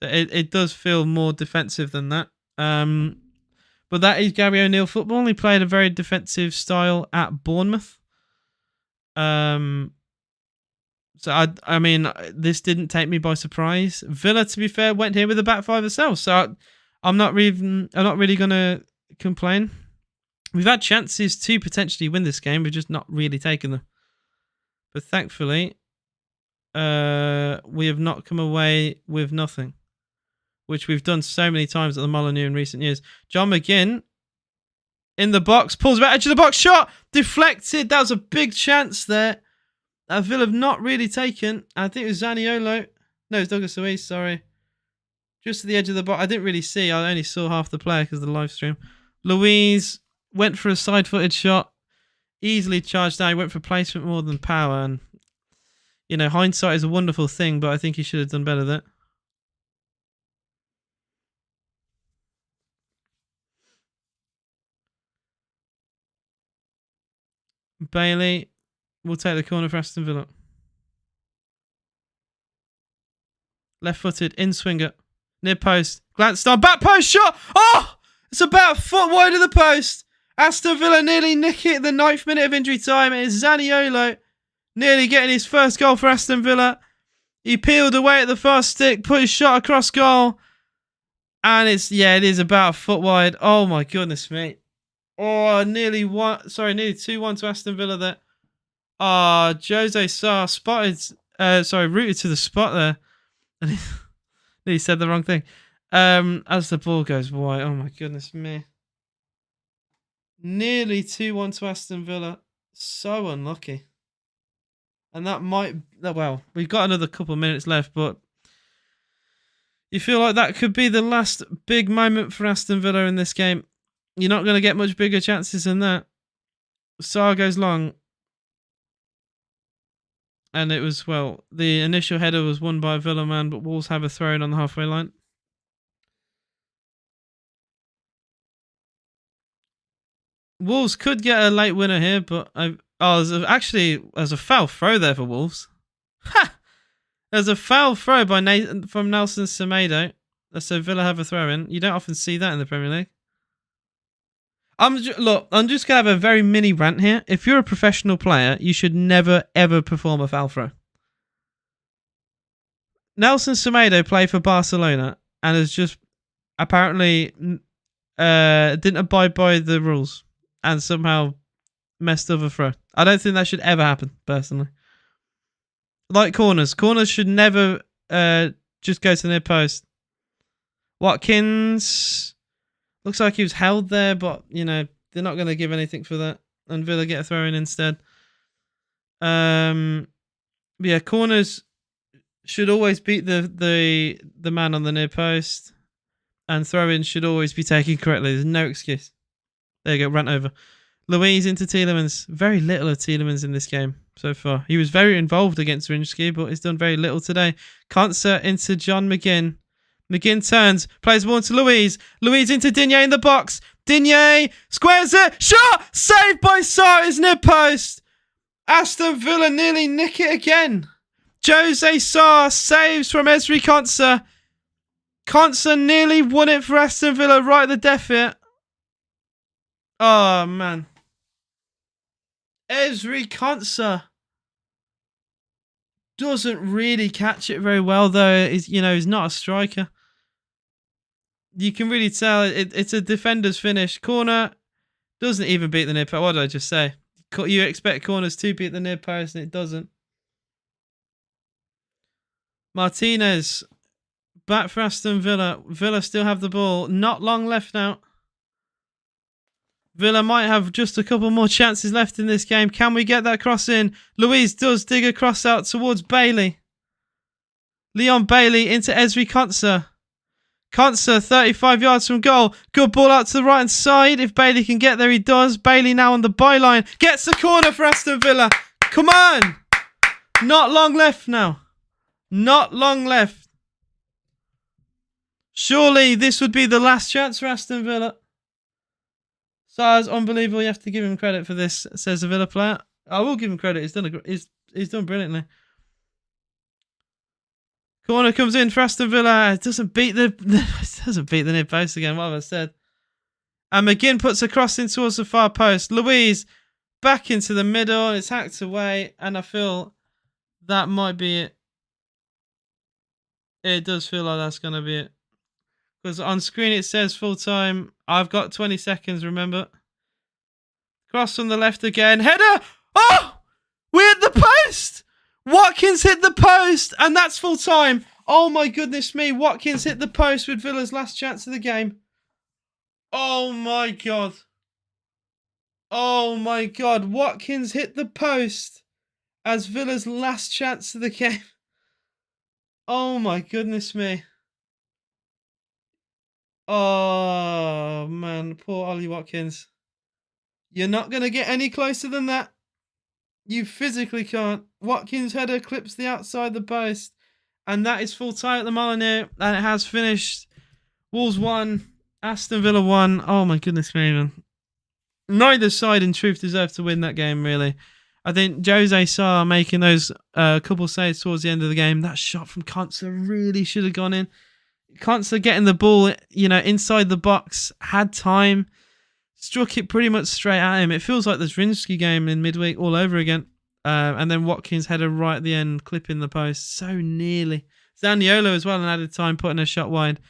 So it does feel more defensive than that. But that is Gary O'Neill football. He played a very defensive style at Bournemouth. So I mean, this didn't take me by surprise. Villa, to be fair, went here with a back 5 themselves. So I'm not really gonna complain. We've had chances to potentially win this game. We've just not really taken them. But thankfully, we have not come away with nothing, which we've done so many times at the Molineux in recent years. John McGinn in the box, pulls back edge of the box, shot, deflected. That was a big chance there. Villa have not really taken. I think it was Zaniolo. No, it's Douglas Luiz, sorry. Just to the edge of the box. I didn't really see. I only saw half the player because of the live stream. Luiz went for a side-footed shot. Easily charged down. He went for placement more than power. And, you know, hindsight is a wonderful thing, but I think he should have done better there. Bailey will take the corner for Aston Villa. Left-footed, in-swinger. Near post. Glanced on. Back post shot. Oh! It's about a foot wide of the post. Aston Villa nearly nick it at the 9th minute of injury time. It is Zaniolo nearly getting his first goal for Aston Villa. He peeled away at the fast stick, put his shot across goal. And it is about a foot wide. Oh my goodness me. Oh, nearly 2-1 to Aston Villa there. Jose Sarr rooted to the spot there. And he said the wrong thing. As the ball goes wide. Oh my goodness me. Nearly 2-1 to Aston Villa. So unlucky. And we've got another couple of minutes left, but you feel like that could be the last big moment for Aston Villa in this game. You're not going to get much bigger chances than that. Sarr goes long. And it was, the initial header was won by a Villa man, but Wolves have a throw in on the halfway line. Wolves could get a late winner here, but there's a foul throw there for Wolves. Ha! There's a foul throw by from Nelson Semedo. So Villa have a throw in. You don't often see that in the Premier League. Look, I'm just going to have a very mini rant here. If you're a professional player, you should never, ever perform a foul throw. Nelson Semedo played for Barcelona and has just apparently didn't abide by the rules and somehow messed up a throw. I don't think that should ever happen, personally. Like corners. Corners should never just go to the near post. Watkins looks like he was held there, but, you know, they're not going to give anything for that. And Villa get a throw in instead. But yeah, corners should always beat the man on the near post. And throw-ins should always be taken correctly. There's no excuse. There you go, rant over. Luiz into Tielemans. Very little of Tielemans in this game so far. He was very involved against Rinski, but he's done very little today. Concert into John McGinn. McGinn turns, plays more to Luiz. Luiz into Digne in the box. Digne squares it. Shot! Saved by Sarr's near post. Aston Villa nearly nick it again. Jose Sarr saves from Ezri Konsa. Konsa nearly won it for Aston Villa right at the death hit. Oh, man. Ezri Konsa doesn't really catch it very well, though. He's not a striker. You can really tell it's a defender's finish. Corner doesn't even beat the near post. What did I just say? You expect corners to beat the near post, and it doesn't. Martinez back for Aston Villa. Villa still have the ball. Not long left now. Villa might have just a couple more chances left in this game. Can we get that cross in? Luiz does dig a cross out towards Bailey. Leon Bailey into Ezri Konsa. Konsa, 35 yards from goal. Good ball out to the right-hand side. If Bailey can get there, he does. Bailey now on the byline. Gets the corner for Aston Villa. Come on. Not long left now. Not long left. Surely this would be the last chance for Aston Villa. Sarr's unbelievable. You have to give him credit for this, says the Villa player. I will give him credit. He's done brilliantly. Corner comes in for Aston Villa. It doesn't beat the near post again. What have I said? And McGinn puts a cross in towards the far post. Luiz back into the middle. It's hacked away, and I feel that might be it. It does feel like that's going to be it. Because on screen it says full time. I've got 20 seconds, remember. Cross from the left again. Header! Oh! We hit the post! Watkins hit the post, and that's full time. Oh my goodness me. Watkins hit the post with Villa's last chance of the game. Oh my God. Oh my God. Watkins hit the post as Villa's last chance of the game. Oh my goodness me. Oh, man. Poor Ollie Watkins. You're not going to get any closer than that. You physically can't. Watkins' header clips the outside the post. And that is full time at the Molineux. And it has finished. Wolves 1. Aston Villa 1. Oh, my goodness me, man. Neither side, in truth, deserved to win that game, really. I think Jose Sarr making those couple saves towards the end of the game. That shot from Konsa really should have gone in. Konsa getting the ball, inside the box, had time, struck it pretty much straight at him. It feels like the Zrinski game in midweek all over again. And then Watkins header right at the end, clipping the post. So nearly. Zaniolo as well, and added time, putting a shot wide.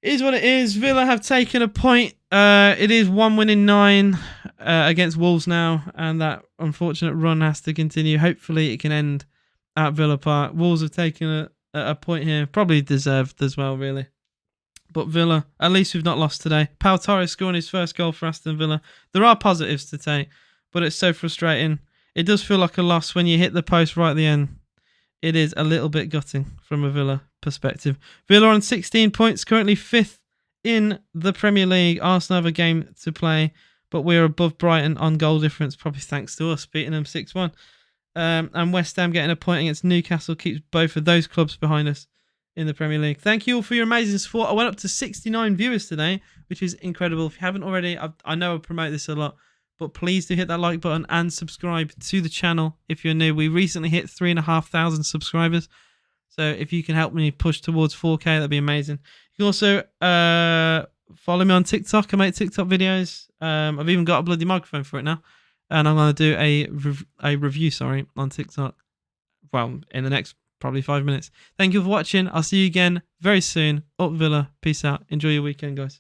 It is what it is. Villa have taken a point. It is 1 win in 9 against Wolves now, and that unfortunate run has to continue. Hopefully it can end at Villa Park. Wolves have taken a point here, probably deserved as well, really. But Villa, at least we've not lost today. Pau Torres scoring his first goal for Aston Villa. There are positives to take, but it's so frustrating. It does feel like a loss when you hit the post right at the end. It is a little bit gutting from a Villa perspective. Villa on 16 points, currently 5th in the Premier League. Arsenal have a game to play, but we're above Brighton on goal difference, probably thanks to us beating them 6-1. And West Ham getting a point against Newcastle keeps both of those clubs behind us in the Premier League. Thank you all for your amazing support. I went up to 69 viewers today, which is incredible. If you haven't already, I know I promote this a lot, But please do hit that like button and subscribe to the channel if you're new. We recently hit 3,500 subscribers. So if you can help me push towards 4K, that'd be amazing. You can also follow me on TikTok. I make TikTok videos. I've even got a bloody microphone for it now. And I'm going to do a review, on TikTok. Well, in the next probably 5 minutes. Thank you for watching. I'll see you again very soon. Up Villa. Peace out. Enjoy your weekend, guys.